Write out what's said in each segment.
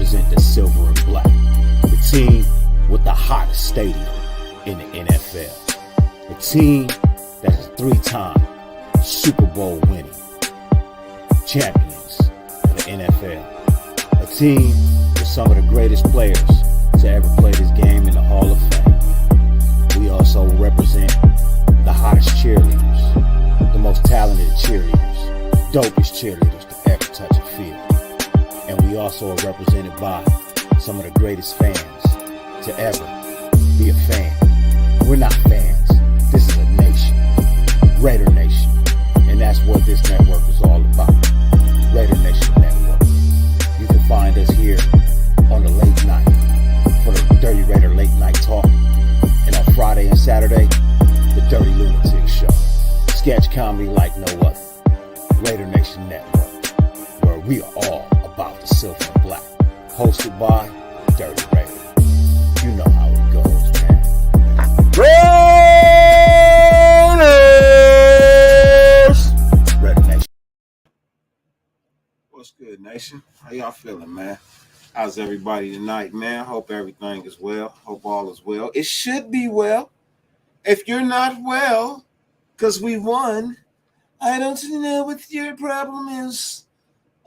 represent the silver and black, the team with the hottest stadium in the NFL, the team that is 3-time Super Bowl winning champions of the NFL, a team with some of the greatest players to ever play this game in the Hall of Fame. We also represent the hottest cheerleaders, the most talented cheerleaders, dopest cheerleaders to ever touch a field. And we also are represented by some of the greatest fans to ever be a fan. We're not fans. This is a nation. Raider Nation. And that's what this network is all about. Raider Nation Network. You can find us here on the late night for the Dirty Raider Late Night Talk. And on Friday and Saturday, the Dirty Lunatic Show. Sketch comedy like no other. Raider Nation Network, where we are all about the silver and black. Hosted by Dirty Raider. You know how it goes, man. Raiders! Raider Nation. What's good, Nation? How y'all feeling, man? How's everybody tonight, man? Hope everything is well. Hope all is well. It should be well. If you're not well, because we won, I don't know what your problem is.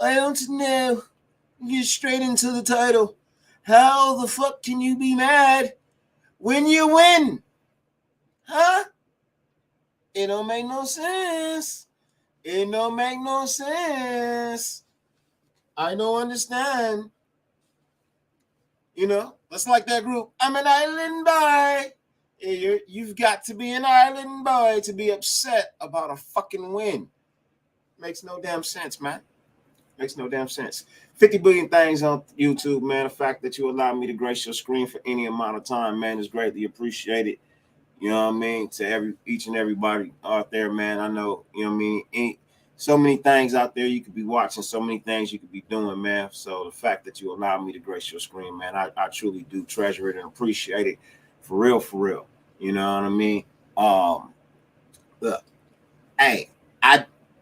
I don't know. Get straight into the title. How the fuck can you be mad when you win? Huh? It don't make no sense. It don't make no sense. I don't understand. You know, that's like that group. I'm an island boy. You've got to be an island boy to be upset about a fucking win. Makes no damn sense, man. Makes no damn sense. 50 billion things on YouTube, man. The fact that you allow me to grace your screen for any amount of time, man, is greatly appreciated. You know what I mean? To each and everybody out there, man. I know, you know what I mean? So many things out there you could be watching, so many things you could be doing, man. So the fact that you allow me to grace your screen, man, I truly do treasure it and appreciate it. For real, for real. You know what I mean? Look, hey,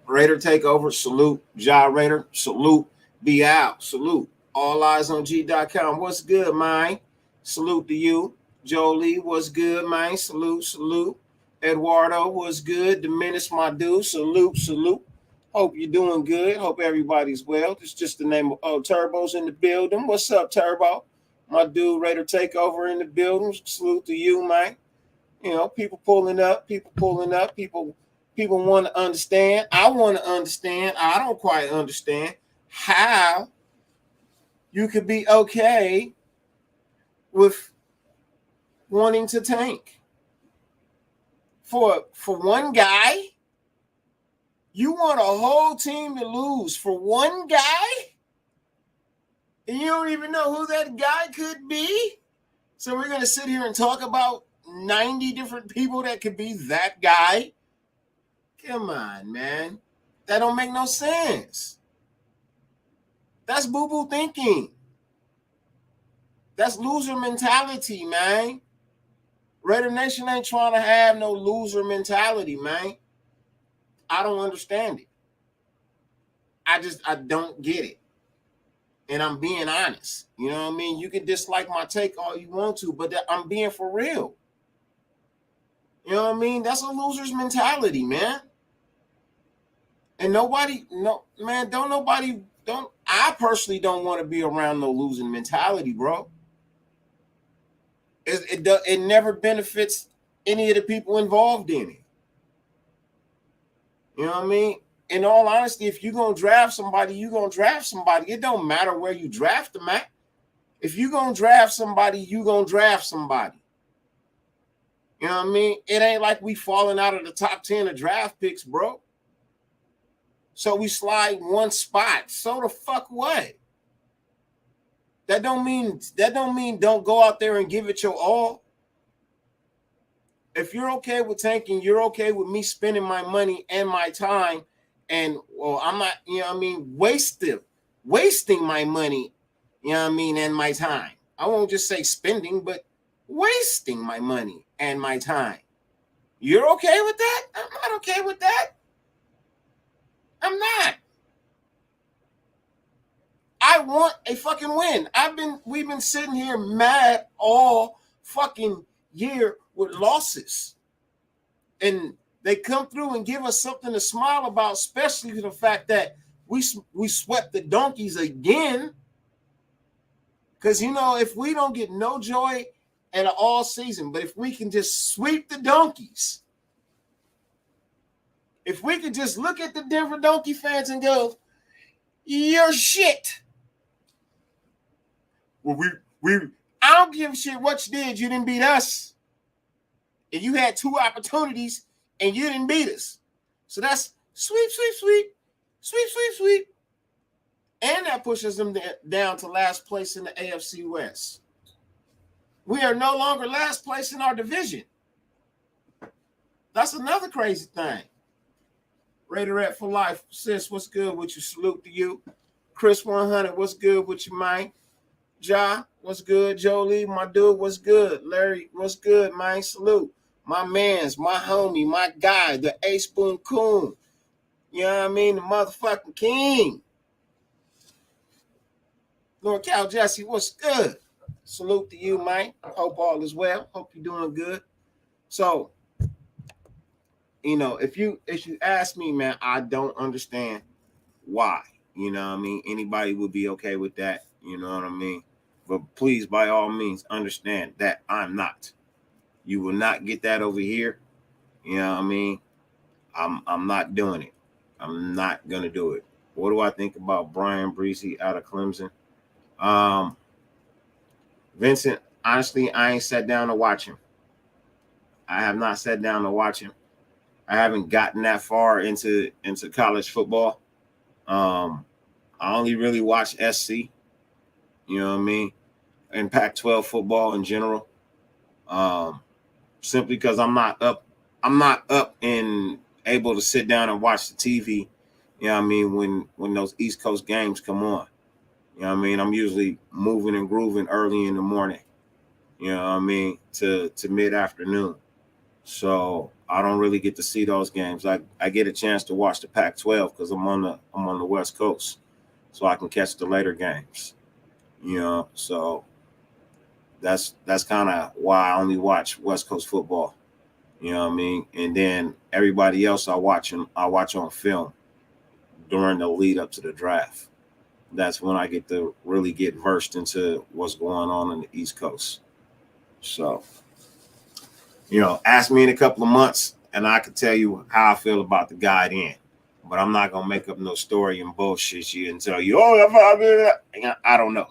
Raider Takeover, salute. Ja Raider, salute. Be out, salute. AllEyesOnG.com. What's good, man? Salute to you. Jolie, what's good, man? Salute, salute. Eduardo, what's good? Diminish my dude. Salute, salute. Hope you're doing good. Hope everybody's well. It's just the name of Turbo's in the building. What's up, Turbo? My dude, Raider Takeover in the building. Salute to you, man. You know, people pulling up. People want to understand. I want to understand. I don't quite understand how you could be okay with wanting to tank. For one guy, you want a whole team to lose for one guy? And you don't even know who that guy could be? So we're going to sit here and talk about 90 different people that could be that guy? Come on, man. That don't make no sense. That's boo-boo thinking. That's loser mentality, man. Raider Nation ain't trying to have no loser mentality, man. I don't understand it. I don't get it. And I'm being honest. You know what I mean? You can dislike my take all you want to, but I'm being for real. You know what I mean? That's a loser's mentality, man. And I personally don't want to be around no losing mentality, bro. It never benefits any of the people involved in it. You know what I mean? In all honesty, if you're going to draft somebody, you're going to draft somebody. It don't matter where you draft them at. If you're going to draft somebody, you're going to draft somebody. You know what I mean? It ain't like we falling out of the top 10 of draft picks, bro. So we slide one spot. So the fuck what? That don't mean don't go out there and give it your all. If you're okay with tanking, you're okay with me spending my money and my time, and I'm not, you know what I mean, wasting my money, you know what I mean, and my time. I won't just say spending, but wasting my money and my time. You're okay with that? I'm not okay with that. I'm not. I want a fucking win. We've been sitting here mad all fucking year with losses. And they come through and give us something to smile about, especially the fact that we swept the Donkeys again. Because, if we don't get no joy at all season, but if we can just sweep the Donkeys, if we could just look at the Denver Donkey fans and go, you're shit. Well, I don't give a shit what you did. You didn't beat us. And you had 2 opportunities and you didn't beat us. So that's sweep. And that pushes them down to last place in the AFC West. We are no longer last place in our division. That's another crazy thing. Raiderette for life. Sis, what's good with you? Salute to you. Chris 100, what's good with you, man? Ja, what's good? Jolie, my dude, what's good? Larry, what's good, man? Salute. My mans, my homie, my guy, the Ace Boon Coon. You know what I mean? The motherfucking king. Lord Cal Jesse, what's good? Salute to you, man. Hope all is well. Hope you're doing good. So, if you ask me, man, I don't understand why. You know what I mean? Anybody would be okay with that. You know what I mean? But please, by all means, understand that I'm not. You will not get that over here. You know what I mean? I'm not doing it. I'm not gonna do it. What do I think about Brian Breezy out of Clemson? Vincent, honestly, I ain't sat down to watch him. I have not sat down to watch him. I haven't gotten that far into college football. I only really watch SC, you know what I mean, and Pac-12 football in general. Simply because I'm not up and able to sit down and watch the TV, you know what I mean, when those East Coast games come on. You know what I mean? I'm usually moving and grooving early in the morning, you know what I mean, to mid-afternoon. So I don't really get to see those games. I get a chance to watch the Pac-12 because I'm on the West Coast, so I can catch the later games. You know, so that's kind of why I only watch West Coast football. You know what I mean? And then everybody else I watch on film during the lead up to the draft. That's when I get to really get versed into what's going on in the East Coast. So, ask me in a couple of months and I can tell you how I feel about the guy then. But I'm not going to make up no story and bullshit you and tell you, I don't know.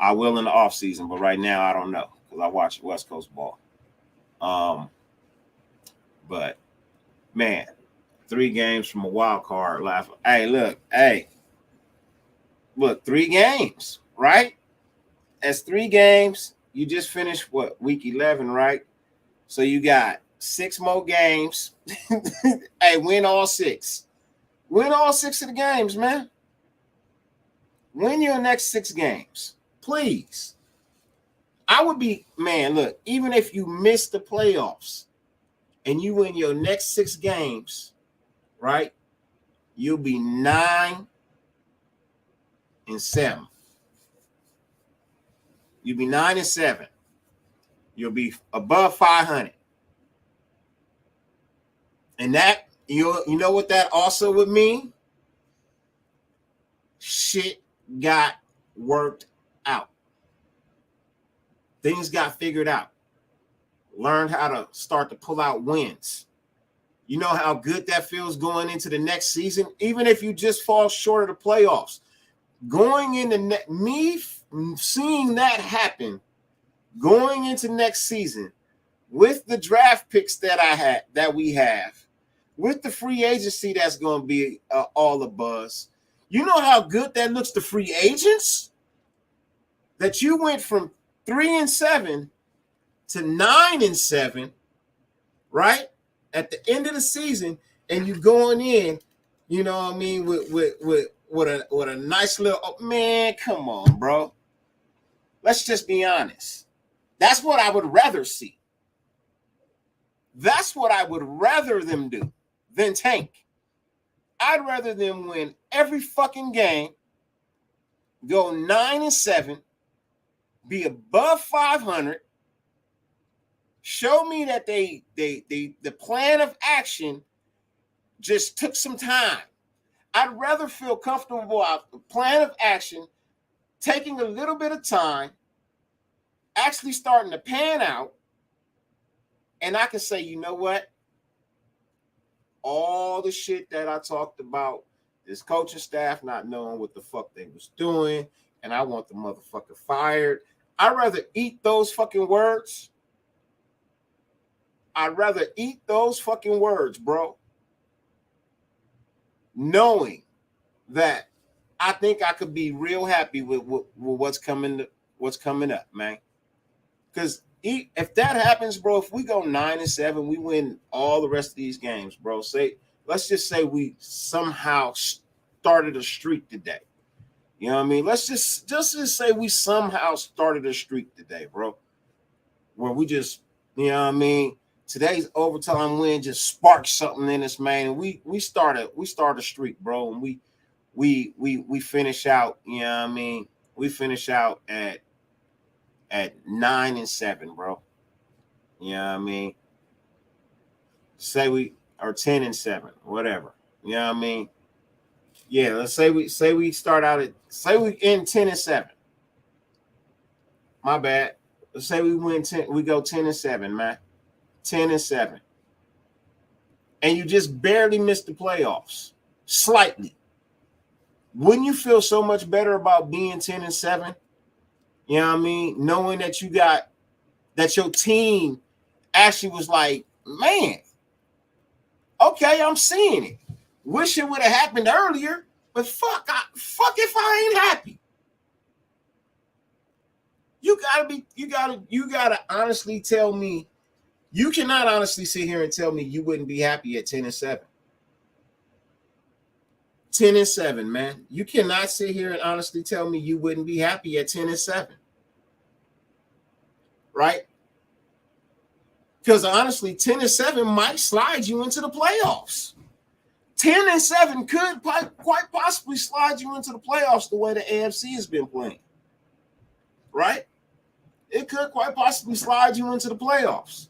I will in the off season, but right now I don't know because I watch West Coast ball. But man, 3 games from a wild card laugh. Look, 3 games, right? That's 3 games. You just finished week 11, right? So you got 6 more games. Hey, win all 6. Win all 6 of the games, man. Win your next 6 games, please. I would be, man, look, even if you miss the playoffs and you win your next 6 games, right? You'll be 9-7. You'll be 9-7. You'll be above 500. And that, you know what that also would mean? Shit got worked out. Things got figured out. Learned how to start to pull out wins. You know how good that feels going into the next season? Even if you just fall short of the playoffs. Going into me seeing that happen, going into next season with the draft picks that we have, with the free agency that's going to be all a buzz. You know how good that looks to free agents? That you went from 3-7 to 9-7, right? At the end of the season, and you going in, you know what I mean, with a nice little, man, come on, bro. Let's just be honest. That's what I would rather see. That's what I would rather them do than tank. I'd rather them win every fucking game go 9-7, be above 500. Show me that the plan of action just took some time. I'd rather feel comfortable about the plan of action taking a little bit of time, actually starting to pan out, and I can say, you know what? All the shit that I talked about, this coaching staff not knowing what the fuck they was doing, and I want the motherfucker fired. I'd rather eat those fucking words. I'd rather eat those fucking words, bro. Knowing that I think I could be real happy with what's coming up, man. Because if that happens, bro, if we go 9-7, we win all the rest of these games, bro. Let's just say we somehow started a streak today. You know what I mean? Let's just say we somehow started a streak today, bro. Where we just, you know what I mean? Today's overtime win just sparked something in us, man. And we start a streak, bro. And we finish out, you know what I mean? We finish out at 9-7, bro. You know what I mean? Say we are 10-7, whatever. You know what I mean? Yeah, let's say we start out at, say we end 10-7. My bad. Let's say we win 10, we go 10-7, man. 10-7. And you just barely missed the playoffs. Slightly. Wouldn't you feel so much better about being 10-7? You know what I mean? Knowing that that your team actually was like, man, okay, I'm seeing it. Wish it would have happened earlier, but fuck if I ain't happy. You gotta honestly tell me. You cannot honestly sit here and tell me you wouldn't be happy at 10-7. 10-7, man. You cannot sit here and honestly tell me you wouldn't be happy at 10-7. Right? Because honestly, 10-7 might slide you into the playoffs. 10-7 could quite possibly slide you into the playoffs the way the AFC has been playing. Right? It could quite possibly slide you into the playoffs.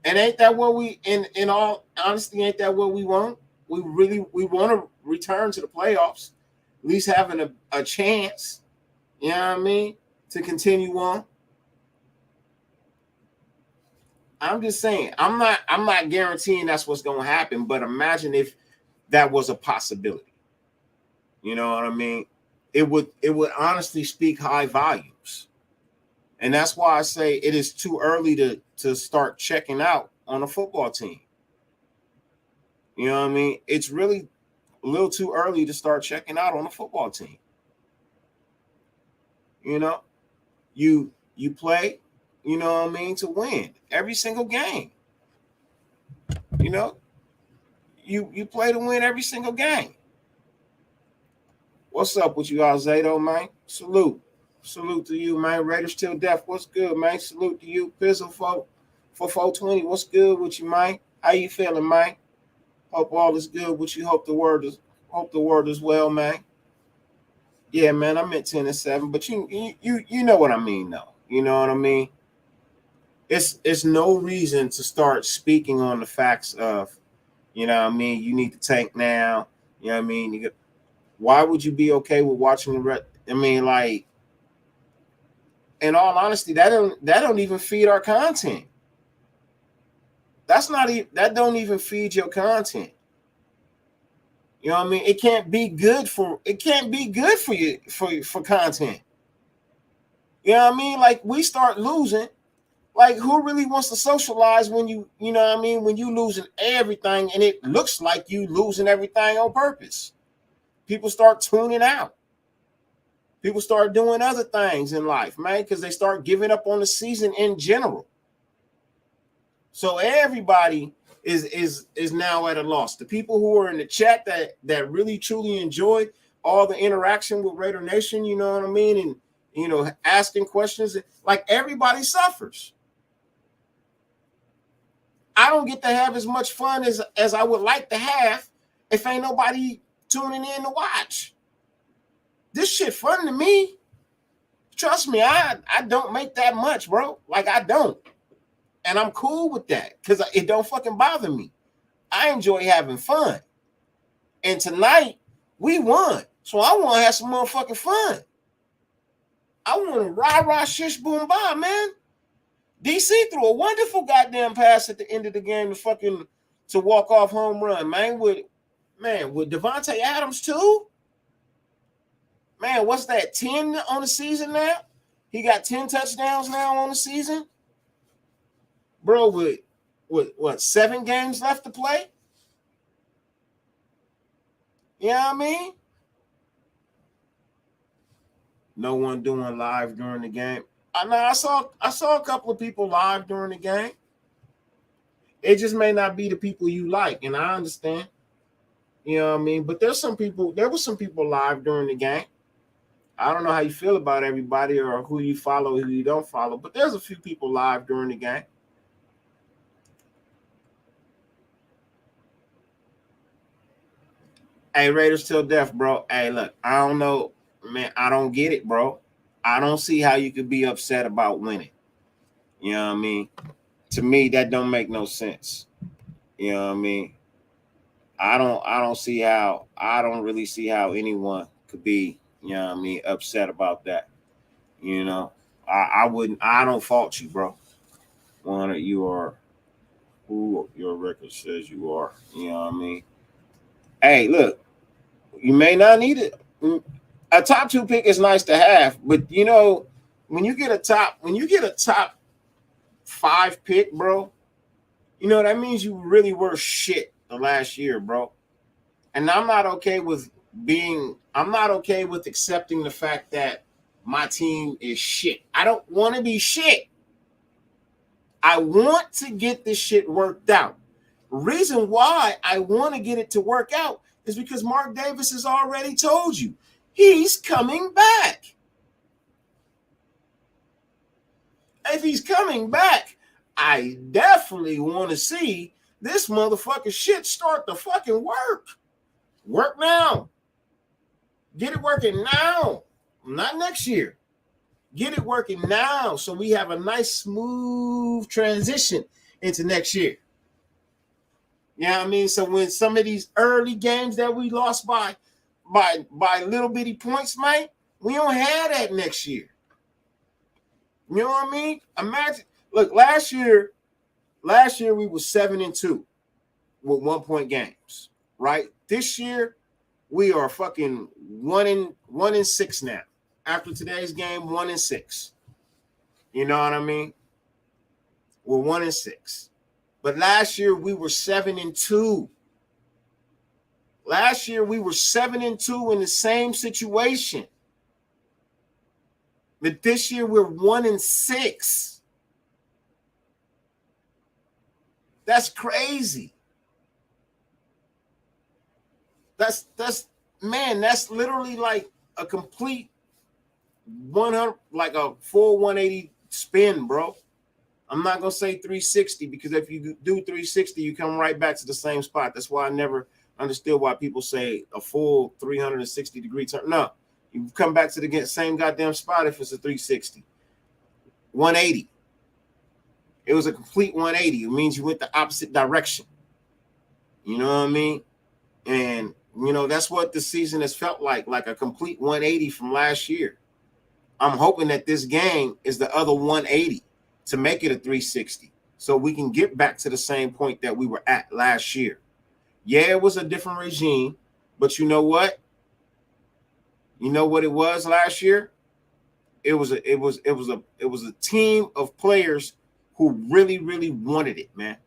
And ain't that what we, in all honesty, ain't that what we want? We want to return to the playoffs, at least having a chance, you know what I mean, to continue on. I'm just saying, I'm not guaranteeing that's what's going to happen, but imagine if that was a possibility. You know what I mean? It would honestly speak high volumes. And that's why I say it is too early to start checking out on a football team. You know what I mean? It's really a little too early to start checking out on a football team. You know, you play, you know what I mean, to win every single game. You know, you play to win every single game. What's up with you, Alzado, man? Salute to you, man. Raiders till death. What's good, man? Salute to you, Pizzle for 420. What's good with you, man? How you feeling, man? Hope all is good with you. Hope the word is well, man. Yeah, man, I meant 10-7, but you know what I mean, though. You know what I mean? It's no reason to start speaking on the facts of, you know what I mean, you need to tank now. You know what I mean? Why would you be okay with watching I mean, like, in all honesty, that don't even feed our content. That don't even feed your content. You know what I mean? It can't be good for you for content. You know what I mean? Like, we start losing. Like, who really wants to socialize when you know what I mean, when you losing everything and it looks like you losing everything on purpose? People start tuning out. People start doing other things in life, man, because they start giving up on the season in general. So everybody is now at a loss. The people who are in the chat that really truly enjoy all the interaction with Raider Nation, you know what I mean, and you know, asking questions, like, everybody suffers. I don't get to have as much fun as I would like to have if ain't nobody tuning in to watch. this shit fun to me. Trust me, I don't make that much, bro. Like, I don't. And I'm cool with that because it don't fucking bother me. I enjoy having fun. And tonight, we won. So I want to have some motherfucking fun. I want to rah-rah shish boom bah, man. DC threw a wonderful goddamn pass at the end of the game to walk off home run, man. With Devontae Adams too. Man, what's that? 10 on the season now? He got 10 touchdowns now on the season. Bro, with what 7 games left to play? You know what I mean? No one doing live during the game. I saw a couple of people live during the game. It just may not be the people you like, and I understand. You know what I mean? But there were some people live during the game. I don't know how you feel about everybody or who you follow, who you don't follow, but there's a few people live during the game. Hey, Raiders till death, bro. Hey, look, I don't know, man. I don't get it, bro. I don't see how you could be upset about winning. You know what I mean? To me, that don't make no sense. You know what I mean? I don't really see how anyone could be, you know what I mean, upset about that. You know, I don't fault you, bro. You are who your record says you are. You know what I mean? Hey, look, you may not need it. A top 2 pick is nice to have, but you know, when you get a top 5 pick, bro, you know that means you really were shit the last year, bro. And I'm not okay with accepting the fact that my team is shit. I don't want to be shit. I want to get this shit worked out. Reason why I want to get it to work out is because Mark Davis has already told you he's coming back. If he's coming back, I definitely want to see this motherfucking shit start to fucking work. Work now. Get it working now. Not next year. Get it working now so we have a nice smooth transition into next year. You know what I mean? So when some of these early games that we lost by little bitty points, man, we don't have that next year. You know what I mean? Imagine, look, last year we were 7-2 with 1-point games, right? This year we are fucking 1-6 now. After today's game, 1-6. You know what I mean? We're 1-6. But last year we were 7-2. Last year we were 7-2 in the same situation. But this year we're 1-6. That's crazy. That's literally like a complete 100, like a full 180 spin, bro. I'm not gonna say 360 because if you do 360, you come right back to the same spot. That's why I never understood why people say a full 360 degree turn. No, you come back to the same goddamn spot if it's a 360. 180. It was a complete 180. It means you went the opposite direction. You know what I mean? And you know that's what the season has felt like a complete 180 from last year. I'm hoping that this game is the other 180 to make it a 360 so we can get back to the same point that we were at last year. Yeah, it was a different regime, but you know what? You know what it was last year? It was a team of players who really, really wanted it, man.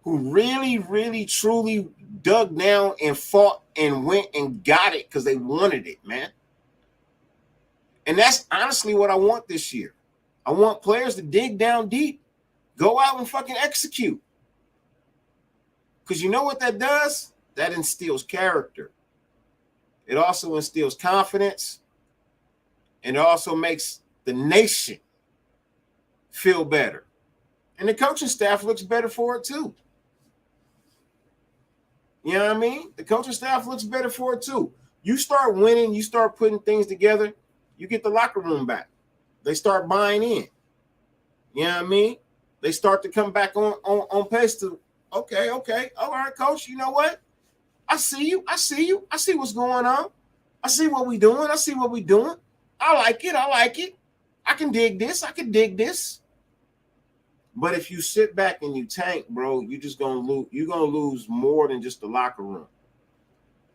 Who really, really, truly dug down and fought and went and got it because they wanted it, man. And that's honestly what I want this year. I want players to dig down deep, go out and fucking execute. Because you know what that does? That instills character. It also instills confidence. And it also makes the nation feel better. And the coaching staff looks better for it too. You know what I mean? The coaching staff looks better for it too. You start winning, you start putting things together, you get the locker room back. They start buying in. You know what I mean? They start to come back on pace to, okay, all right, coach, you know what? I see you. I see what's going on. I see what we doing. I like it. I can dig this. But if you sit back and you tank, bro, you're just gonna lose. You're gonna lose more than just the locker room.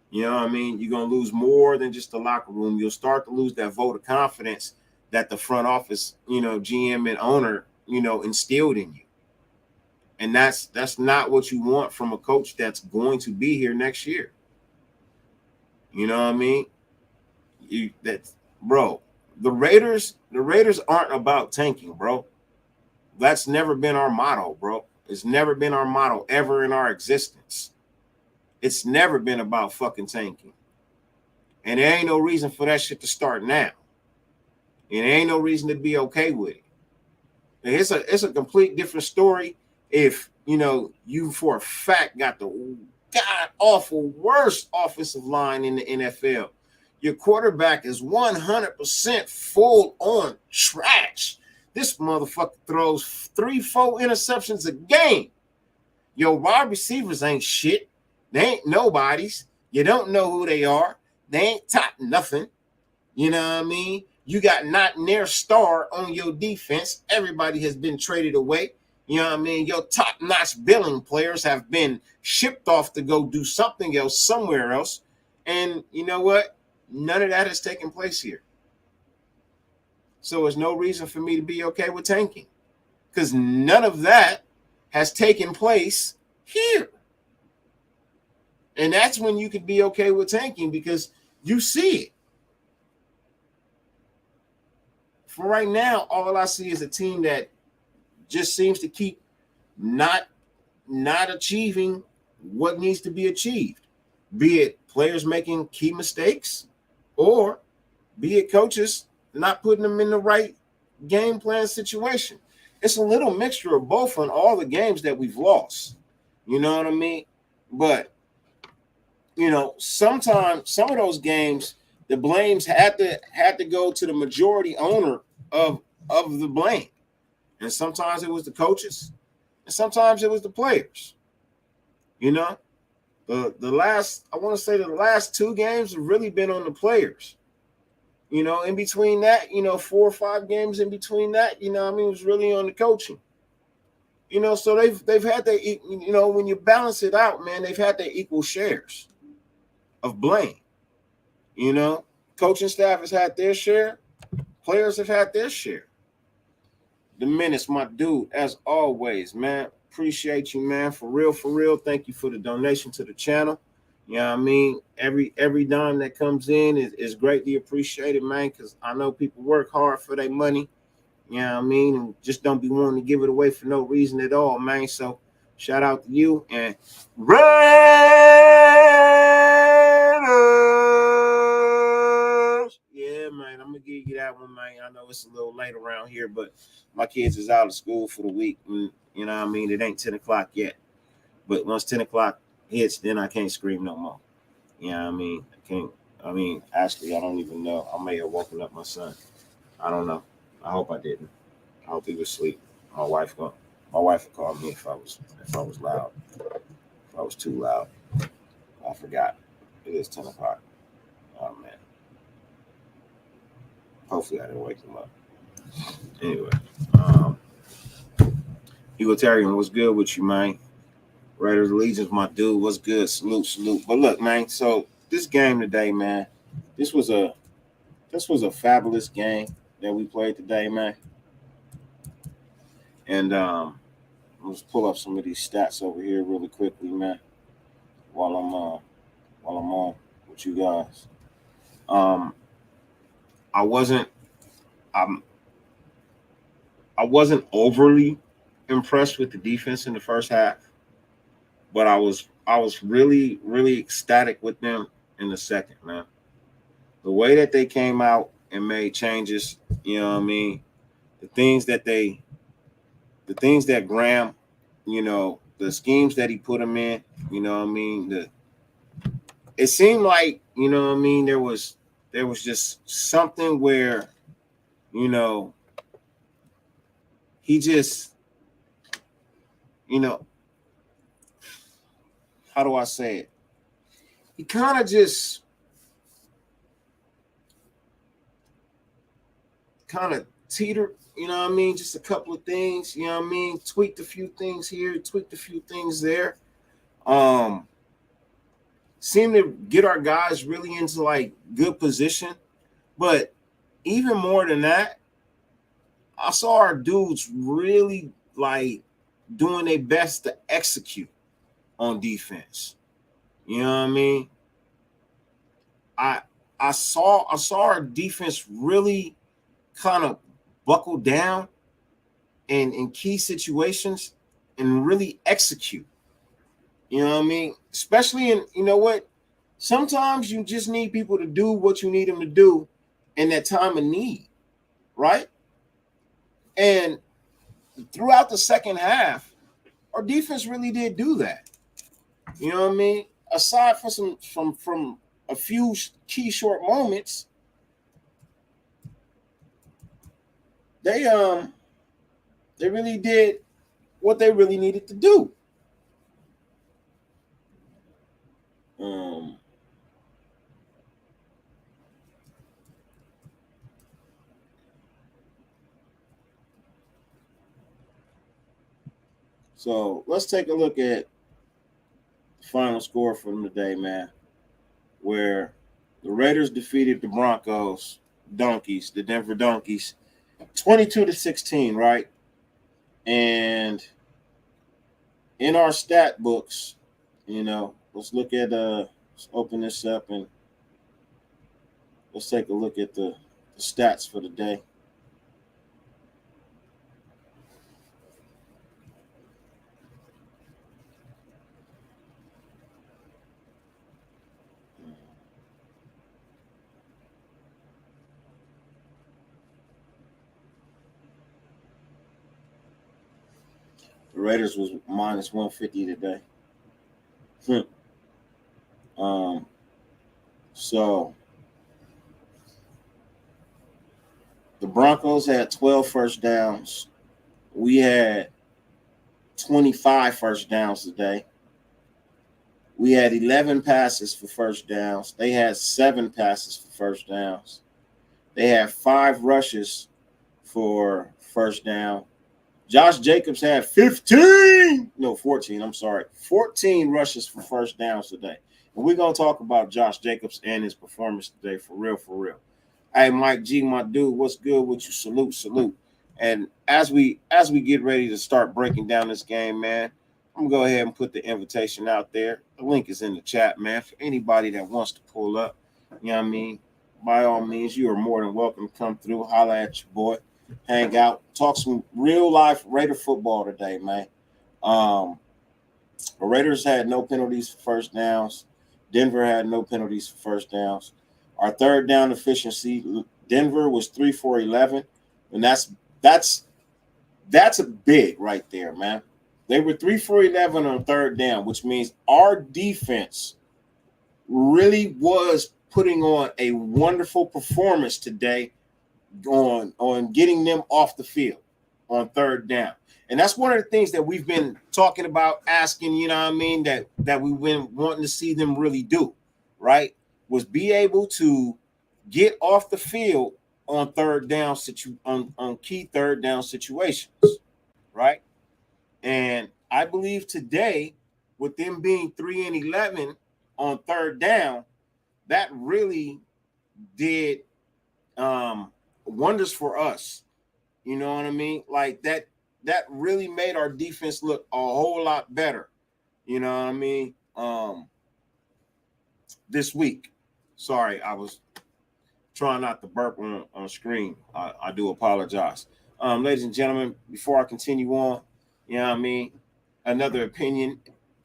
You know what I mean? You're gonna lose more than just the locker room. You'll start to lose that vote of confidence that the front office, GM and owner, instilled in you. And that's not what you want from a coach that's going to be here next year. You know what I mean? Bro, the Raiders aren't about tanking, bro. That's never been our motto, bro. It's never been our motto ever in our existence. It's never been about fucking tanking. And there ain't no reason for that shit to start now. And there ain't no reason to be okay with it. It's a complete different story if, you for a fact got the god-awful worst offensive line in the NFL. Your quarterback is 100% full on trash. This motherfucker throws 3-4 interceptions a game. Your wide receivers ain't shit. They ain't nobodies. You don't know who they are. They ain't top nothing. You know what I mean? You got not near star on your defense. Everybody has been traded away. You know what I mean? Your top-notch billing players have been shipped off to go do something else somewhere else. And you know what? None of that has taken place here. So there's no reason for me to be okay with tanking, because none of that has taken place here. And that's when you could be okay with tanking, because you see it. For right now, all I see is a team that just seems to keep not achieving what needs to be achieved, be it players making key mistakes, or be it coaches not putting them in the right game plan situation. It's a little mixture of both on all the games that we've lost. You know what I mean? But, sometimes some of those games, the blames had to go to the majority owner of the blame. And sometimes it was the coaches, and sometimes it was the players. The last 2 games have really been on the players. In between that, 4 or 5 games in between that, it was really on the coaching. So they've had their, when you balance it out, man, they've had their equal shares of blame. Coaching staff has had their share, players have had their share. The Menace, my dude, as always, man. Appreciate you, man. For real. Thank you for the donation to the channel. You know what I mean? Every dime that comes in is greatly appreciated, man, because I know people work hard for their money. You know what I mean? And just don't be wanting to give it away for no reason at all, man. So shout out to you. And Raiders! Yeah, man, I'm going to give you that one, man. I know it's a little late around here, but my kids is out of school for the week. And, you know what I mean? It ain't 10 o'clock yet. But once 10 o'clock hits, then I can't scream no more. You know what I mean? Actually, I don't even know. I may have woken up my son. I don't know. I hope I didn't. I hope he was asleep. My wife would call me if I was loud. If I was too loud. I forgot. It is 10 o'clock. Oh man. Hopefully I didn't wake him up. Anyway. Egalitarian, what's good with you, man? Raiders Allegiance, my dude, what's good? Salute. But look, man, so this game today, man, this was a fabulous game that we played today, man. And let's pull up some of these stats over here really quickly, man, while I'm on with you guys. I wasn't overly impressed with the defense in the first half. But I was really, really ecstatic with them in the second, man. The way that they came out and made changes, you know what I mean? The things that Graham, the schemes that he put them in, you know what I mean? it seemed like, you know what I mean, there was just something where, you know, he just, you know, how do I say it? He kind of just kind of teetered, you know what I mean? Just a couple of things, you know what I mean? Tweaked a few things here, tweaked a few things there. Seemed to get our guys really into like good position. But even more than that, I saw our dudes really like doing their best to execute on defense. You know what I mean? I I saw our defense really kind of buckle down in key situations and really execute. You know what I mean? Especially in, you know what? Sometimes you just need people to do what you need them to do in that time of need, right? And throughout the second half, our defense really did do that. You know what I mean? Aside from from a few key short moments, they they really did what they really needed to do. Um, so let's take a look at the final score from the day, man, where the Raiders defeated the Broncos Donkeys, the Denver Donkeys, 22-16, right? And in our stat books, you know, let's look at let's open this up and let's take a look at the stats for the day. The Raiders was minus 150 today. um, so the Broncos had 12 first downs. We had 25 first downs today. We had 11 passes for first downs. They had 7 passes for first downs. They had 5 rushes for first down. Josh Jacobs had 14. I'm sorry. 14 rushes for first downs today. And we're going to talk about Josh Jacobs and his performance today for real, for real. Hey, Mike G, my dude, what's good with you? Salute, salute. And as we get ready to start breaking down this game, man, I'm going to go ahead and put the invitation out there. The link is in the chat, man. For anybody that wants to pull up, you know what I mean? By all means, you are more than welcome to come through, holla at your boy, hang out, talk some real life Raider football today, man. The Raiders had no penalties for first downs. Denver had no penalties for first downs. Our third down efficiency, Denver was 3 for 11, and that's a big right there, man. They were 3 for 11 on third down, which means our defense really was putting on a wonderful performance today on getting them off the field on third down. And that's one of the things that we've been talking about, asking, you know what I mean, that we've been wanting to see them really do, right? Was be able to get off the field on third down on key third down situations, right? And I believe today, with them being 3 and 11 on third down, that really did wonders for us. You know what I mean? Like that really made our defense look a whole lot better. You know what I mean? This week. Sorry, I was trying not to burp on screen. I do apologize. Ladies and gentlemen, before I continue on, you know what I mean? Another opinion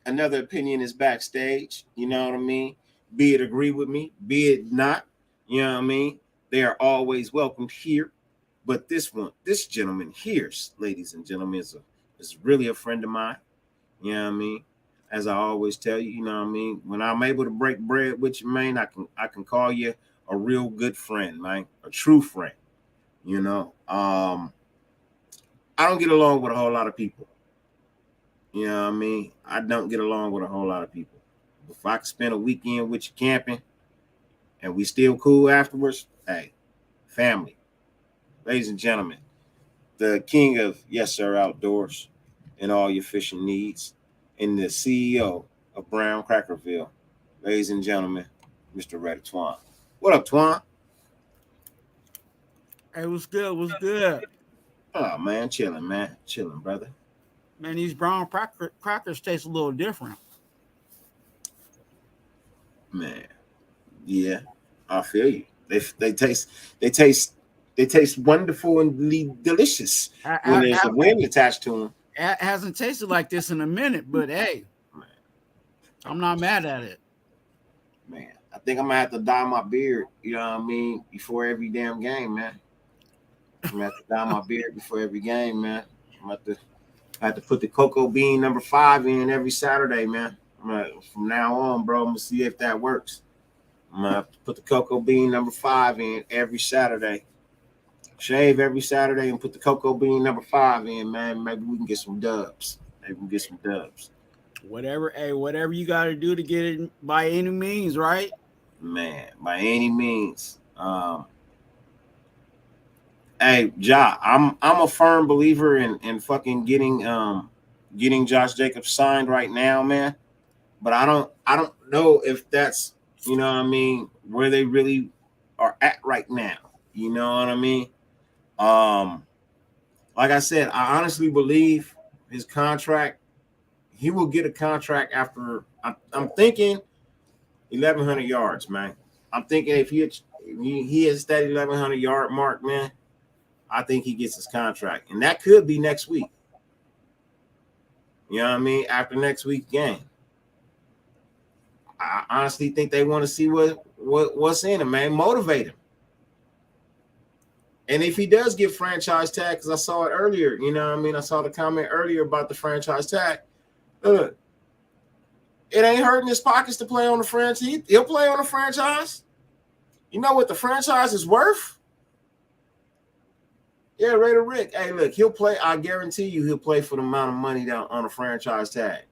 is backstage. You know what I mean? Be it agree with me, be it not. You know what I mean? They are always welcomed here. But this gentleman here, ladies and gentlemen, is really a friend of mine. You know what I mean? as I always tell you, you know what I mean? When I'm able to break bread with you, man, I can call you a real good friend, man, a true friend. You know, I don't get along with a whole lot of people. You know what I mean? I don't get along with a whole lot of people. If I could spend a weekend with you camping and we still cool afterwards, hey, family, ladies and gentlemen, the king of Yes Sir Outdoors and all your fishing needs, and the CEO of Brown Crackerville, ladies and gentlemen, Mr. Red Twan. What up, Twan? Hey, what's good? What's good? Oh man, chilling, brother. Man, these brown crackers taste a little different. Man, yeah, I feel you. They taste they taste wonderful and delicious when there's a wind attached to them. It hasn't tasted like this in a minute, but hey, Man, I'm not mad at it. man, I think I'm gonna have to dye my beard. You know what I mean? Before every damn game, man. I'm gonna have to dye my beard before every game, man. I'm gonna have to I have to put the cocoa bean number 5 in every Saturday, man. From now on, bro, I'm gonna see if that works. I'm gonna have to put the cocoa bean number 5 in every Saturday. Shave every Saturday and put the cocoa bean number 5 in, man. Maybe we can get some dubs. Maybe we can get some dubs. Whatever you got to do to get it by any means, right? Man, by any means. Hey, Ja, I'm a firm believer in fucking getting Josh Jacobs signed right now, man. But I don't know if that's, you know what I mean, where they really are at right now. You know what I mean? Um, like I said, I honestly believe his contract, he will get a contract after I'm thinking 1,100 yards, man. I'm thinking if he hits that 1,100 yard mark, man, I think he gets his contract. And that could be next week. You know what I mean? After next week's game. I honestly think they want to see what's in him, man. Motivate him. And if he does get franchise tag, because I saw it earlier, you know what I mean? I saw the comment earlier about the franchise tag. Look, it ain't hurting his pockets to play on the franchise. He'll play on the franchise. You know what the franchise is worth? Yeah, Raider Rick. Hey, look, he'll play. I guarantee you he'll play for the amount of money down on a franchise tag.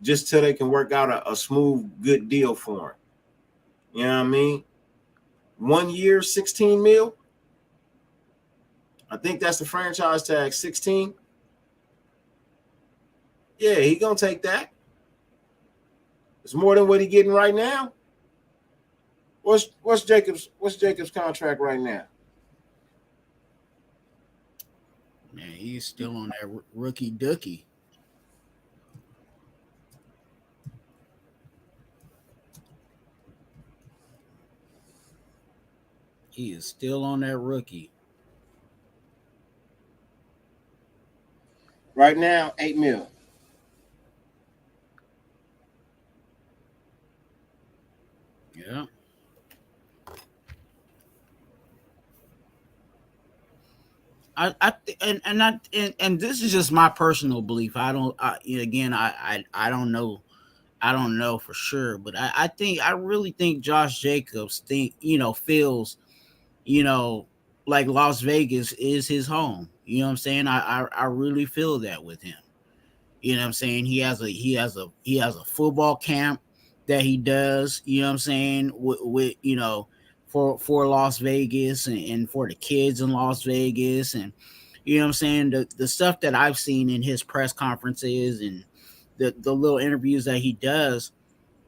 Just till they can work out a smooth, good deal for him. You know what I mean? 1 year, 16 mil. I think that's the franchise tag, 16. Yeah, he gonna take that. It's more than what he getting right now. What's Jacobs' contract right now? Man, he's still on that rookie dookie. He is still on that rookie. Right now, 8 mil. Yeah. And this is just my personal belief. I don't know. I don't know for sure, but I really think Josh Jacobs feels, like Las Vegas is his home. You know what I'm saying? I really feel that with him. You know what I'm saying? He has a football camp that he does, you know what I'm saying, with for Las Vegas and for the kids in Las Vegas, and you know what I'm saying, the stuff that I've seen in his press conferences and the little interviews that he does,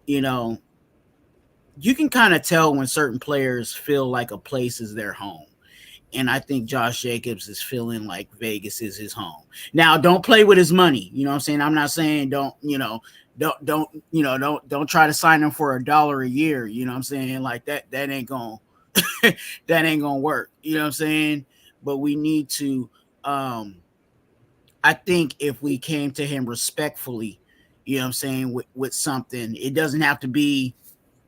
you can kind of tell when certain players feel like a place is their home. And I think Josh Jacobs is feeling like Vegas is his home. Now, don't play with his money. You know what I'm saying? I'm not saying don't try to sign him for $1 a year. You know what I'm saying? Like that ain't gonna that ain't gonna work. You know what I'm saying? But we need to I think if we came to him respectfully, you know what I'm saying, with something, it doesn't have to be,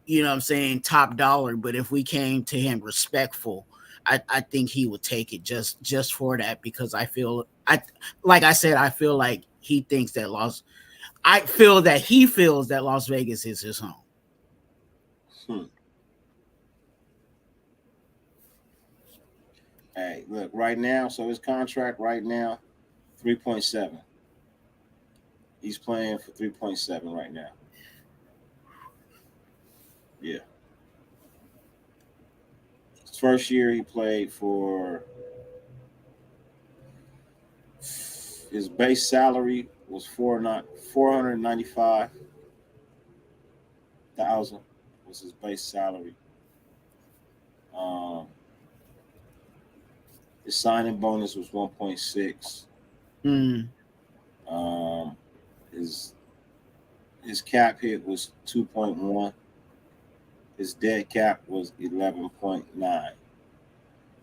you know what I'm saying, top dollar, but if we came to him respectful, I think he would take it just for that, because I feel like he thinks that I feel that he feels that Las Vegas is his home. Hey, look, right now, so his contract right now, 3.7. He's playing for 3.7 right now. Yeah. His first year he played for his base salary was $495,000 was his base salary. His signing bonus was 1.6. His cap hit was 2.1. His dead cap was 11.9.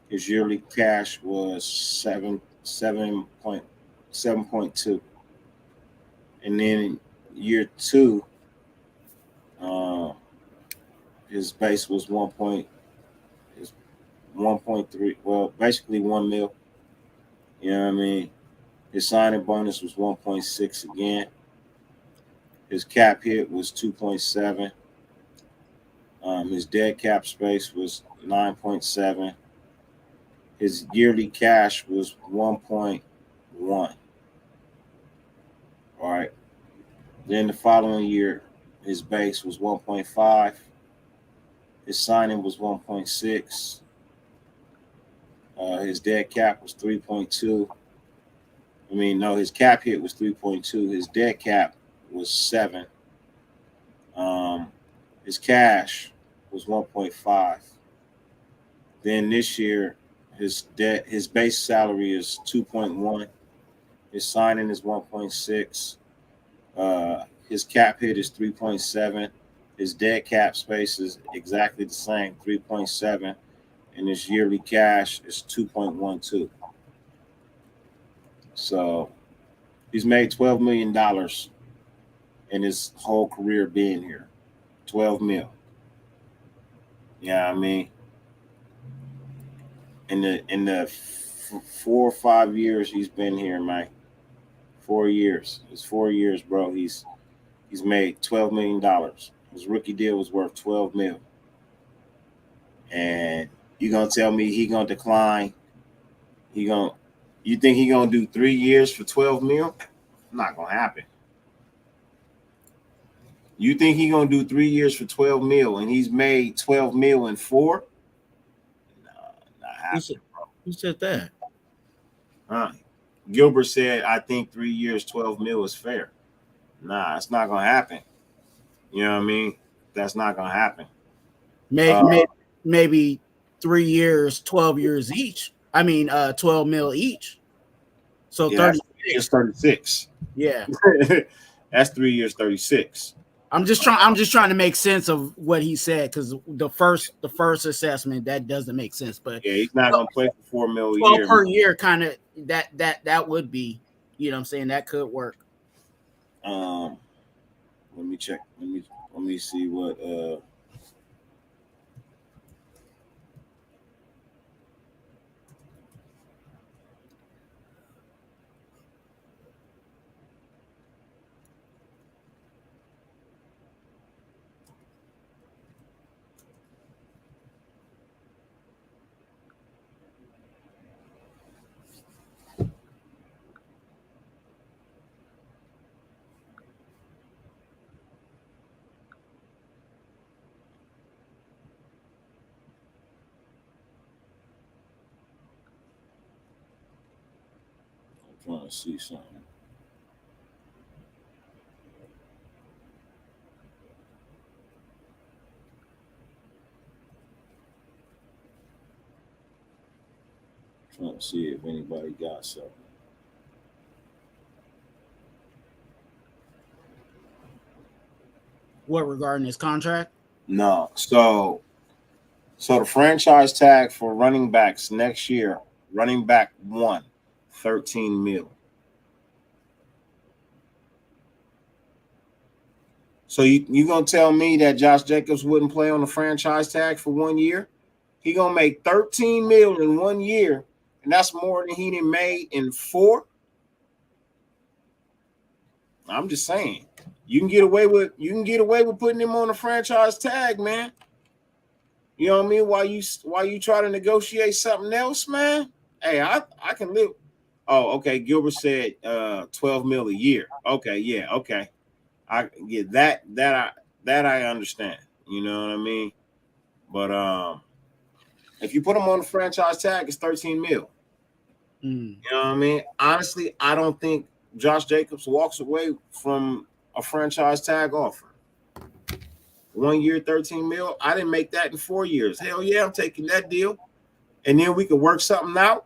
His yearly cash was 7.2. And then in year 2, his base was 1.3. Well, basically 1 mil. You know what I mean? His signing bonus was 1.6 again. His cap hit was 2.7. His dead cap space was 9.7. His yearly cash was 1.1. All right. Then the following year, his base was 1.5. His signing was 1.6. His dead cap was 3.2. His cap hit was 3.2. His dead cap was 7. His cash was 1.5. Then this year, his base salary is 2.1. His signing is 1.6. His cap hit is 3.7. His dead cap space is exactly the same, 3.7. And his yearly cash is 2.12. So he's made $12 million in his whole career being here. 12 mil. Yeah, I mean, in the 4 or 5 years he's been here, man. 4 years. It's 4 years, bro. He's made $12 million. His rookie deal was worth 12 mil. And you gonna tell me he gonna decline? You think he gonna do 3 years for 12 mil? Not gonna happen. You think he gonna do 3 years for 12 mil and he's made 12 mil in 4? No, not happening, bro. Who said that? Gilbert said, I think 3 years, 12 mil is fair. Nah, it's not gonna happen. You know what I mean? That's not gonna happen. Maybe 3 years, 12 years each. 12 mil each. So yeah, 36. 36. Yeah. That's 3 years, 36. I'm just trying to make sense of what he said, because the first assessment, that doesn't make sense. But yeah, he's not gonna play for 4 mil a 12 year per year, kind of that would be, you know what I'm saying, that could work. Let me check. Let me see what I'm trying to see something. Trying to see if anybody got something. What, regarding his contract? No. So the franchise tag for running backs next year, running back 1, 13 mil. So you gonna tell me that Josh Jacobs wouldn't play on the franchise tag for 1 year? He gonna make 13 mil in 1 year, and that's more than he done made in 4. I'm just saying. You can get away with putting him on a franchise tag, man. You know what I mean? While you try to negotiate something else, man. Hey, I can live. Oh, okay. Gilbert said 12 mil a year. Okay, yeah, okay. I get that I understand. You know what I mean? But if you put him on the franchise tag, it's 13 mil. You know what I mean? Honestly, I don't think Josh Jacobs walks away from a franchise tag offer. 1 year, 13 mil. I didn't make that in 4 years. Hell yeah, I'm taking that deal. And then we could work something out.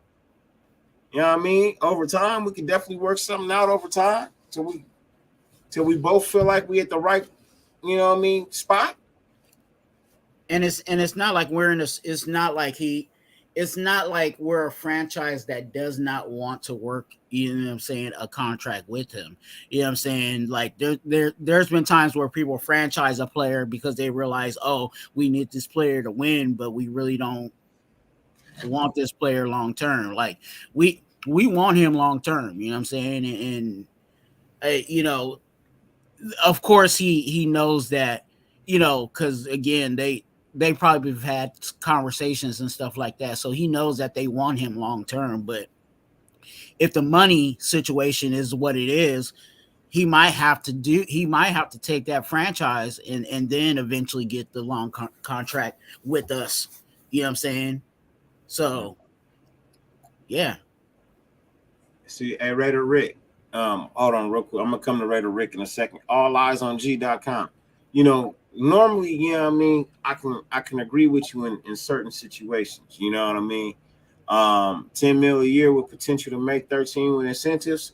You know what I mean? Over time, we could definitely work something out over time till we both feel like we at the right, you know what I mean, spot. And it's not like we're in this. It's not like we're a franchise that does not want to work, you know what I'm saying, a contract with him. You know what I'm saying? Like there's been times where people franchise a player because they realize, oh, we need this player to win, but we really don't want this player long term. Like we want him long term, you know what I'm saying? And you know, of course he knows that, you know, because again, they probably have had conversations and stuff like that. So he knows that they want him long term. But if the money situation is what it is, he might have to take that franchise and then eventually get the long contract with us. You know what I'm saying? So yeah. See, hey, Raider Rick. Hold on real quick. I'm gonna come to Raider Rick in a second. AllEyesOnG.com. You know, normally, you know what I mean, I can agree with you in certain situations. You know what I mean? 10 mil a year with potential to make 13 with incentives.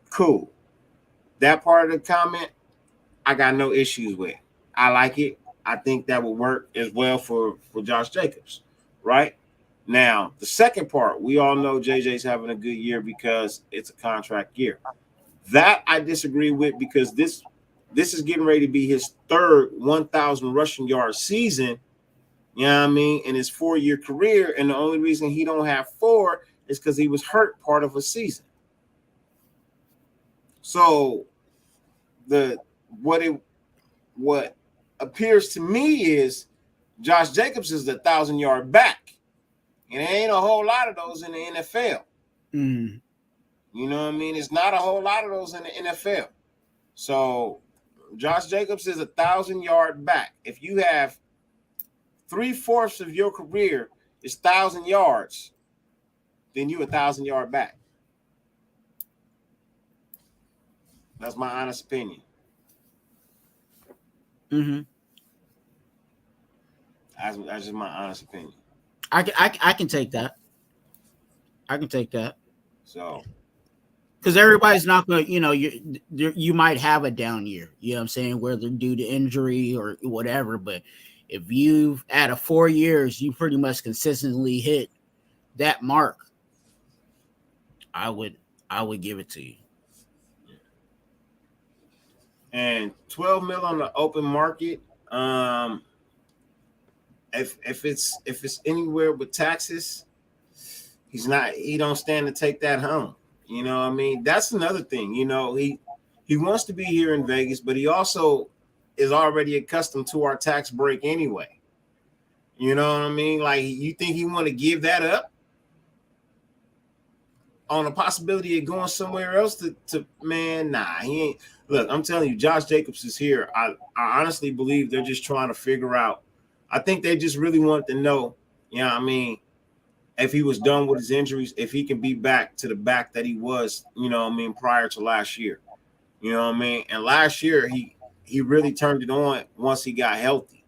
Cool. That part of the comment, I got no issues with. I like it. I think that would work as well for Josh Jacobs, right? Now, the second part, we all know JJ's having a good year because it's a contract year. That I disagree with because this is getting ready to be his third 1,000 rushing yard season, you know what I mean, in his 4-year career. And the only reason he don't have 4 is because he was hurt part of a season. So what appears to me is Josh Jacobs is the 1,000-yard back. And there ain't a whole lot of those in the NFL. Mm. You know what I mean? It's not a whole lot of those in the NFL. So Josh Jacobs is a 1,000-yard back. If you have 3/4 of your career is 1,000 yards, then you a 1,000-yard back. That's my honest opinion. Mm-hmm. That's just my honest opinion. I can take that. I can take that. So, because everybody's not going to, you know, you might have a down year, you know what I'm saying, whether due to injury or whatever. But if you've out of 4 years, you pretty much consistently hit that mark, I would give it to you. And 12 mil on the open market. If it's anywhere with taxes, he don't stand to take that home. You know what I mean? That's another thing. You know, he wants to be here in Vegas, but he also is already accustomed to our tax break anyway. You know what I mean? Like, you think he want to give that up on the possibility of going somewhere else to man? Nah, he ain't. Look, I'm telling you, Josh Jacobs is here. I honestly believe they're just trying to figure out. I think they just really want to know, you know what I mean, if he was done with his injuries, if he can be back to the back that he was, you know what I mean, prior to last year. You know what I mean? And last year, he really turned it on once he got healthy.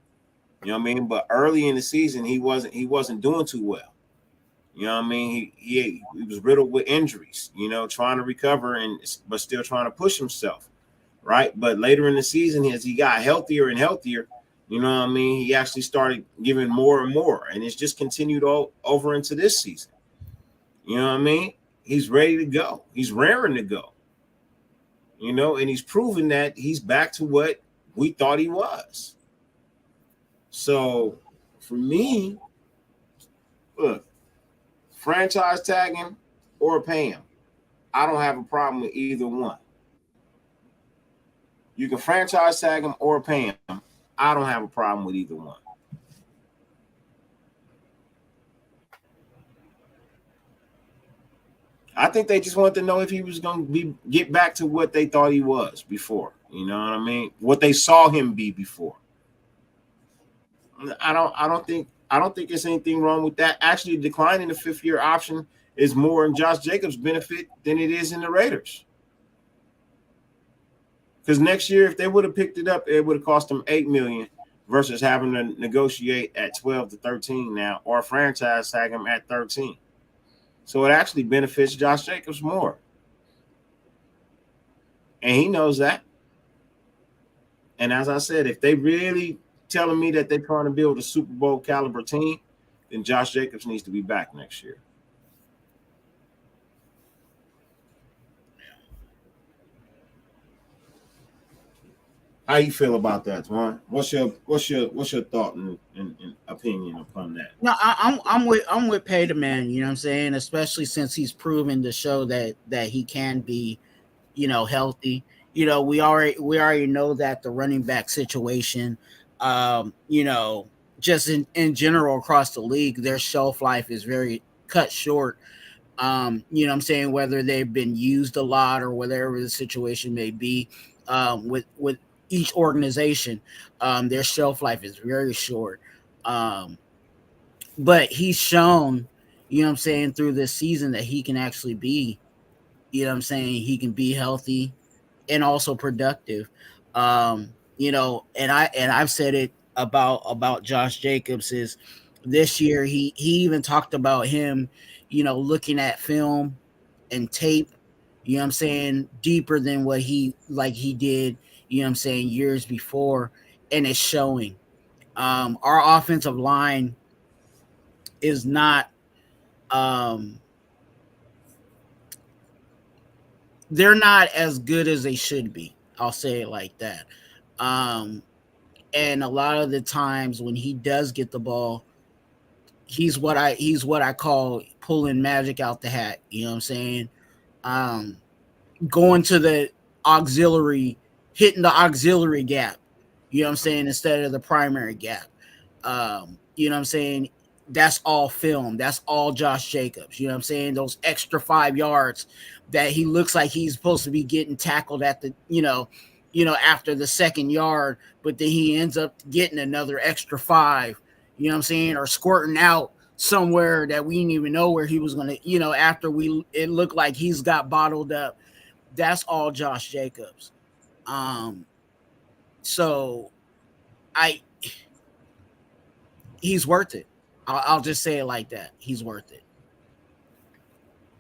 You know what I mean? But early in the season, he wasn't doing too well. You know what I mean? He was riddled with injuries, you know, trying to recover but still trying to push himself, right? But later in the season, as he got healthier and healthier, you know what I mean, he actually started giving more and more, and it's just continued over into this season. You know what I mean? He's ready to go. He's raring to go. You know, and he's proven that he's back to what we thought he was. So, for me, look, franchise tag him or pay him. I don't have a problem with either one. You can franchise tag him or pay him. I don't have a problem with either one. I think they just wanted to know if he was going to get back to what they thought he was before. You know what I mean? What they saw him be before. I don't think there's anything wrong with that. Actually, declining the 5th-year option is more in Josh Jacobs' benefit than it is in the Raiders. Because next year, if they would have picked it up, it would have cost them $8 million versus having to negotiate at 12 to 13 now, or franchise tag him at 13. So it actually benefits Josh Jacobs more. And he knows that. And as I said, if they really telling me that they're trying to build a Super Bowl caliber team, then Josh Jacobs needs to be back next year. How you feel about that, Twan? What's your thought and opinion upon that? No, I'm with Pay the Man. You know what I'm saying? Especially since he's proven to show that he can be, healthy. We already know that the running back situation, just in general across the league, their shelf life is very cut short. What I'm saying, whether they've been used a lot or whatever the situation may be, with each organization, their shelf life is very short. But he's shown, through this season that he can actually be, he can be healthy and also productive. And I've said it about Josh Jacobs is this year he even talked about him, looking at film and tape, deeper than what he did, years before, and it's showing. Our offensive line is not they're not as good as they should be. I'll say it like that. And a lot of the times when he does get the ball, he's what I call pulling magic out the hat. You know what I'm saying? Going to the auxiliary, hitting the auxiliary gap, instead of the primary gap. That's all film. That's all Josh Jacobs. Those extra 5 yards that he looks like he's supposed to be getting tackled at the, after the 2nd yard, but then he ends up getting another extra 5, or squirting out somewhere that we didn't even know where he was going to, after it looked like he's got bottled up. That's all Josh Jacobs. So he's worth it. I'll just say it like that. He's worth it.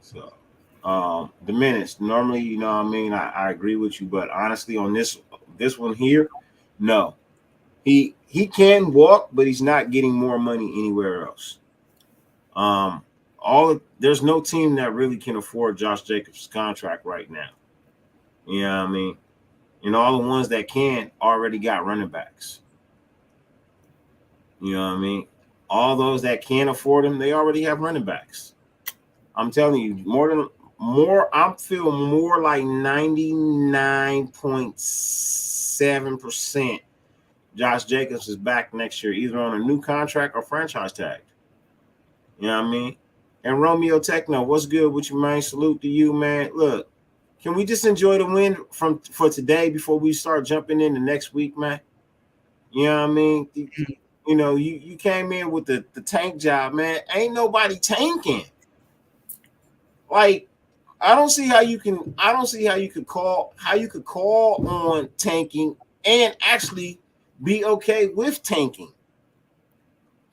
So, the minutes normally, I agree with you, but honestly, on this one here, no, he can walk, but he's not getting more money anywhere else. There's no team that really can afford Josh Jacobs' contract right now. You know what I mean? And all the ones that can already got running backs. You know what I mean? All those that can't afford them, they already have running backs. I'm telling you, I'm feeling more like 99.7% Josh Jacobs is back next year, either on a new contract or franchise tag. You know what I mean? And Romeo Techno, what's good with you, man? Salute to you, man. Look, can we just enjoy the win for today before we start jumping into next week, man? You know what I mean? You came in with the tank job, man. Ain't nobody tanking. Like, I don't see how you could call on tanking and actually be okay with tanking.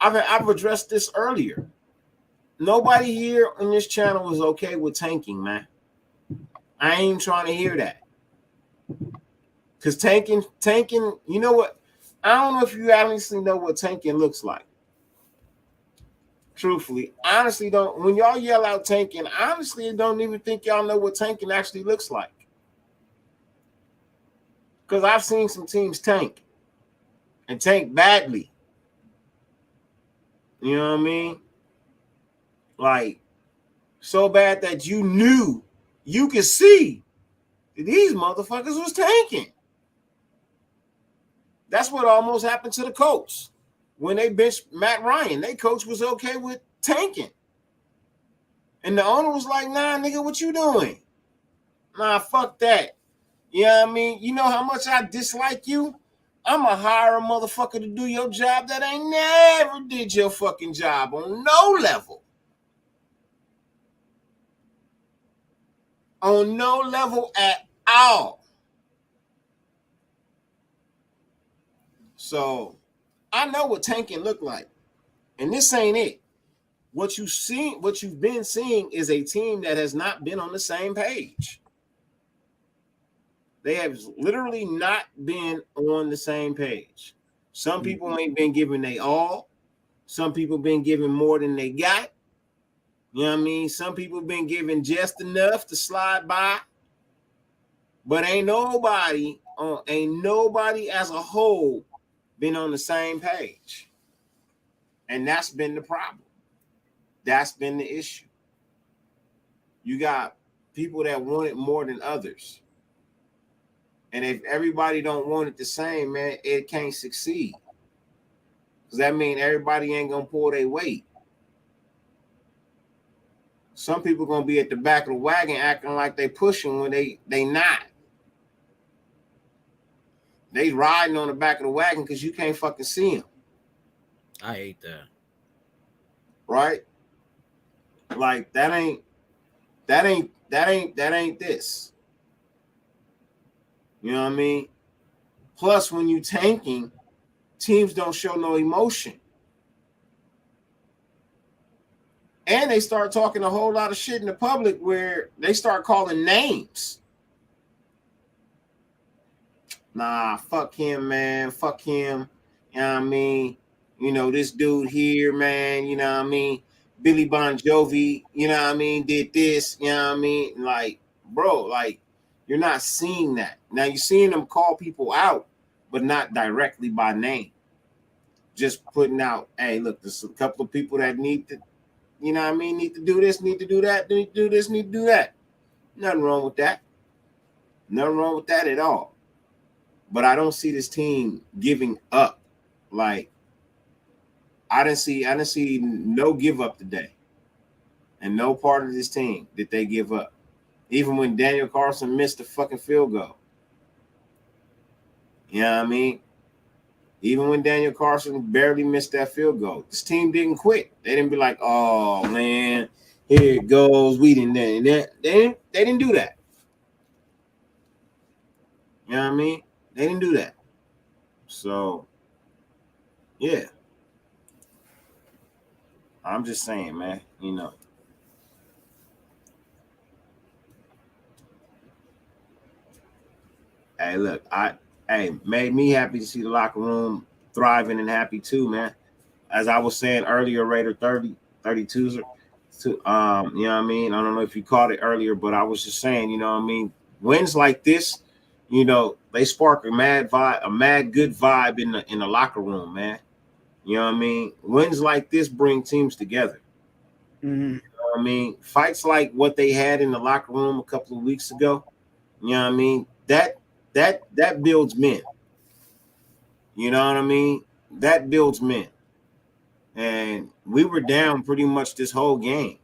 I've addressed this earlier. Nobody here on this channel is okay with tanking, man. I ain't trying to hear that. Because tanking, you know what? I don't know if you honestly know what tanking looks like. Truthfully, honestly, don't. When y'all yell out tanking, honestly, don't even think y'all know what tanking actually looks like. Because I've seen some teams tank and tank badly. You know what I mean? Like, so bad that you could see that these motherfuckers was tanking. That's what almost happened to the Colts when they benched Matt Ryan. Their coach was okay with tanking. And the owner was like, nah, nigga, what you doing? Nah, fuck that. You know what I mean? You know how much I dislike you? I'm going to hire a motherfucker to do your job that ain't never did your fucking job on no level. On no level at all. So I know what tanking look like. And this ain't it. What you've been seeing is a team that has not been on the same page. They have literally not been on the same page. Some people ain't been giving they all. Some people been giving more than they got. You know what I mean? Some people been giving just enough to slide by. But ain't nobody as a whole been on the same page. And that's been the problem. That's been the issue. You got people that want it more than others. And if everybody don't want it the same, man, it can't succeed. Because that means everybody ain't going to pull their weight. Some people going to be at the back of the wagon acting like they pushing when they not. They riding on the back of the wagon because you can't fucking see them. I hate that. Right? Like that ain't this. You know what I mean? Plus, when you tanking, teams don't show no emotion. And they start talking a whole lot of shit in the public where they start calling names. Nah, fuck him, man. Fuck him. You know what I mean? You know, this dude here, man, you know what I mean? Billy Bon Jovi, you know what I mean, did this, you know what I mean? Like, bro, like, you're not seeing that. Now, you're seeing them call people out, but not directly by name. Just putting out, hey, look, there's a couple of people that need to, you know what I mean, need to do this, need to do that, need to do this, need to do that. Nothing wrong with that. Nothing wrong with that at all. But I don't see this team giving up. Like, I didn't see no give up today. And no part of this team did they give up. Even when Daniel Carlson missed the fucking field goal. You know what I mean? Even when Daniel Carlson barely missed that field goal. This team didn't quit. They didn't be like, oh, man, here it goes. We didn't. They didn't do that. You know what I mean? They didn't do that. So, yeah. I'm just saying, man, you know. Hey, look, made me happy to see the locker room thriving and happy too, man. As I was saying earlier, Raider 32s, you know what I mean? I don't know if you caught it earlier, but I was just saying, you know what I mean? Wins like this, you know, they spark a mad good vibe in the locker room, man. You know what I mean? Wins like this bring teams together. Mm-hmm. You know what I mean? Fights like what they had in the locker room a couple of weeks ago, you know what I mean? That builds men. You know what I mean? That builds men. And we were down pretty much this whole game.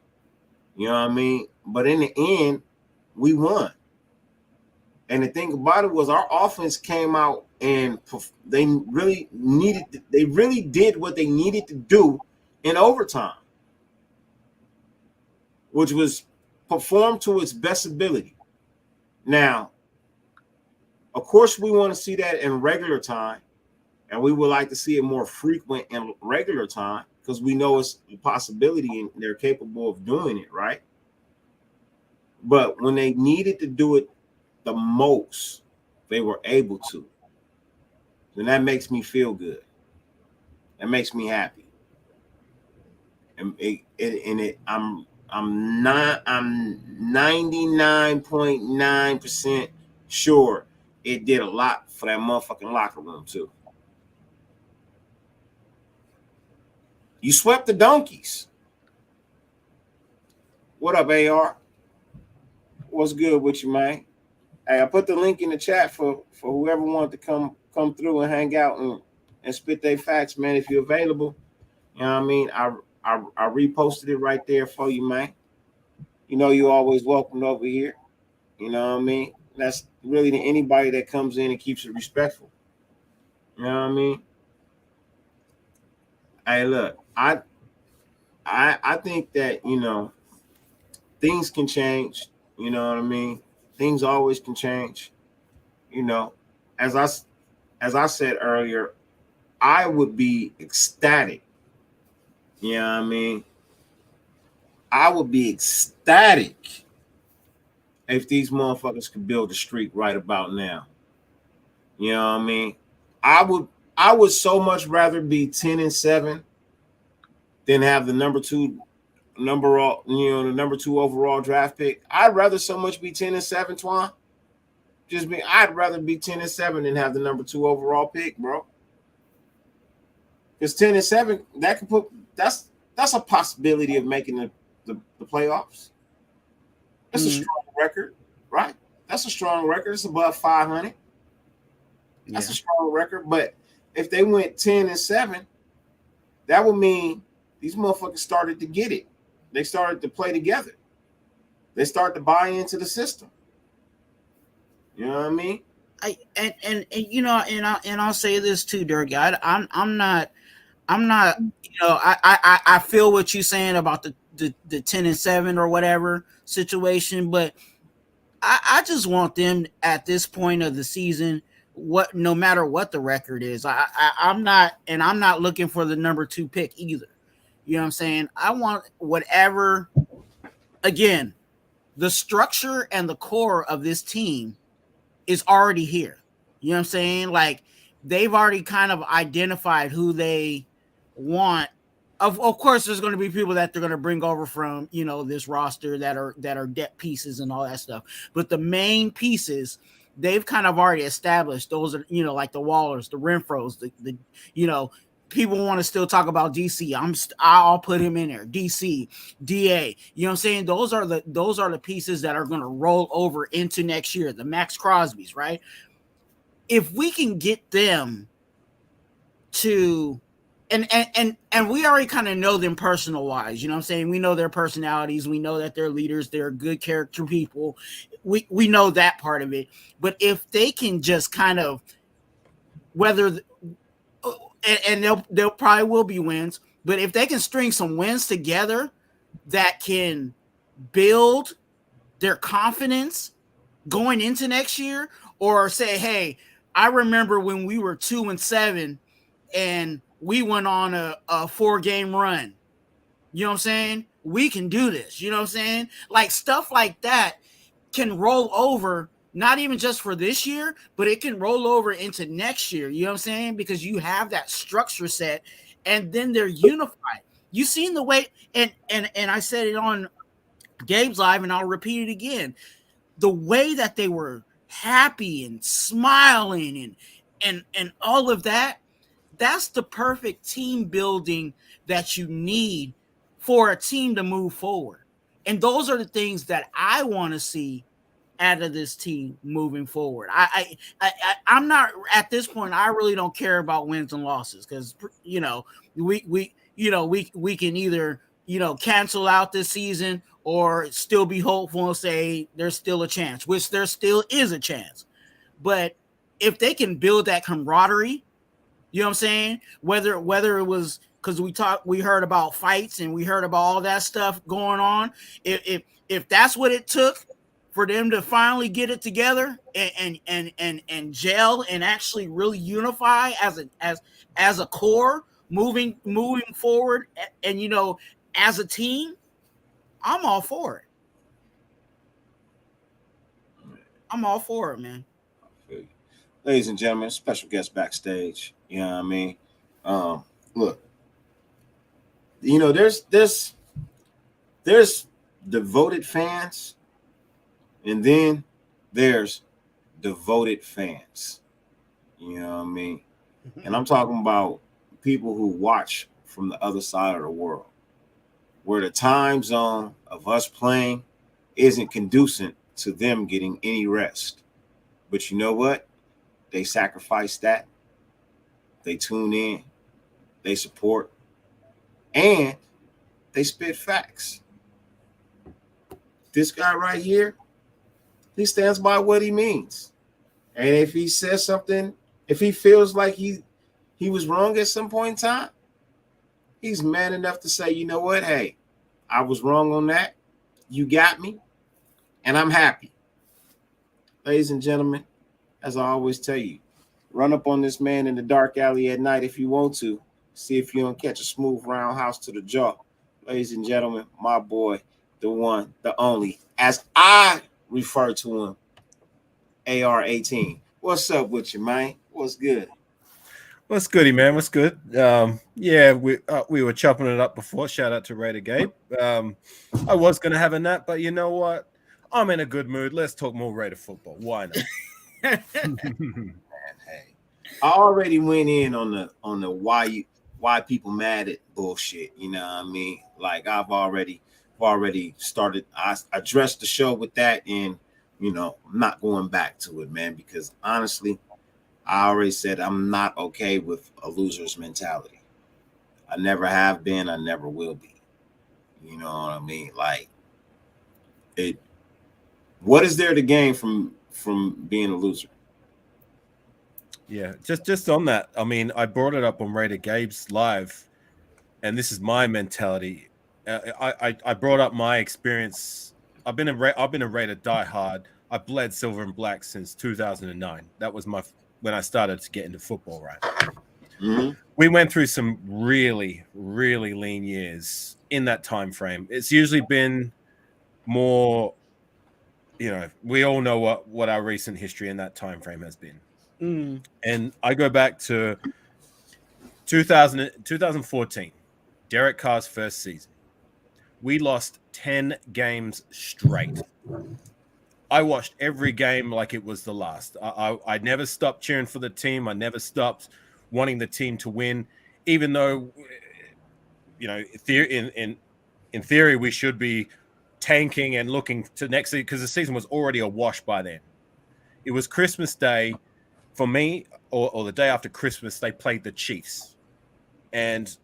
You know what I mean? But in the end, we won. And the thing about it was our offense came out and they really did what they needed to do in overtime, which was perform to its best ability. Now, of course, we want to see that in regular time, and we would like to see it more frequent in regular time because we know it's a possibility and they're capable of doing it, right? But when they needed to do it the most, they were able to. And that makes me feel good. That makes me happy. And I'm 99.9% sure it did a lot for that motherfucking locker room too. You swept the donkeys. What up, AR? What's good with you, man? Hey, I put the link in the chat for whoever wanted to come come through and hang out and spit their facts, man. If you're available, you know what I mean. I reposted it right there for you, man. You know you always welcomed over here. You know what I mean. That's really to anybody that comes in and keeps it respectful. You know what I mean. Hey, look, I think that things can change. You know what I mean. Things always can change. You know, as I said earlier, I would be ecstatic. You know what I mean? I would be ecstatic if these motherfuckers could build a streak right about now. You know what I mean? I would so much rather be 10-7 than have the number two overall draft pick. I'd rather so much be 10-7, Twan. I'd rather be 10-7 than have the number 2 overall pick, bro. Because 10-7, that's a possibility of making the playoffs. That's a strong record, right? That's a strong record. It's above 500. That's a strong record. But if they went 10-7, that would mean these motherfuckers started to get it. They started to play together. They start to buy into the system. You know what I mean? I'll say this too, Dirk. I'm not. I feel what you're saying about the 10-7 or whatever situation, but I just want them at this point of the season, no matter what the record is. I'm not looking for the number 2 pick either. You know what I'm saying? I want whatever. Again, the structure and the core of this team is already here. You know what I'm saying? Like, they've already kind of identified who they want. Of course, there's going to be people that they're going to bring over from, this roster that are depth pieces and all that stuff. But the main pieces, they've kind of already established. Those are, like the Wallers, the Renfros, the people want to still talk about DC. I'll put him in there. DC, DA. You know what I'm saying? Those are the pieces that are going to roll over into next year. The Max Crosbys, right? If we can get them to, and we already kind of know them personal wise. You know what I'm saying? We know their personalities. We know that they're leaders. They're good character people. We know that part of it. But if they can just kind of, and they'll probably will be wins, but if they can string some wins together that can build their confidence going into next year, or say, hey, I remember when we were 2-7 and we went on a 4-game run. You know what I'm saying? We can do this. You know what I'm saying? Like, stuff like that can roll over. Not even just for this year, but it can roll over into next year. You know what I'm saying? Because you have that structure set, and then they're unified. You seen the way, and I said it on Gabe's Live, and I'll repeat it again. The way that they were happy and smiling and all of that, that's the perfect team building that you need for a team to move forward. And those are the things that I want to see out of this team moving forward. I'm not at this point. I really don't care about wins and losses, because we can either cancel out this season or still be hopeful and say there's still a chance, which there still is a chance. But if they can build that camaraderie, you know what I'm saying? Whether it was because we heard about fights and we heard about all that stuff going on. If that's what it took for them to finally get it together and gel and actually really unify as a core moving forward, and as a team, I'm all for it. I'm all for it, man. Ladies and gentlemen, special guest backstage. You know what I mean? Look, there's devoted fans, and then there's devoted fans. You know what I mean? And I'm talking about people who watch from the other side of the world, where the time zone of us playing isn't conducive to them getting any rest. But you know what? They sacrifice that. They tune in. They support. And they spit facts. This guy right here, he stands by what he means. And if he says something, if he feels like he was wrong at some point in time, he's man enough to say, you know what? Hey, I was wrong on that. You got me. And I'm happy. Ladies and gentlemen, as I always tell you, run up on this man in the dark alley at night if you want to. See if you don't catch a smooth roundhouse to the jaw. Ladies and gentlemen, my boy, the one, the only, as I refer to him, AR-18. What's up with you, man? What's good? What's goody, man? What's good? Yeah, we were chopping it up before. Shout out to Raider Gabe. I was going to have a nap, but you know what? I'm in a good mood. Let's talk more Raider football. Why not? Man, hey, I already went in on the why people mad at bullshit. You know what I mean? Like I've already started. I addressed the show with that, and you know, I'm not going back to it, man, because honestly, I already said I'm not okay with a loser's mentality. I never have been. I never will be. You know what I mean? Like it. What is there to gain from being a loser? Yeah, just on that. I mean, I brought it up on Raider Gabe's live, and this is my mentality. I brought up my experience. I've been a Raider diehard. I bled silver and black since 2009. That was when I started to get into football. Right. Mm-hmm. We went through some really, really lean years in that time frame. It's usually been more. You know, we all know what our recent history in that time frame has been. And I go back to 2014, Derek Carr's first season. We lost 10 games straight. I watched every game like it was the last. I never stopped cheering for the team. I never stopped wanting the team to win, even though, you know, in theory, we should be tanking and looking to next season because the season was already a wash by then. It was Christmas Day for me, or the day after Christmas, they played the Chiefs. And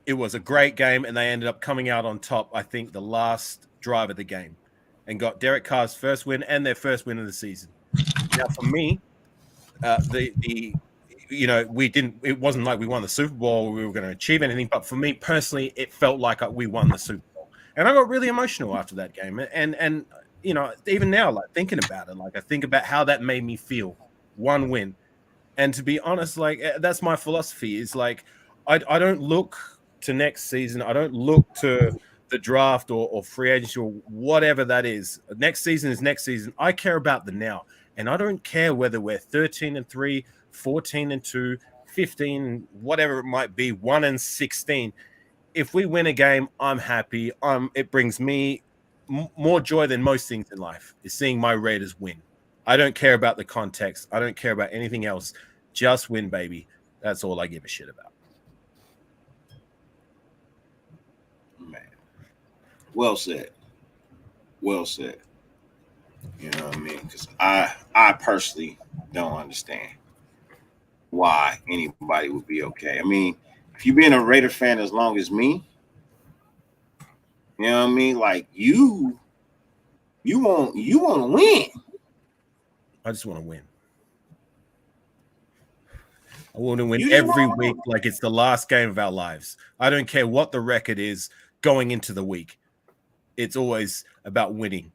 it was a great game, and they ended up coming out on top, I think, the last drive of the game, and got Derek Carr's first win and their first win of the season. Now, for me, you know, it wasn't like we won the Super Bowl, we were going to achieve anything, but for me personally, it felt like we won the Super Bowl. And I got really emotional after that game. And you know, even now, like thinking about it, like I think about how that made me feel. One win. And to be honest, like that's my philosophy is like, I don't look to next season. I don't look to the draft or free agency or whatever that is. Next season is next season. I care about the now. And I don't care whether we're 13-3, 14-2, 15, whatever it might be, 1-16. If we win a game, I'm happy. It brings me more joy than most things in life is seeing my Raiders win. I don't care about the context. I don't care about anything else. Just win, baby. That's all I give a shit about. Man, well said. Well said. You know what I mean? Because I personally don't understand why anybody would be okay. I mean, if you've been a Raider fan as long as me, you know what I mean? Like you want to win. I just want to win. I want to win every week like it's the last game of our lives. I don't care what the record is going into the week. It's always about winning.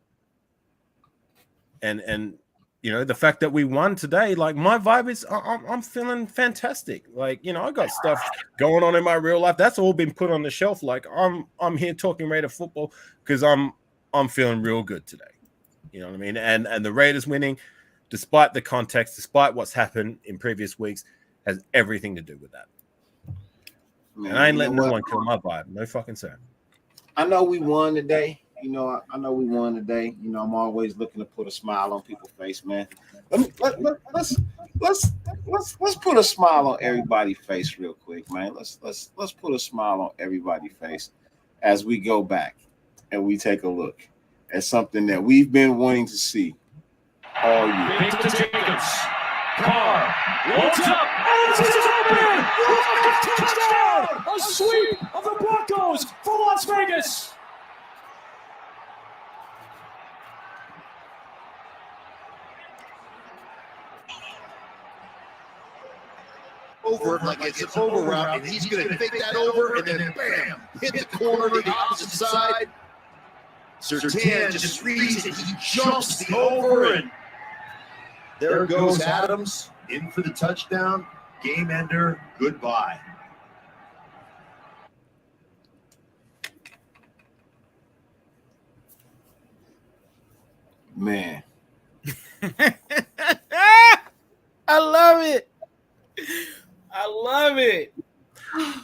And you know, the fact that we won today, like my vibe is I'm feeling fantastic. Like, you know, I got stuff going on in my real life. That's all been put on the shelf. Like I'm here talking Raider football because I'm feeling real good today. You know what I mean? And the Raiders winning, despite the context, despite what's happened in previous weeks, has everything to do with that. Man, and I ain't letting no one kill my vibe. No fucking sir. I know we won today. You know, I know we won today. You know, I'm always looking to put a smile on people's face, man. Let's put a smile on everybody's face real quick, man. Let's put a smile on everybody's face as we go back and we take a look at something that we've been wanting to see all year. Carr loads up, and this is open! Touchdown! A sweep of the Broncos for Las Vegas! Over like it's an over route, and he's going to fake that over, and then bam, hit the corner to the opposite side. Surtain just reads it, he jumps the over, and there goes Adams in for the touchdown. Game ender, goodbye. Man, I love it. I love it.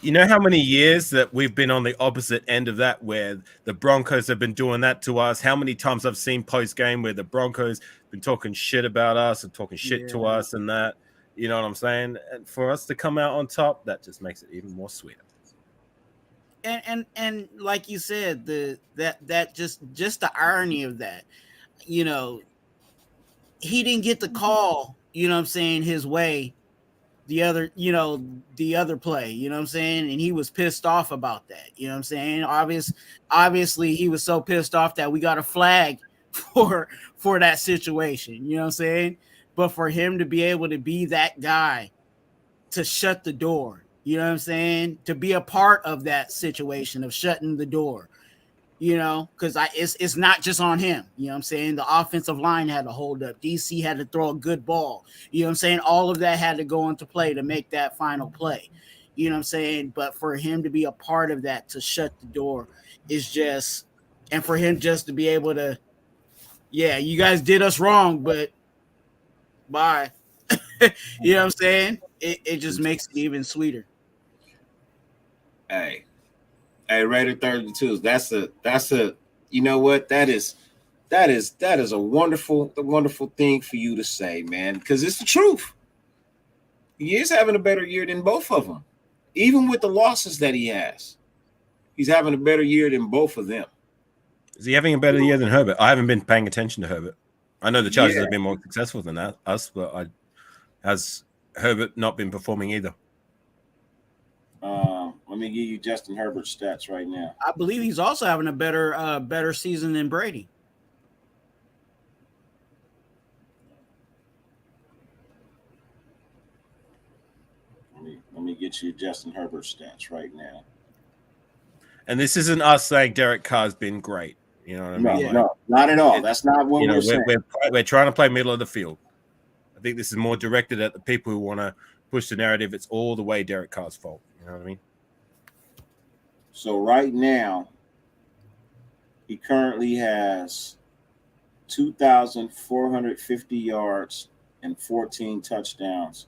You know how many years that we've been on the opposite end of that, where the Broncos have been doing that to us? How many times I've seen post game where the Broncos been talking shit about us and talking shit to us and that, you know what I'm saying? And for us to come out on top, that just makes it even more sweeter. And like you said, that just the irony of that, you know, he didn't get the call, you know what I'm saying, his way. The other play, you know what I'm saying? And he was pissed off about that. You know what I'm saying? Obviously he was so pissed off that we got a flag for that situation, you know what I'm saying? But for him to be able to be that guy to shut the door, you know what I'm saying? To be a part of that situation of shutting the door, you know, because it's not just on him. You know what I'm saying? The offensive line had to hold up. DC had to throw a good ball. You know what I'm saying? All of that had to go into play to make that final play. You know what I'm saying? But for him to be a part of that, to shut the door, is just, and for him just to be able to, yeah, you guys did us wrong, but bye. You know what I'm saying? It just makes it even sweeter. hey, Raider 32s. That's a. You know what? That is a wonderful thing for you to say, man, because it's the truth. He is having a better year than both of them, even with the losses that he has. He's having a better year than both of them. Is he having a better year than Herbert? I haven't been paying attention to Herbert. I know the Chargers have been more successful than us, but has Herbert not been performing either? Let me give you Justin Herbert's stats right now. I believe he's also having a better season than Brady. Let me get you Justin Herbert's stats right now. And this isn't us saying Derek Carr's been great. You know what I mean? No, not at all. That's not what we're saying. We're trying to play middle of the field. I think this is more directed at the people who want to push the narrative. It's all the way Derek Carr's fault. You know what I mean? So right now, he currently has 2,450 yards and 14 touchdowns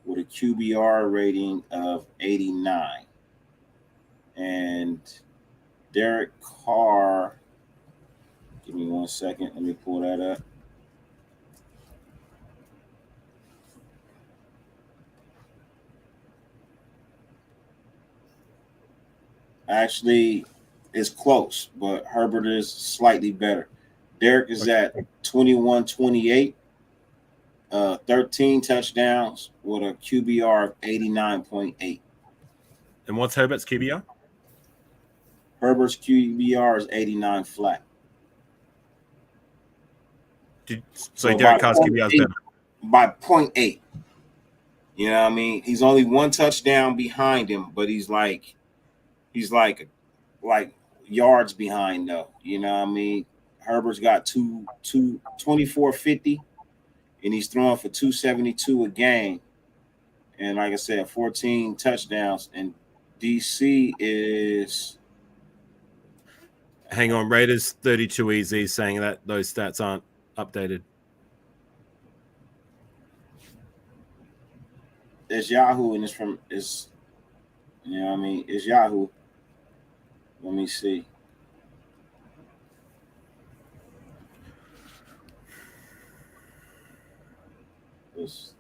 with a QBR rating of 89. And Derek Carr, give me 1 second. Let me pull that up. Actually, it's close, but Herbert is slightly better. Derek is at 21-28, 13 touchdowns with a QBR of 89.8. And what's Herbert's QBR? Herbert's QBR is 89 flat. So Derek Carr's QBR is better. By 0.8. You know what I mean? He's only one touchdown behind him, but he's like yards behind though. You know what I mean? Herbert's got 2450, and he's throwing for 272 a game. And like I said, 14 touchdowns. And DC is, hang on, Raiders 32 easy saying that those stats aren't updated. It's Yahoo, and it's you know what I mean? It's Yahoo. Let me see. Let's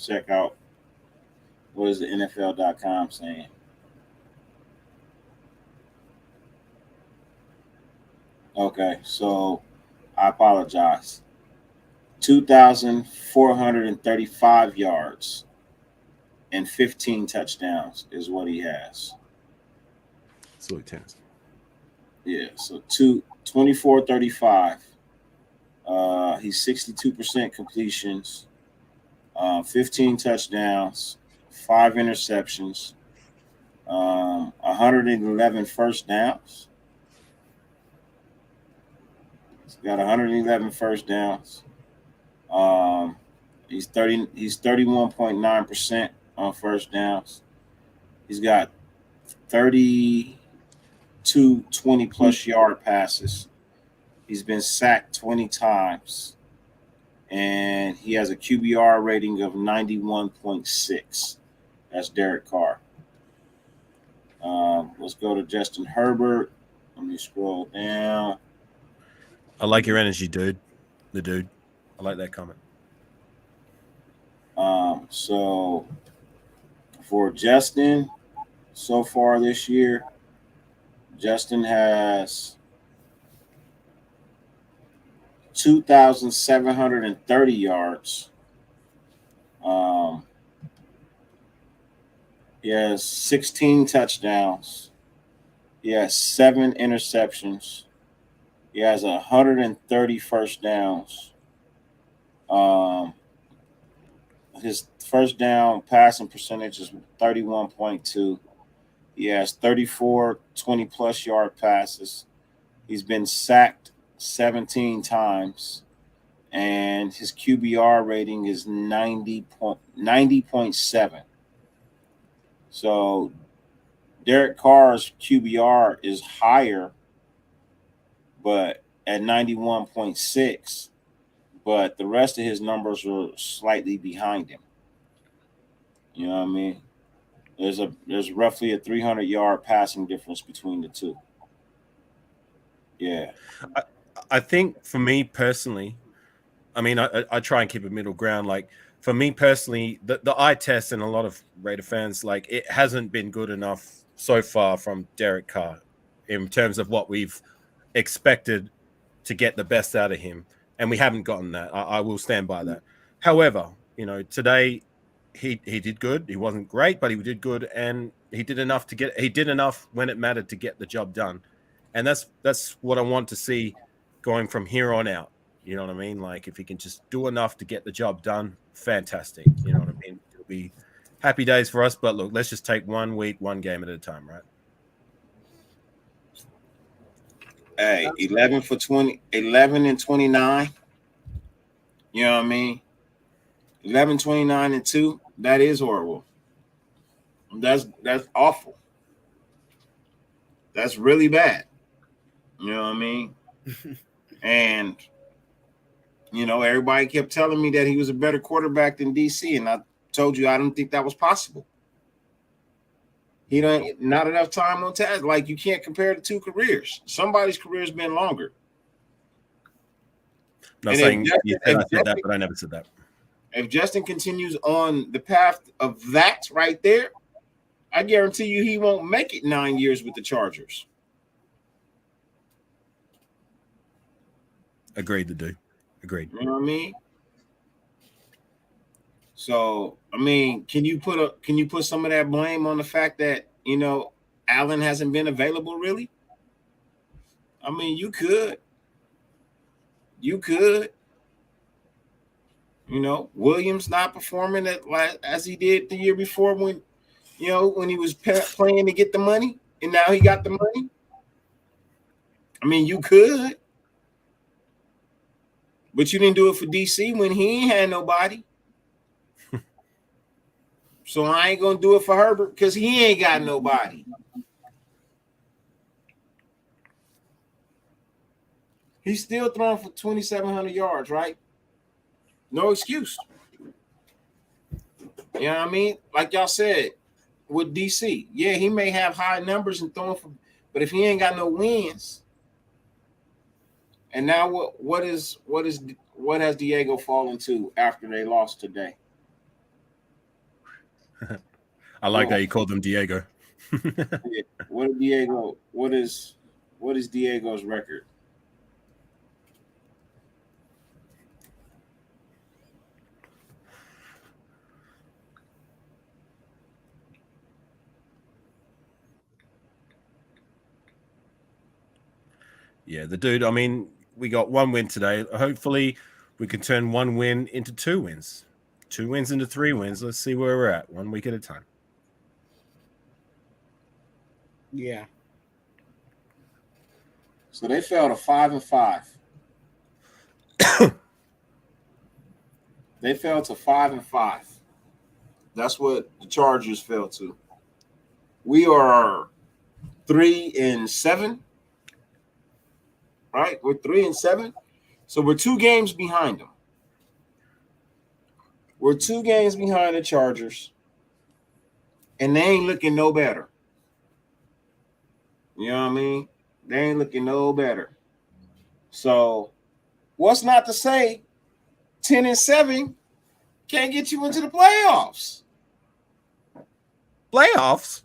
check out what is the NFL.com saying. Okay, so I apologize. 2,435 yards and 15 touchdowns is what he has. So tense. Yeah, so 24-35. He's 62% completions, 15 touchdowns, 5 interceptions, 111 first downs. He's got 111 first downs. He's 31.9% on first downs. He's got 32 20-plus yard passes. He's been sacked 20 times. And he has a QBR rating of 91.6. That's Derek Carr. Let's go to Justin Herbert. Let me scroll down. I like your energy, dude. The dude. I like that comment. So for Justin, so far this year, Justin has 2,730 yards. He has 16 touchdowns. He has 7 interceptions. He has 130 first downs. His first down passing percentage is 31.2. He has 34 20-plus yard passes. He's been sacked 17 times. And his QBR rating is 90.7. So Derek Carr's QBR is higher, but at 91.6. But the rest of his numbers are slightly behind him. You know what I mean? There's roughly a 300-yard passing difference between the two. Yeah. I think for me personally, I mean, I try and keep a middle ground. Like for me personally, the eye test and a lot of Raider fans, like it hasn't been good enough so far from Derek Carr in terms of what we've expected to get the best out of him. And we haven't gotten that. I will stand by that. However, you know, today he did good. He wasn't great, but he did good, and he did enough when it mattered to get the job done. And that's what I want to see going from here on out. You know what I mean? Like if he can just do enough to get the job done, fantastic. You know what I mean? It'll be happy days for us. But look, let's just take 1 week, 1 game at a time, right? Hey, 11 for 20, 11 and 29. You know what I mean? 11, 29 and 2. That is horrible. That's awful. That's really bad. You know what I mean? And you know, everybody kept telling me that he was a better quarterback than DC, and I told you I don't think that was possible. He don't not enough time on task. Like you can't compare the two careers. Somebody's career's been longer. Not saying you said I said that, but I never said that. If Justin continues on the path of that right there, I guarantee you he won't make it 9 years with the Chargers. Agreed to do. Agreed. You know what I mean? So, I mean, can you put some of that blame on the fact that, you know, Allen hasn't been available really? I mean, you could. You could. You know, Williams not performing as he did the year before when he was playing to get the money, and now he got the money. I mean, you could. But you didn't do it for DC when he ain't had nobody. So I ain't going to do it for Herbert because he ain't got nobody. He's still throwing for 2,700 yards, right? No excuse. You know what I mean? Like y'all said, with DC, yeah, he may have high numbers and throwing for, but if he ain't got no wins, and now what has Diego fallen to after they lost today? I like that you called them Diego. What is Diego's record? Yeah, the dude. I mean, we got one win today. Hopefully, we can turn one win into 2 wins, 2 wins into 3 wins. Let's see where we're at, 1 week at a time. Yeah. So they fell to 5-5. They fell to 5-5. That's what the Chargers fell to. We are 3-7. Right? We're 3-7. So we're 2 games behind them. We're 2 games behind the Chargers. And they ain't looking no better. You know what I mean? They ain't looking no better. So what's not to say 10-7 can't get you into the playoffs. Playoffs?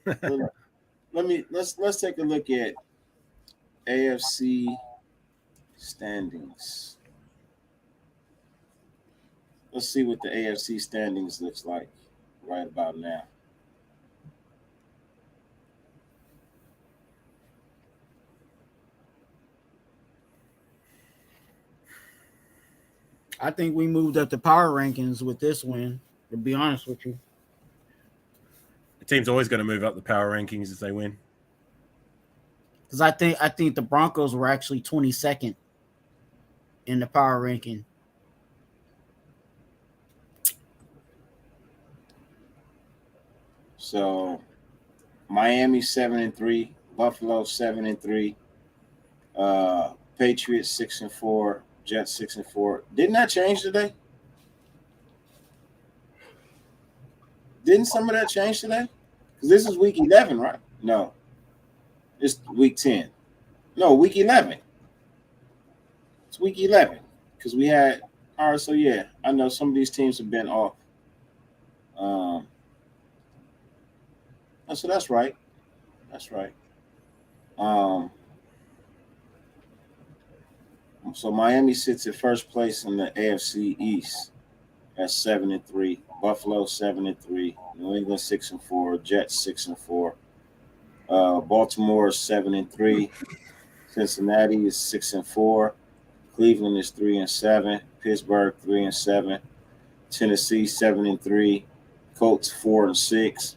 Let's take a look at AFC standings. Let's see what the AFC standings looks like right about now. I think we moved up the power rankings with this win, to be honest with you. The team's always going to move up the power rankings if they win. Because I think the Broncos were actually 22nd in the power ranking. So Miami 7-3, Buffalo 7-3, Patriots 6-4, Jets 6-4. Didn't that change today? Didn't some of that change today? Because this is week 11, right? No. It's week 10. No, week 11. It's week 11. Because we had – all right, so yeah, I know some of these teams have been off. So that's right. That's right. So Miami sits in first place in the AFC East at 7-3. Buffalo 7-3. New England 6-4. Jets 6-4. Baltimore is 7-3. Cincinnati is 6-4. Cleveland is 3-7. Pittsburgh 3-7. Tennessee 7-3. Colts 4-6.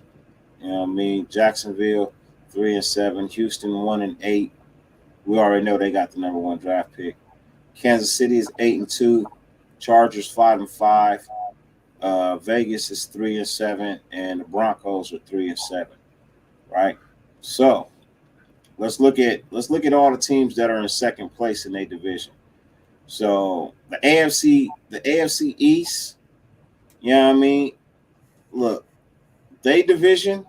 You know what I mean? Jacksonville 3-7. Houston 1-8. We already know they got the number 1 draft pick. Kansas City is 8-2. Chargers 5-5. Vegas is 3-7, and the Broncos are 3-7. Right. So let's look at all the teams that are in second place in their division. So the AFC East. You know what I mean? Look, their division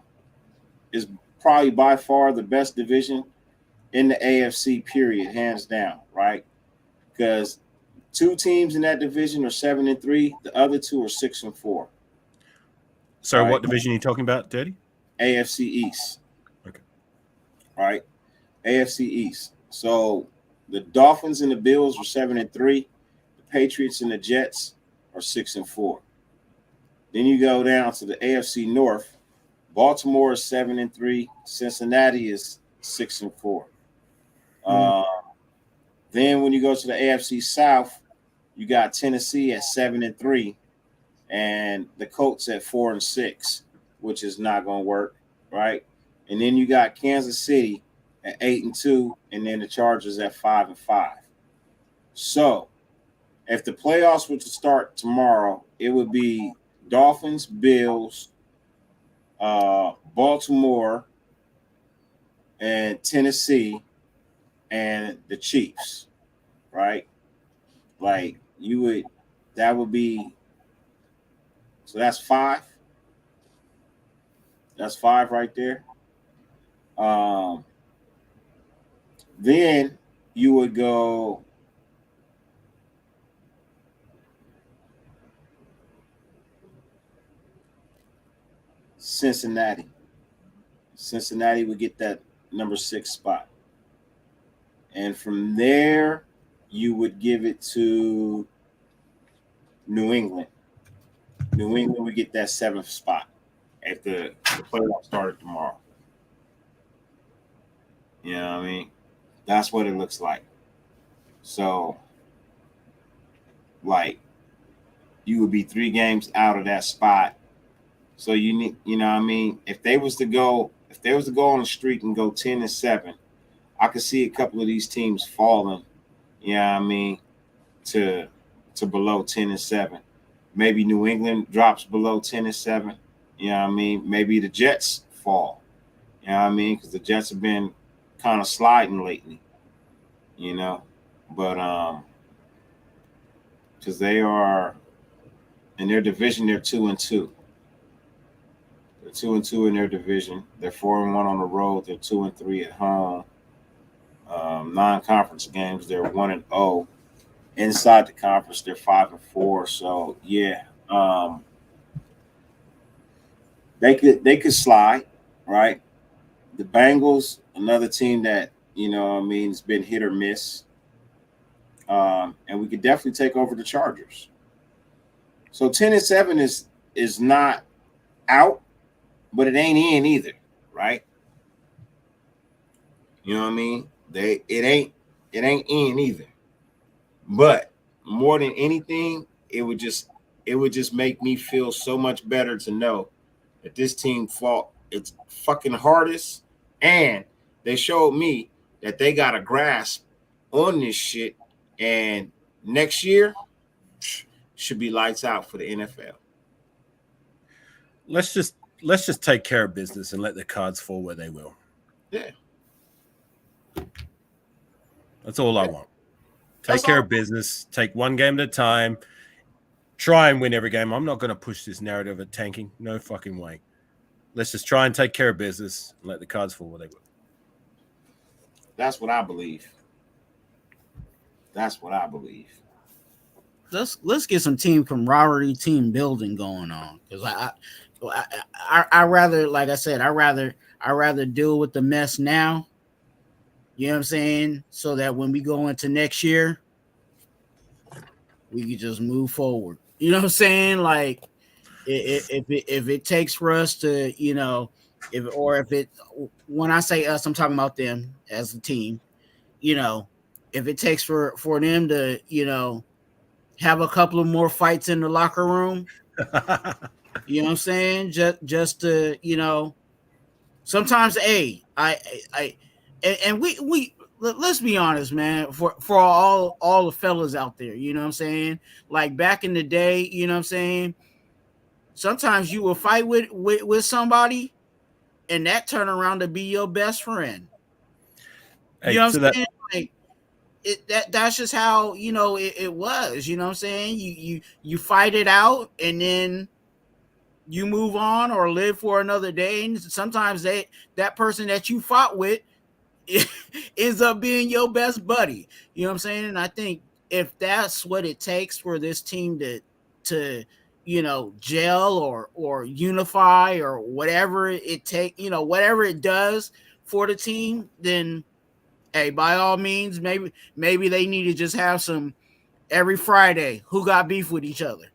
is probably by far the best division in the AFC, period, hands down, right? Because 2 teams in that division are 7-3, the other 2 are 6-4. So right? What division are you talking about, Dirty? AFC East. Okay. Right? AFC East. So the Dolphins and the Bills are 7-3. The Patriots and the Jets are 6-4. Then you go down to the AFC North. Baltimore is 7-3. Cincinnati is 6-4. Then when you go to the AFC South, you got Tennessee at 7-3, and the Colts at 4-6, which is not going to work, right? And then you got Kansas City at 8-2, and then the Chargers at 5-5. So, if the playoffs were to start tomorrow, it would be Dolphins, Bills, Baltimore, and Tennessee, and the Chiefs, right? Like that would be, so that's 5. That's 5 right there. Then you would go Cincinnati. Cincinnati would get that number 6 spot. And from there, you would give it to New England. New England would get that 7th spot if the playoffs started tomorrow. You know what I mean? That's what it looks like. So, like, you would be 3 games out of that spot. So you need, you know what I mean? If they was to go on the streak and go 10-7, I could see a couple of these teams falling, you know what I mean, to below 10-7. Maybe New England drops below 10-7. You know what I mean? Maybe the Jets fall. You know what I mean? Because the Jets have been kind of sliding lately, you know. But because they are in their division, they're 2-2. They're 2-2 in their division. They're 4-1 on the road. They're 2-3 at home. Non-conference games, they're 1-0. Inside the conference, they're 5-4. So yeah, they could slide, right? The Bengals, another team that, you know what I mean, has been hit or miss. And we could definitely take over the Chargers. So 10-7 is not out, but it ain't in either, right? You know what I mean? It ain't in either. But more than anything, it would just make me feel so much better to know that this team fought its fucking hardest, and they showed me that they got a grasp on this shit, and next year should be lights out for the NFL. Let's just take care of business and let the cards fall where they will. Yeah. That's all I want. Take care of business. Take one game at a time. Try and win every game. I'm not going to push this narrative of tanking. No fucking way. Let's just try and take care of business and let the cards fall where they will. That's what I believe. Let's get some team camaraderie, team building going on. Because I rather, like I said, I rather deal with the mess now. You know what I'm saying? So that when we go into next year, we can just move forward. You know what I'm saying? Like, if it takes for us to, you know, when I say us, I'm talking about them as a team. You know, if it takes for them to, you know, have a couple of more fights in the locker room, you know what I'm saying? Just to, you know, sometimes, we let's be honest, man, for all the fellas out there, you know what I'm saying? Like back in the day, you know what I'm saying? Sometimes you will fight with somebody and that turn around to be your best friend. Hey, you know what I'm saying? Like that's just how, you know, it was, you know what I'm saying? You fight it out and then you move on or live for another day. And sometimes that person that you fought with ends up being your best buddy. You know what I'm saying? And I think if that's what it takes for this team to you know, gel or unify or whatever it take, you know, whatever it does for the team, then hey, by all means, maybe they need to just have some every Friday who got beef with each other.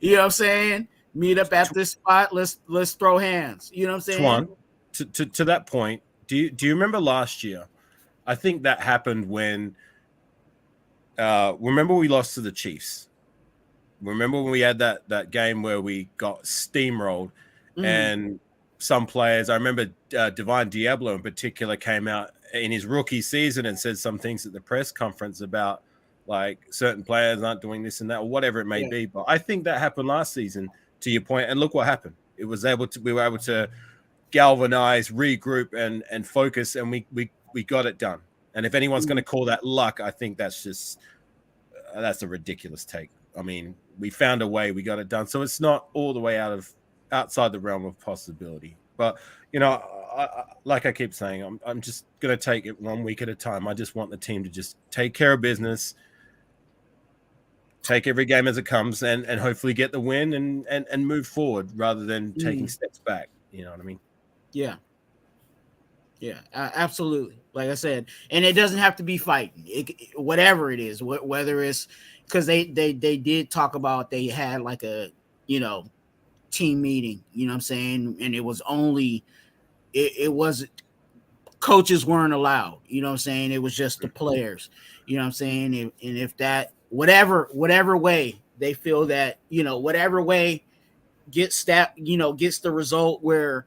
You know what I'm saying? Meet up at this spot. Let's throw hands. You know what I'm saying? Twan, to that point, do you remember last year? I think that happened when remember we lost to the Chiefs. Remember when we had that game where we got steamrolled, and some players, I remember Divine Diablo in particular, came out in his rookie season and said some things at the press conference about like certain players aren't doing this and that or whatever it may be. But I think that happened last season, to your point, and look what happened. We were able to galvanize, regroup, and focus, and we got it done. And if anyone's going to call that luck, I think that's a ridiculous take. I mean, we found a way, we got it done. So it's not all the way outside the realm of possibility. But, you know, like I keep saying, I'm just going to take it 1 week at a time. I just want the team to just take care of business, take every game as it comes, and hopefully get the win and move forward rather than taking steps back. You know what I mean? Yeah. Yeah, absolutely. Like I said, and it doesn't have to be fighting. Whatever it is, whether it's because they did talk about they had like a, you know, team meeting, you know what I'm saying? And it was only, it was coaches weren't allowed. You know what I'm saying? It was just the players. You know what I'm saying? And if that whatever way they feel that, whatever way gets the result where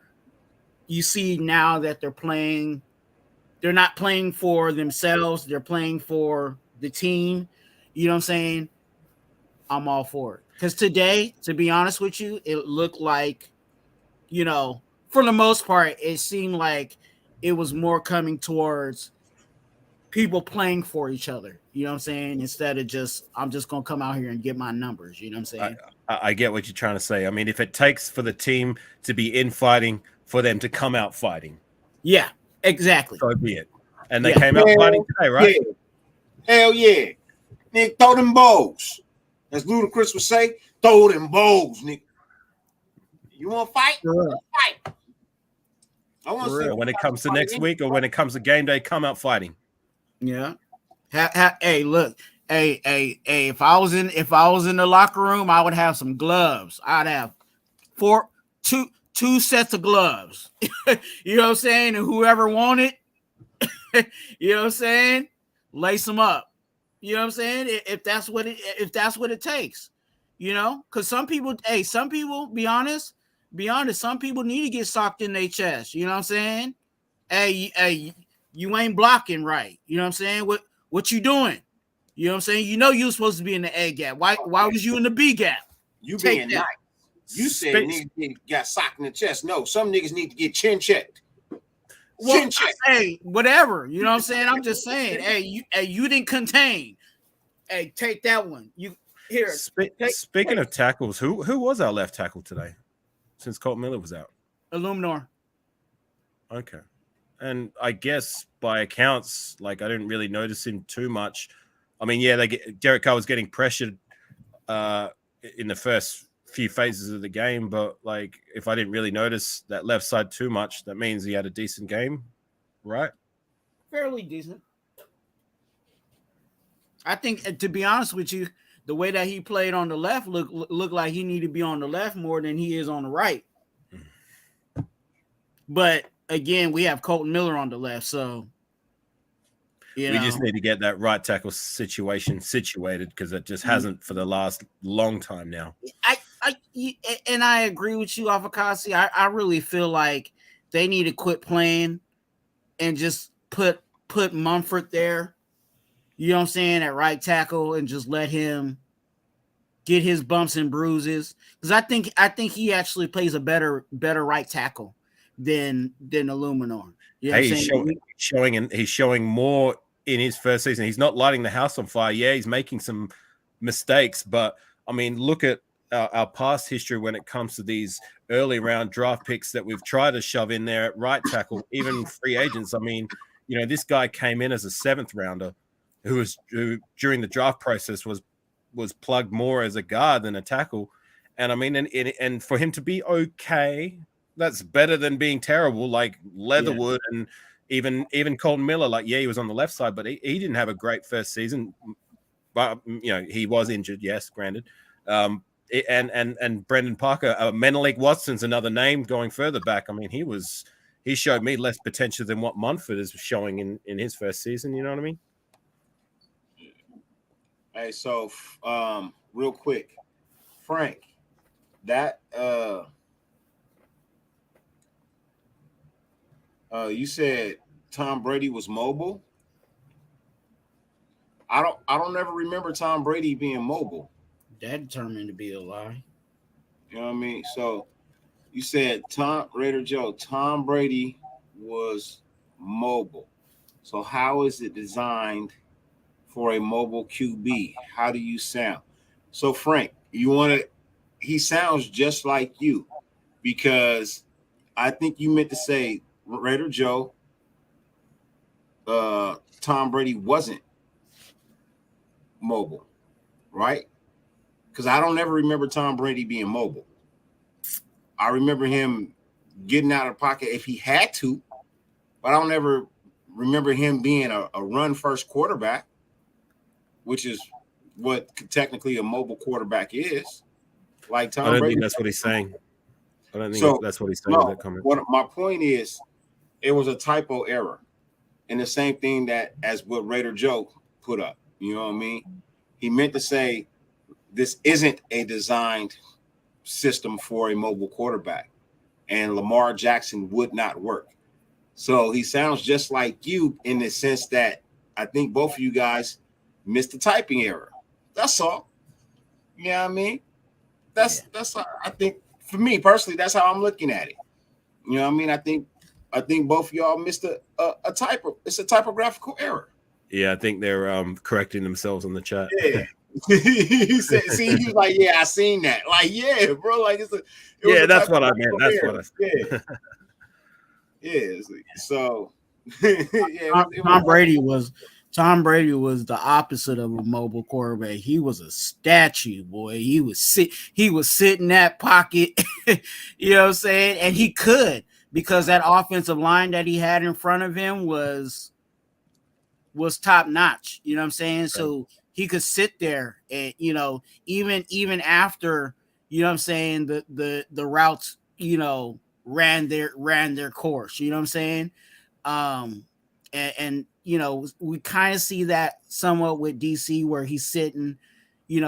you see now that they're not playing for themselves, they're playing for the team. You know what I'm saying? I'm all for it. Because today, to be honest with you, it looked like, for the most part, it seemed like it was more coming towards people playing for each other. You know what I'm saying? Instead of I'm just going to come out here and get my numbers. You know what I'm saying? I get what you're trying to say. I mean, if it takes for the team to be infighting, for them to come out fighting. Yeah, exactly. So be it. And they came out fighting today, right? Yeah. Hell yeah. Nigga, throw them balls. As Ludacris would say, throw them balls, nigga. You want to fight? Fight. I want to see when it comes to next week or when it comes to game day, come out fighting. Yeah. Hey, look. Hey, if I was in the locker room, I would have some gloves. I'd have two sets of gloves. You know what I'm saying? And whoever wanted, you know what I'm saying? Lace them up. You know what I'm saying? If that's what it takes. Because some people, be honest, some people need to get socked in their chest. You know what I'm saying? Hey, you ain't blocking right. You know what I'm saying? What you doing? You know what I'm saying? You're supposed to be in the A gap. Why was you in the B gap? You being nice. You said niggas got socked in the chest. No, some niggas need to get chin checked. Well, hey, whatever. You know what I'm saying? I'm just saying. Hey, you didn't contain. Hey, take that one. You here. Speaking of tackles, who was our left tackle today? Since Colton Miller was out, Illuminor. Okay, and I guess by accounts, I didn't really notice him too much. I mean, yeah, Derek Carr was getting pressured in the first few phases of the game, but if I didn't really notice that left side too much, that means he had a decent game, right? Fairly decent. I think, to be honest with you, the way that he played on the left looked like he needed to be on the left more than he is on the right. But again, we have Colton Miller on the left, so we just need to get that right tackle situation situated because it just hasn't for the last long time now. I agree with you, Avocasi. I really feel like they need to quit playing and just put Mumford there. You know what I'm saying, at right tackle, and just let him get his bumps and bruises. Because I think he actually plays a better right tackle than Illuminor. You know he's showing more in his first season. He's not lighting the house on fire. Yeah, he's making some mistakes, but I mean, look at our past history when it comes to these early round draft picks that we've tried to shove in there at right tackle, even free agents. I mean, this guy came in as a 7th rounder who during the draft process was plugged more as a guard than a tackle. And I mean, and for him to be okay, that's better than being terrible, like Leatherwood and even Colton Miller. He was on the left side, but he didn't have a great first season. But he was injured, yes, granted. And Brendan Parker, Menelik Watson's another name going further back. I mean, he showed me less potential than what Munford is showing in his first season. You know what I mean? Hey, so real quick, Frank, that you said Tom Brady was mobile. I don't ever remember Tom Brady being mobile. That determined to be a lie. You know what I mean? So you said Tom Brady was mobile. So how is it designed for a mobile QB? How do you sound? So Frank, he sounds just like you, because I think you meant to say Raider Joe, Tom Brady wasn't mobile, right? Because I don't ever remember Tom Brady being mobile. I remember him getting out of the pocket if he had to, but I don't ever remember him being a run-first quarterback, which is what technically a mobile quarterback is. Like Tom Brady. I don't think that's what he's saying. I don't think that's what he's saying. No, my point is, It was a typo error. And the same thing that as what Raider Joe put up. You know what I mean? He meant to say this isn't a designed system for a mobile quarterback, and Lamar Jackson would not work. So he sounds just like you in the sense that I think both of you guys missed the typing error. That's all. You know what I mean? That's how, I think for me personally, that's how I'm looking at it. You know what I mean? I think both of y'all missed a typo. It's a typographical error. Yeah, I think they're correcting themselves on the chat. Yeah. He said, see, he was like, yeah, I seen that. Like, yeah, bro. Like, that's what I meant. That's what I said. Yeah. So, Tom Brady was the opposite of a mobile quarterback. He was a statue, boy. He was sit in that pocket, you know what I'm saying? And he could, because that offensive line that he had in front of him was top notch. You know what I'm saying? Right. So he could sit there and, you know, even after, you know what I'm saying, the routes, you know, ran their course, you know what I'm saying? And you know, we kind of see that somewhat with DC, where he's sitting in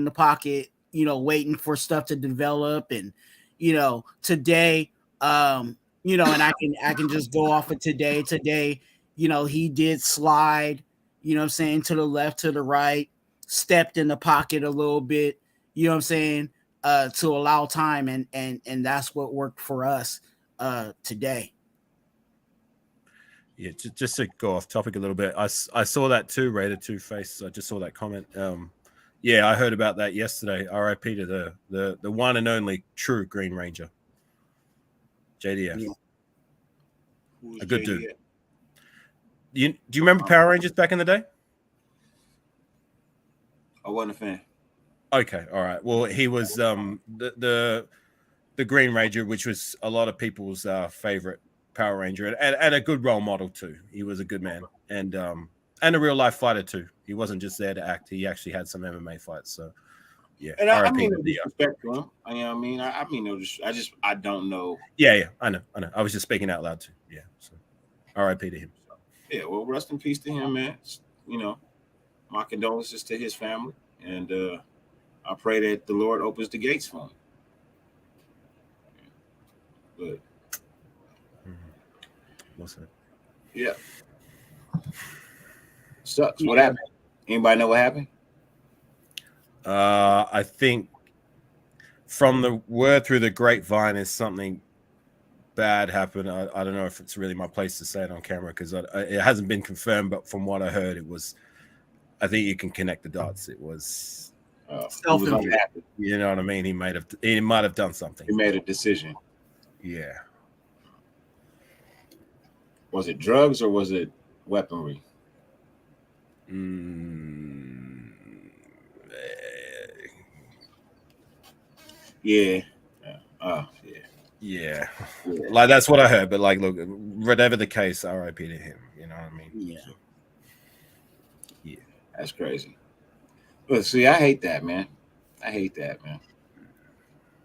the pocket, you know, waiting for stuff to develop. And, you know, today, you know, and I can just go off of today, you know, he did slide, you know what I'm saying, to the left, to the right, stepped in the pocket a little bit, you know what I'm saying, to allow time, and that's what worked for us today. Yeah, just to go off topic a little bit, I saw that too, Raider Two Face. I just saw that comment. Yeah, I heard about that yesterday. RIP to the one and only true Green Ranger, JDF. Yeah. A good JDF? Dude. Do you remember Power Rangers back in the day? I wasn't a fan. Okay, all right. Well, he was the Green Ranger, which was a lot of people's favorite Power Ranger, and a good role model too. He was a good man, and a real life fighter too. He wasn't just there to act. He actually had some MMA fights. So yeah, and I mean no disrespect to him. You know what I mean? I mean no, I don't know. Yeah, I know. I was just speaking out loud too. Yeah, so RIP to him. Yeah, well, rest in peace to him, man. You know, my condolences to his family, and I pray that the Lord opens the gates for him. But what's that? Yeah. Sucks. What happened? Anybody know what happened? I think from the word through the grapevine is something bad happened. I don't know if it's really my place to say it on camera, because it hasn't been confirmed, but from what I heard, it was, I think you can connect the dots. It was self-inflicted. You know what I mean? He might have done something. He made a decision. Yeah. Was it drugs or was it weaponry? Yeah. Yeah. Like, that's what I heard. But like, look, whatever the case, RIP to him. You know what I mean? Yeah. Yeah. That's crazy. But see, I hate that, man.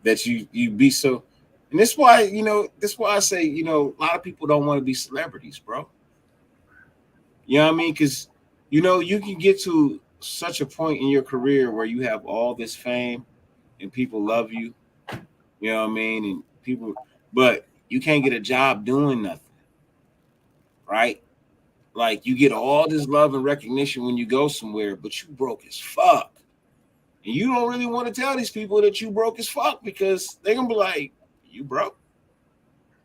That you be so. And that's why, you know, I say, you know, a lot of people don't want to be celebrities, bro. You know what I mean? Because, you know, you can get to such a point in your career where you have all this fame and people love you. You know what I mean? And people, but you can't get a job doing nothing, right? Like, you get all this love and recognition when you go somewhere, but you broke as fuck. And you don't really want to tell these people that you broke as fuck, because they're going to be like, you broke?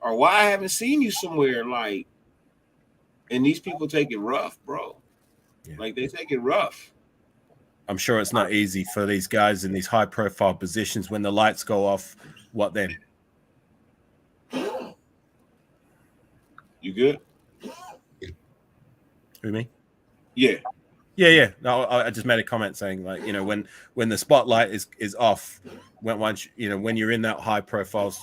Or why I haven't seen you somewhere, like, and these people take it rough, bro. Yeah. Like, they take it rough. I'm sure it's not easy for these guys in these high profile positions. When the lights go off, what then? You good? Who, me? Yeah. Yeah. No, I just made a comment saying, like, you know, when the spotlight is off, when you're in that high profile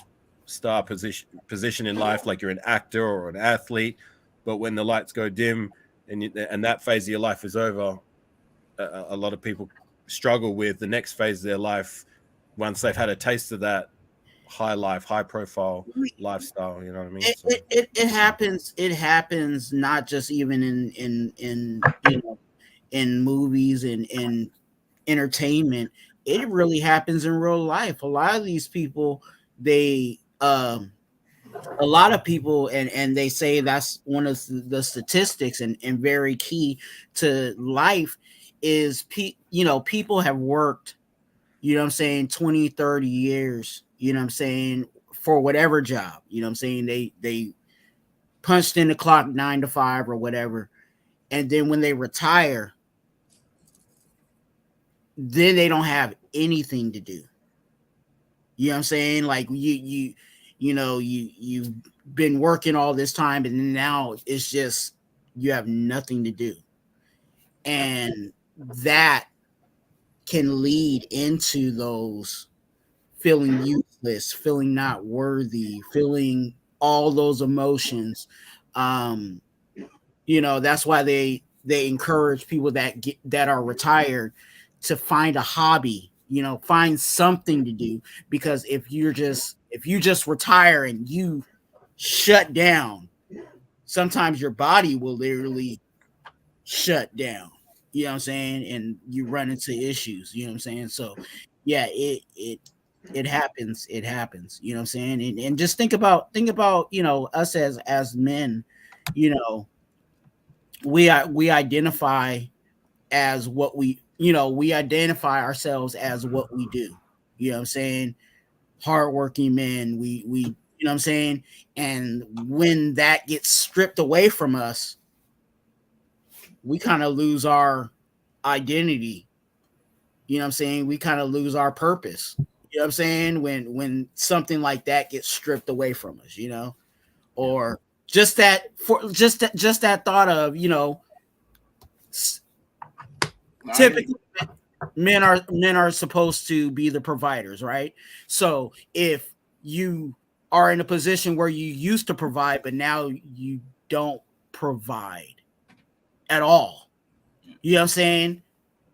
star position in life, like you're an actor or an athlete, but when the lights go dim and that phase of your life is over, a lot of people struggle with the next phase of their life once they've had a taste of that high profile lifestyle. You know what I mean? It happens. It happens not just even in movies and in entertainment. It really happens in real life. A lot of these people, a lot of people, and they say that's one of the statistics and very key to life is people have worked, 20, 30 years, for whatever job, they punched in the clock 9 to 5 or whatever. And then when they retire, then they don't have anything to do. Like you've been working all this time and now it's just, you have nothing to do. And that can lead into those feeling useless, feeling not worthy, feeling all those emotions. That's why they encourage people that are retired to find a hobby, find something to do, because if you just retire and you shut down, sometimes your body will literally shut down, and you run into issues, So yeah, it happens, and just think about us as men, we identify as what we identify ourselves as what we do, hardworking men, we and when that gets stripped away from us, we kind of lose our identity, we kind of lose our purpose, when something like that gets stripped away from us, or just that thought of, typically men are supposed to be the providers, right? So if you are in a position where you used to provide, but now you don't provide at all,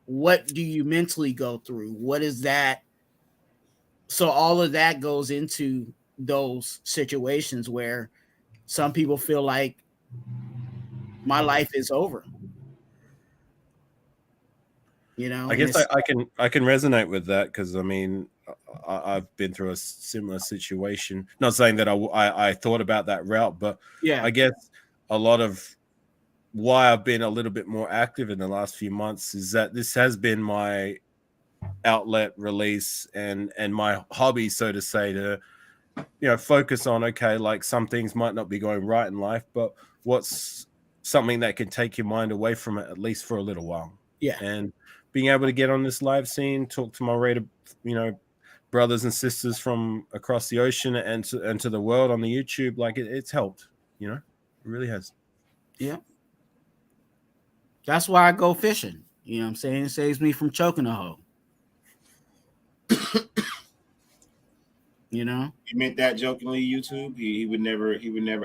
what do you mentally go through? What is that? So all of that goes into those situations where some people feel like my life is over. I guess I can resonate with that, because I mean, I've been through a similar situation. Not saying that I thought about that route, but yeah, I guess a lot of why I've been a little bit more active in the last few months is that this has been my outlet, release, and my hobby, so to say, to focus on, okay, like some things might not be going right in life, but what's something that can take your mind away from it, at least for a little while. Yeah. And being able to get on this live scene, talk to my rated, brothers and sisters from across the ocean and to the world on the YouTube, like it's helped, it really has. Yeah. That's why I go fishing. It saves me from choking a hoe. He meant that jokingly, YouTube. He would never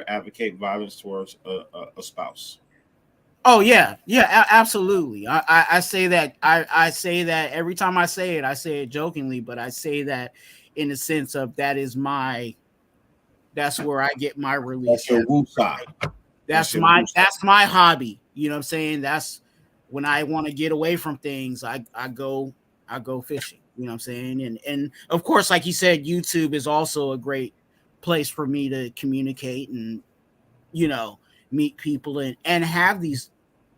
advocate violence towards a spouse. Oh yeah, absolutely. I say that. I say that every time I say it jokingly, but I say that in the sense of that's where I get my release. That's your woo side. That's my hobby. That's when I want to get away from things. I go fishing. And of course, like you said, YouTube is also a great place for me to communicate and meet people and have these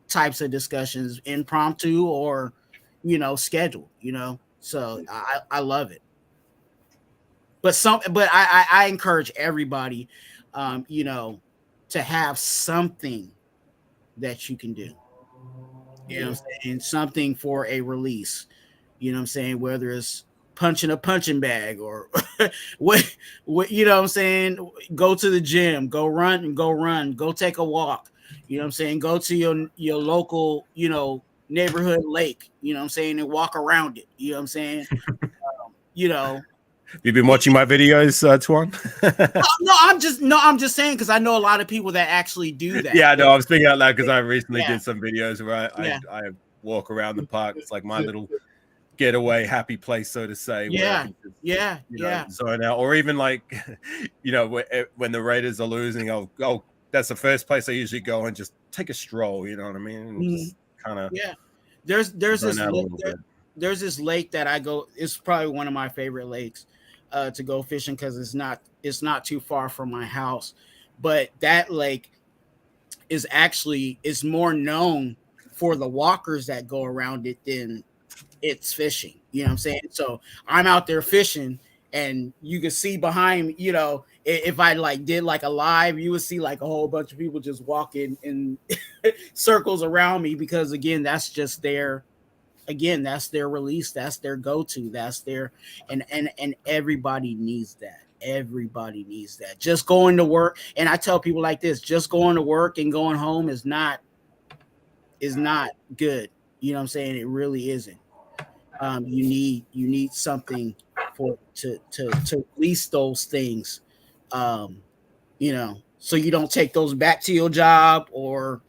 types of discussions, impromptu or scheduled. So I love it. But I encourage everybody, to have something that you can do. Something for a release. Whether it's punching a punching bag or what go to the gym, go run, go take a walk, go to your local, neighborhood lake, and walk around it, You've been watching my videos, Tuan? I'm just saying, because I know a lot of people that actually do that. Yeah, no, I'm speaking out loud because I recently did some videos where I walk around the park. It's like my little getaway, happy place, so to say. Where I Yeah, can just, yeah, yeah. zone out, or even like, when the Raiders are losing, that's the first place I usually go and just take a stroll. You know what I mean? And just kind of Yeah. There's zone this out a lake, little bit. there's this lake that I go. It's probably one of my favorite lakes to go fishing because it's not too far from my house. But that lake is more known for the walkers that go around it than it's fishing. You know what I'm saying? So I'm out there fishing, and you can see behind, if I like did like a live, you would see like a whole bunch of people just walking in circles around me because that's their release, that's their go-to, that's their and everybody needs that. Everybody needs that. Just going to work, and I tell people like this, just going to work and going home is not good. You know what I'm saying? It really isn't. You need something to release those things, so you don't take those back to your job or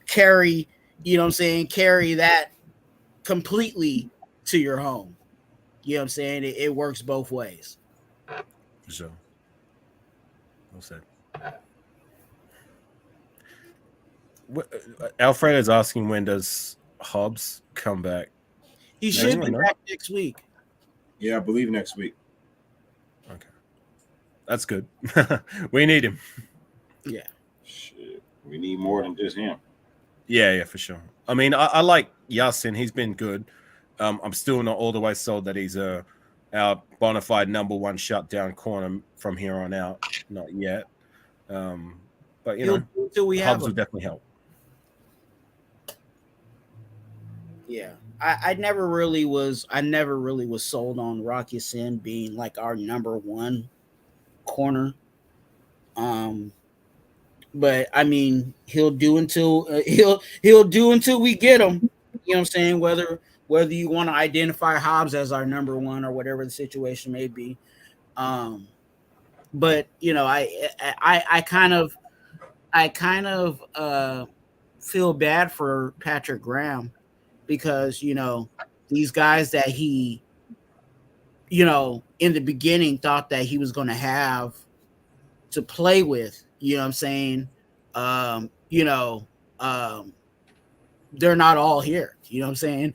carry that completely to your home. You know what I'm saying? It works both ways. For sure. Well said. Alfredo's asking, when does Hobbs come back? He should be back next week. Yeah, I believe next week. Okay, that's good. We need him. Yeah. Shit, we need more than just him. Yeah, for sure. I mean, I like Yasin. He's been good. I'm still not all the way sold that he's our bona fide number one shutdown corner from here on out. Not yet. But Hobbs will definitely help. Yeah. I never really was sold on Rocky Sin being like our number one corner. But I mean, he'll do until we get him. You know what I'm saying? Whether you want to identify Hobbs as our number one or whatever the situation may be. But I kind of feel bad for Patrick Graham because these guys that he in the beginning thought that he was going to have to play with, you know what I'm saying? They're not all here. You know what I'm saying?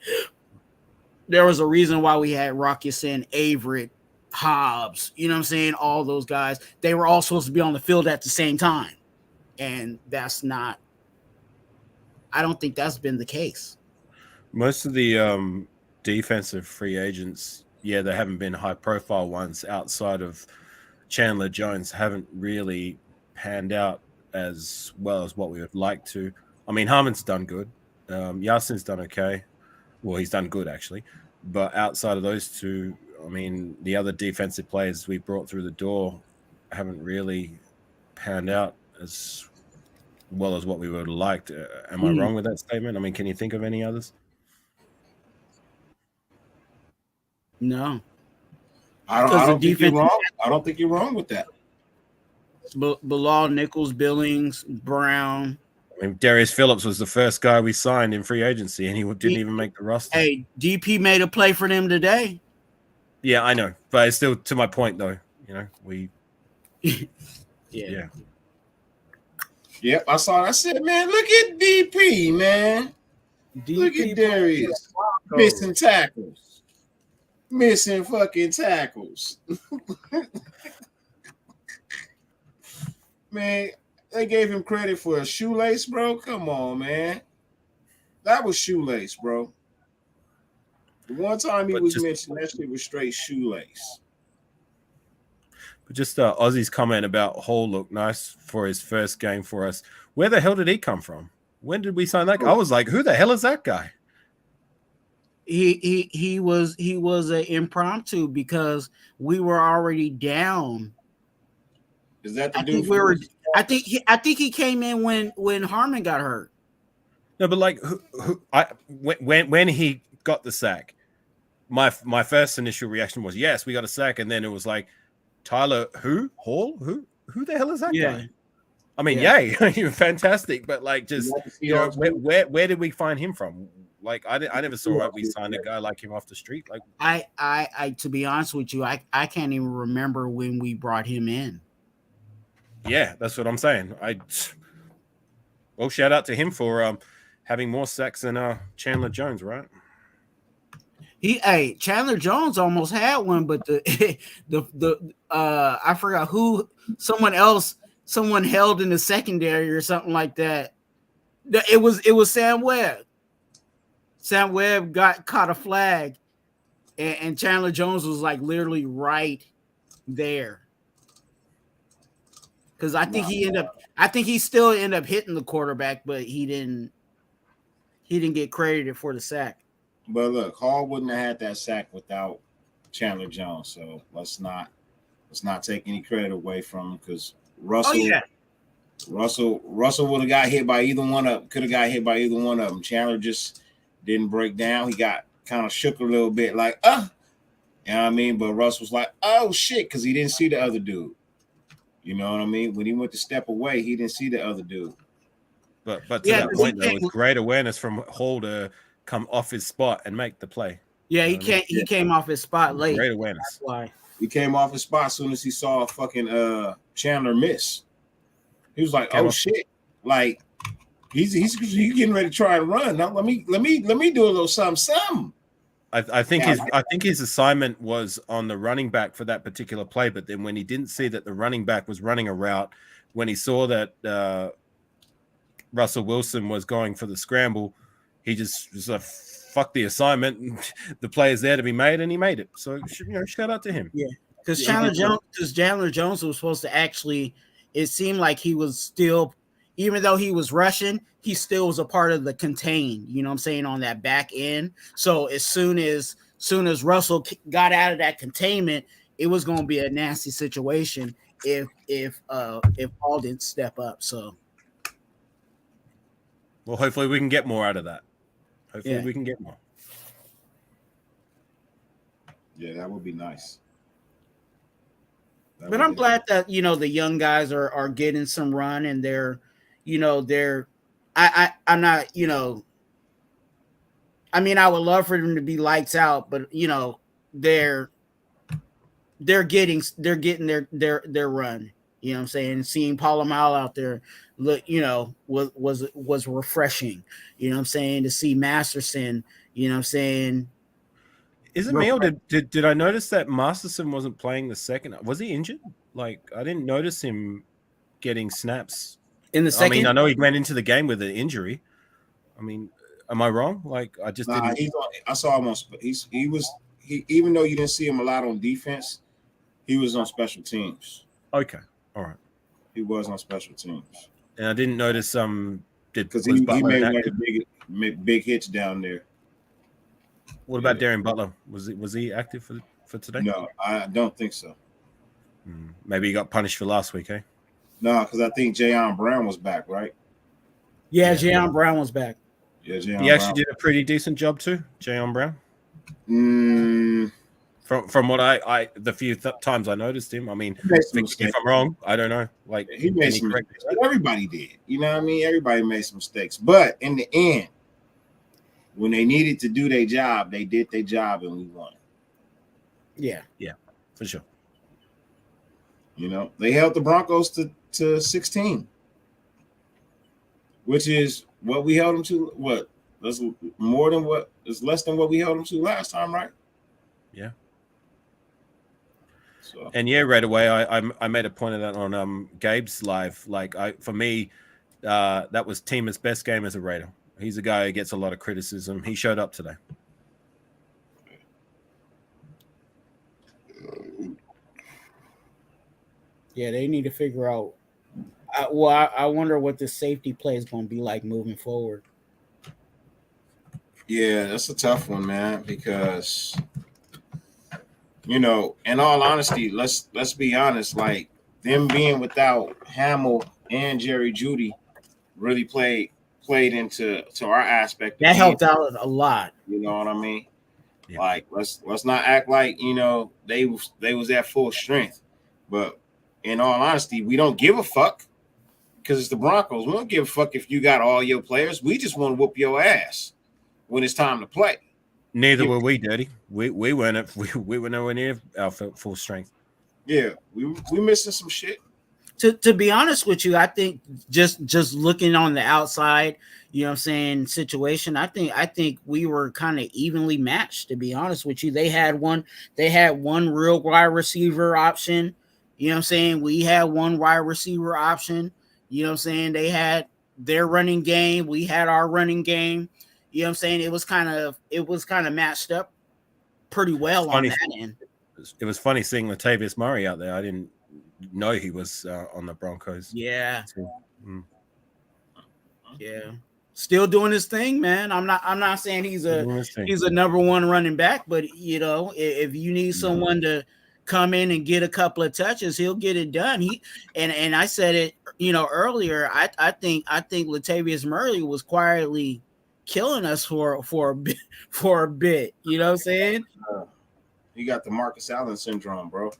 There was a reason why we had Rocky Sin, Averett, Hobbs, you know what I'm saying? All those guys, they were all supposed to be on the field at the same time. And I don't think that's been the case. Most of the defensive free agents, they haven't been high profile ones outside of Chandler Jones, haven't really panned out as well as what we would like to. I mean, Harmon's done good. Yasin's done okay. Well, he's done good actually. But outside of those two, I mean, the other defensive players we brought through the door haven't really panned out as well as what we would have liked. Am I wrong with that statement? I mean, can you think of any others? No. I don't think you're wrong. I don't think you're wrong with that. Bilal Nichols, Billings, Brown. I mean, Darius Phillips was the first guy we signed in free agency, and he didn't even make the roster. Hey, DP made a play for them today. Yeah, I know, but it's still to my point, though. We. Yeah. Yep, I saw. I said, man, look at DP, man. Look at Darius missing tackles, missing fucking tackles. Man, they gave him credit for a shoelace, bro. Come on, man. That was shoelace, bro. The one time he was mentioned, that shit was straight shoelace. But just Ozzy's comment about Hall looked nice for his first game for us. Where the hell did he come from? When did we sign that guy? I was like, who the hell is that guy? He was an impromptu because we were already down. Is that the dude? I think he came in when Harmon got hurt. No, but like when he got the sack, my first initial reaction was yes, we got a sack, and then it was like Tyler Hall who the hell is that guy? I mean, yay, fantastic, but like just where did we find him from? Like I never saw we signed a guy like him off the street. Like I to be honest with you, I can't even remember when we brought him in. yeah, that's what I'm saying. Well, shout out to him for having more sacks than Chandler Jones, right? Chandler Jones almost had one, but the I forgot who, someone held in the secondary or something like that. It was Sam Webb. Sam Webb caught a flag, and Chandler Jones was like literally right there. Because I think he still ended up hitting the quarterback, but he didn't get credited for the sack. But look, Hall wouldn't have had that sack without Chandler Jones. So let's not take any credit away from him, because Russell would have got hit by either one of them. Could have got hit by either one of them. Chandler just didn't break down. He got kind of shook a little bit, like, you know what I mean? But Russ was like, oh shit, because he didn't see the other dude. You know what I mean? When he went to step away, he didn't see the other dude. But to that point, though, with great awareness from Hall to come off his spot and make the play. Yeah, he came off his spot late. Great awareness. That's why. He came off his spot as soon as he saw fucking Chandler miss. He was like, "Oh shit!" Like he's getting ready to try and run. Now let me do a little something. I think his assignment was on the running back for that particular play, but then when he didn't see that the running back was running a route, when he saw that Russell Wilson was going for the scramble, he just was like, fuck the assignment. The play is there to be made, and he made it. So, shout out to him. Yeah, because Chandler Jones was supposed to actually, it seemed like he was still, even though he was rushing, he still was a part of the contain, you know what I'm saying, on that back end. So as soon as Russell got out of that containment, it was going to be a nasty situation if Paul didn't step up. So, well, hopefully we can get more out of that. Hopefully we can get more. Yeah, that would be nice. But I'm glad that, the young guys are getting some run, and I'm not, I mean, I would love for them to be lights out, but they're getting their run. You know what I'm saying? Seeing Polamalu out there look, was refreshing. You know what I'm saying? To see Masterson, you know what I'm saying? Is it me, or did I notice that Masterson wasn't playing the second? Was he injured? Like, I didn't notice him getting snaps in the second. I mean, I know he went into the game with an injury. I mean, am I wrong? Like, I just didn't. I saw him on. He even though you didn't see him a lot on defense, he was on special teams. Okay, all right. He was on special teams, and I didn't notice because he made one of the big hits down there. What about Darren Butler? Was he active for today? No, I don't think so. Maybe he got punished for last week, eh? No, because I think Jayon Brown was back, right? Yeah, Jayon Brown was back. Yeah, he actually did a pretty decent job too, Jayon Brown. From what I the few times I noticed him, I mean, if I'm wrong, I don't know. Like, he made some mistakes. Everybody did. You know what I mean? Everybody made some mistakes. But in the end, when they needed to do their job, they did their job and we won. Yeah, for sure. They held the Broncos to 16, which is what we held them to. What? That's more than what is less than what we held them to last time, right? Yeah. So. And right away, I made a point of that on Gabe's live. Like, for me, that was Tima's best game as a Raider. He's a guy who gets a lot of criticism. He showed up today. Yeah, they need to figure out. I wonder what the safety play is going to be like moving forward. Yeah, that's a tough one, man, because in all honesty, let's be honest, like them being without Hamill and Jerry Jeudy really played into our aspect. That helped out a lot. You know what I mean? Yeah. Like let's not act like they was at full strength, but in all honesty, we don't give a fuck because it's the Broncos. We don't give a fuck if you got all your players. We just want to whoop your ass. when it's time to play. Neither were we, Dirty. We weren't at, we were nowhere near our full strength. Yeah, we missing some shit. To be honest with you, I think just looking on the outside, you know what I'm saying, situation, I think we were kind of evenly matched, to be honest with you. They had one real wide receiver option. You know what I'm saying? We had one wide receiver option. You know what I'm saying? They had their running game. We had our running game. You know what I'm saying? It was kind of matched up pretty well on that end. It was funny seeing Latavius Murray out there. I didn't know he was on the Broncos. Yeah. Yeah. Still doing his thing, man. I'm not saying he's a number one running back, but you know, if you need someone to come in and get a couple of touches, he'll get it done. And I said it, you know, earlier. I think Latavius Murray was quietly killing us for a bit. You know what I'm saying? He got the Marcus Allen syndrome, bro.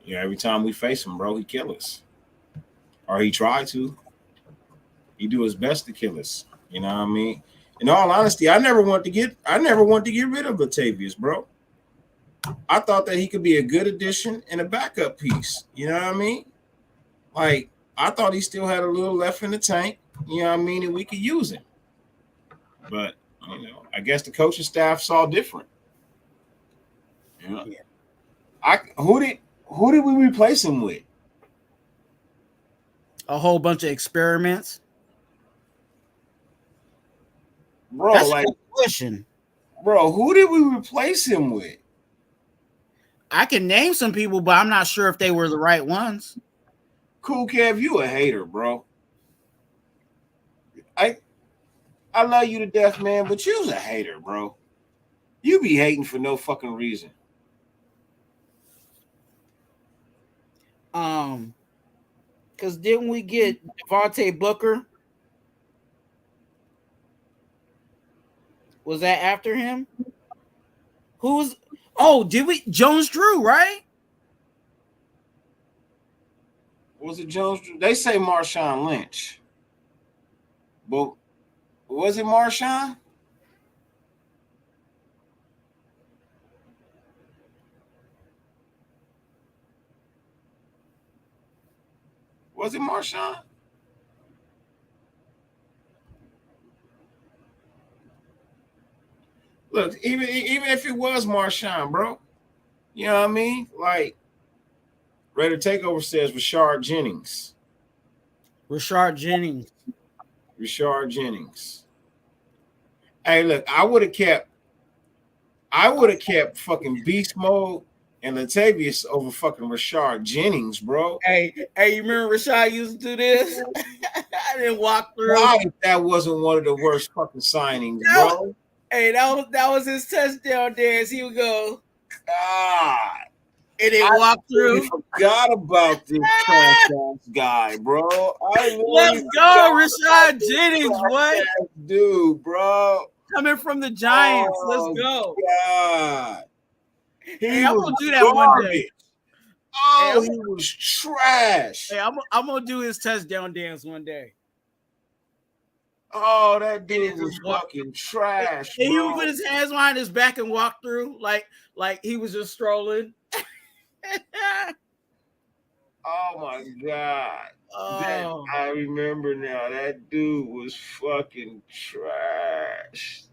Every time we face him, bro, he kill us, or he tried to. He do his best to kill us. You know what I mean? In all honesty, I never want to get rid of Latavius, bro. I thought that he could be a good addition and a backup piece. You know what I mean? Like, I thought he still had a little left in the tank. You know what I mean? And we could use him. But, you know, I guess the coaching staff saw different. You know? Yeah. Who did we replace him with? A whole bunch of experiments. Bro, that's like, a question. Bro, who did we replace him with? I can name some people, but I'm not sure if they were the right ones. Cool Kev, you a hater, bro. I love you to death, man, but you's a hater, bro. You be hating for no fucking reason. Because didn't we get Devontae Booker? Was that after him? Did we? Jones Drew, right? Was it Jones Drew? They say Marshawn Lynch. But was it Marshawn? Was it Marshawn? Look, even if it was Marshawn, bro, you know what I mean? Like, Raider Takeover says Rashard Jennings. Rashard Jennings. Hey, look, I would have kept fucking Beast Mode and Latavius over fucking Rashard Jennings, bro. Hey, you remember Rashard used to do this? I didn't walk through. Why that wasn't one of the worst fucking signings, bro? Hey, that was his touchdown dance. He would go, God. And they walk through. I forgot about this trash ass guy, bro. Let's go, Rashard Jennings, what? Dude, bro. Coming from the Giants. Let's go. God. Hey, I'm going to do that one day. Oh, he was trash. Hey, I'm going to do his touchdown dance one day. Oh, that dude was fucking trash. And he would put his hands behind his back and walk through like he was just strolling. Oh my God. Oh. I remember now. That dude was fucking trash.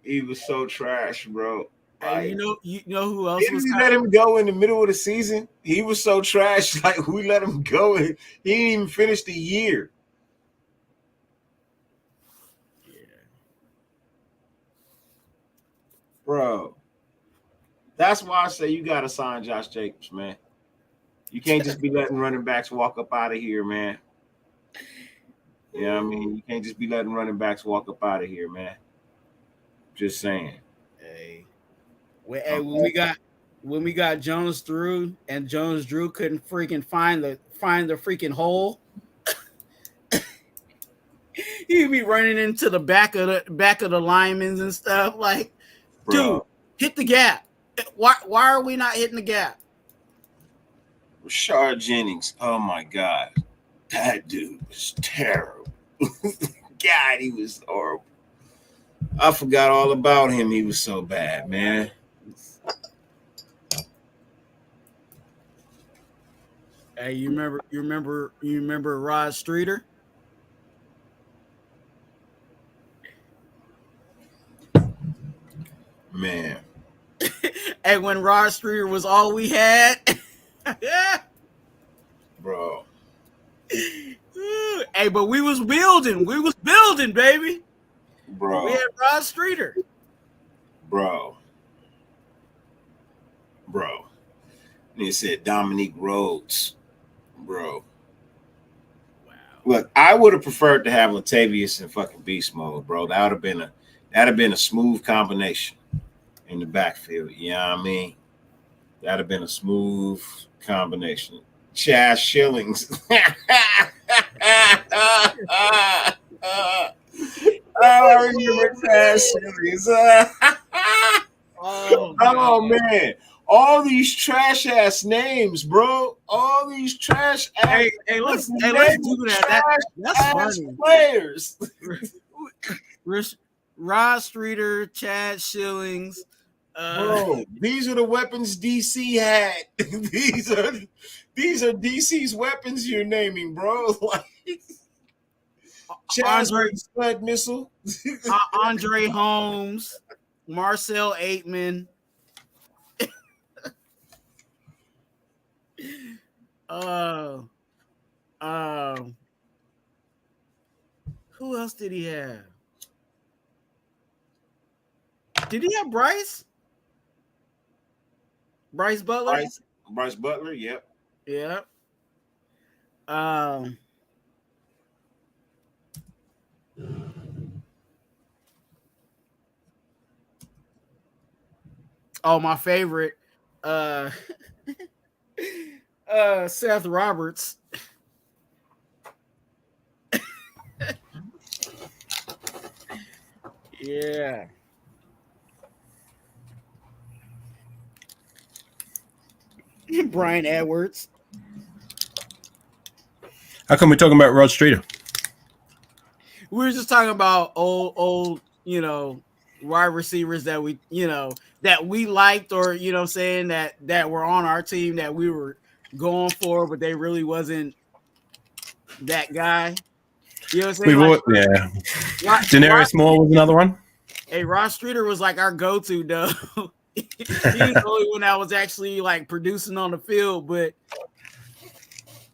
He was so trash, bro. Hey, you know who else was? Didn't we let him go in the middle of the season? He was so trash. Like, we let him go. He didn't even finish the year. Yeah. Bro. That's why I say you got to sign Josh Jacobs, man. You can't just be letting running backs walk up out of here, man. You know what I mean? You can't just be letting running backs walk up out of here, man. Just saying. Hey. When we got Jones Drew and Jones Drew couldn't freaking find the freaking hole, he'd be running into the back of the linemen and stuff. Like, bro, dude, hit the gap. Why are we not hitting the gap? Rashard Jennings. Oh my God, that dude was terrible. God, he was horrible. I forgot all about him. He was so bad, man. Hey, you remember Rod Streeter? Man, And when Rod Streeter was all we had. bro, Hey, but we was building. We was building, baby. bro, We had Rod Streeter. bro. And he said Dominique Rhodes, bro. Wow. Look, I would have preferred to have Latavius in fucking beast mode, bro. That'd have been a smooth combination in the backfield. You know what I mean? That'd have been a smooth combination. Chaz Shillings. I remember Chaz Shillings. Oh man. All these trash ass names, bro. All these trash ass. Hey, let's do that. That's funny. Players. Rod Streeter, Chad Shillings. Bro, these are the weapons DC had. these are DC's weapons you're naming, bro. Like Andre Scud missile. Andre Holmes, Marcel Aitman. Who else did he have? Did he have Bryce? Bryce Butler? Bryce Butler, yep. Yeah. Oh, my favorite. Seth Roberts. Yeah. Brian Edwards. How come we're talking about Rod Streeter? We were just talking about old, wide receivers that we liked, or what I'm saying, that were on our team that we were going for, but they really wasn't that guy. You know what I'm saying? Daenerys Moore was another one. Hey, Rod Streeter was like our go-to, though. He was the only one that was actually like producing on the field, but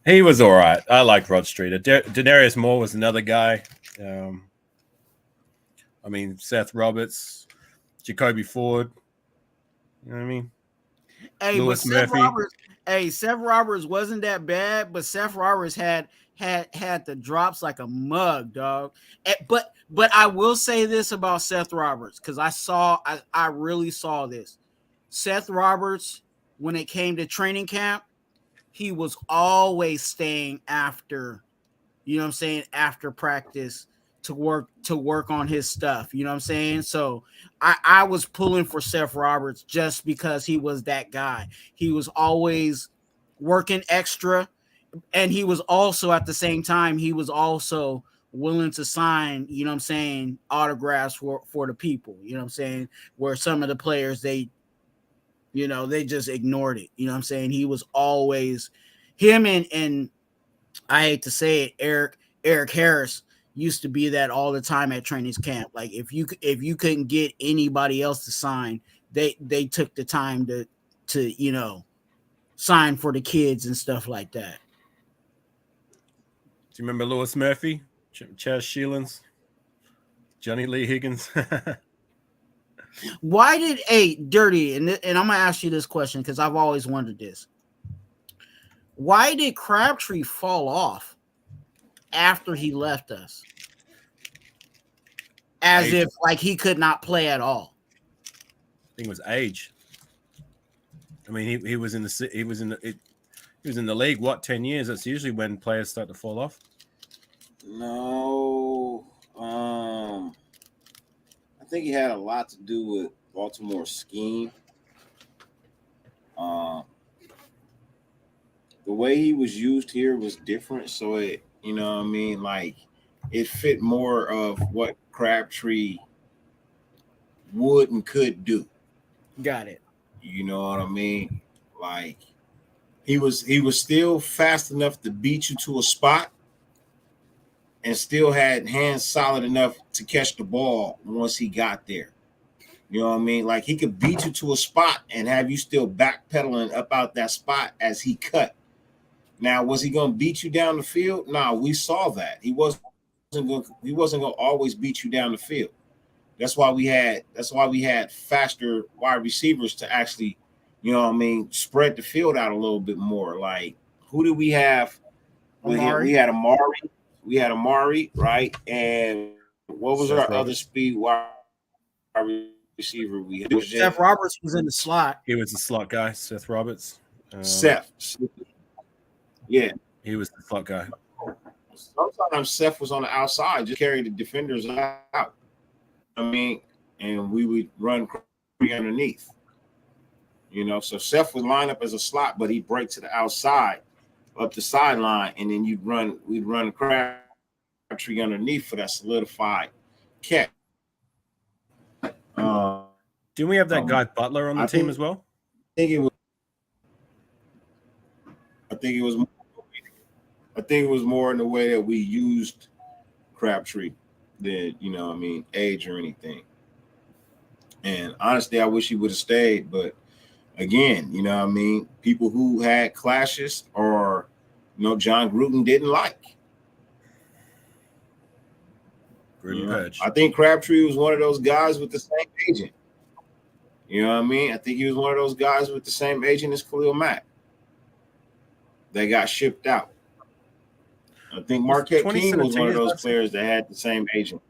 he was all right. I liked Rod Streeter. Daenerys Moore was another guy. Seth Roberts, Jacoby Ford. You know what I mean? Hey, Lewis but Murphy. Seth Roberts wasn't that bad, but Seth Roberts had the drops like a mug, dog. But I will say this about Seth Roberts, because I really saw this. Seth Roberts, when it came to training camp, he was always staying after, after practice to work on his stuff. You know what I'm saying? So I was pulling for Seth Roberts just because he was that guy. He was always working extra. And he was also, at the same time, he was also willing to sign, autographs for the people, where some of the players, they just ignored it. He was always him, and I hate to say it, Eric Harris used to be that all the time at training camp. Like if you couldn't get anybody else to sign, they took the time to sign for the kids and stuff like that. Do you remember Lewis Murphy, Chaz Shillings, Johnny Lee Higgins? Why did Dirty, and I'm gonna ask you this question because I've always wondered this. Why did Crabtree fall off after he left us? As if like he could not play at all. I think it was age. I mean, he was in the league, what, 10 years? That's usually when players start to fall off. No. I think he had a lot to do with Baltimore's scheme. the way he was used here was different. So it, you know what I mean? Like it fit more of what Crabtree would and could do. Got it. You know what I mean? Like he was still fast enough to beat you to a spot and still had hands solid enough to catch the ball once he got there. You know what I mean? Like he could beat you to a spot and have you still backpedaling up out that spot as he cut. Now, was he going to beat you down the field? No, we saw that. He wasn't going to always beat you down the field. That's why we had faster wide receivers to actually, you know what I mean, spread the field out a little bit more. Like, who did we have? Amari. We had Amari. We had Amari, right? And what was our other speed wide receiver we had? Seth Roberts was in the slot. He was the slot guy, Seth Roberts. Seth. Yeah. He was the slot guy. Sometimes Seth was on the outside, just carry the defenders out. I mean, and we would run underneath. You know, so Seth would line up as a slot, but he'd break to the outside, up the sideline, and then we'd run Crabtree underneath for that solidified catch. Didn't we have that guy Butler on the team as well? I think it was more in the way that we used Crabtree than, you know what I mean, age or anything. And honestly, I wish he would have stayed, but again, you know what I mean, people who had clashes or, you know, John Gruden didn't like. I think Crabtree was one of those guys with the same agent. You know what I mean? I think he was one of those guys with the same agent as Khalil Mack. They got shipped out. I think Marquette King was one of those players that had the same agent.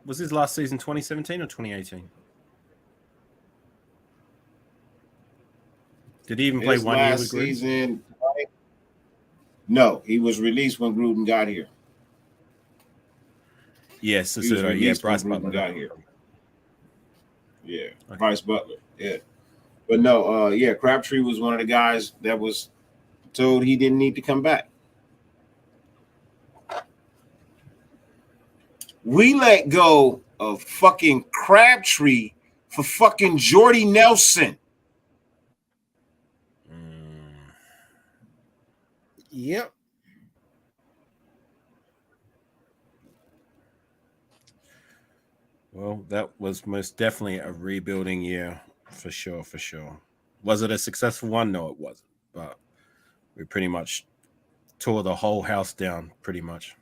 Was his last season 2017 or 2018? Did he even play one year with Gruden? Season, no, he was released when Gruden got here. Yes, yeah, Bryce Butler got here. Yeah, okay. Bryce Butler. Yeah, but no, yeah, Crabtree was one of the guys that was told he didn't need to come back. We let go of fucking Crabtree for fucking Jordy Nelson. Yep. Well, that was most definitely a rebuilding year for sure, for sure. Was it a successful one? No, it wasn't. But we pretty much tore the whole house down, pretty much.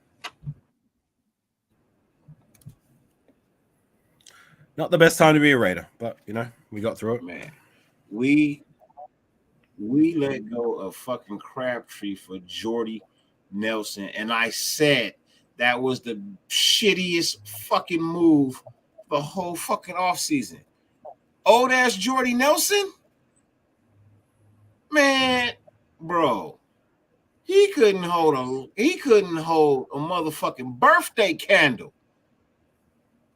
Not the best time to be a Raider, but, you know, we got through it. Man, we let go of fucking Crabtree for Jordy Nelson, and I said that was the shittiest fucking move the whole fucking offseason. Old ass Jordy Nelson? Man, bro. He couldn't hold a motherfucking birthday candle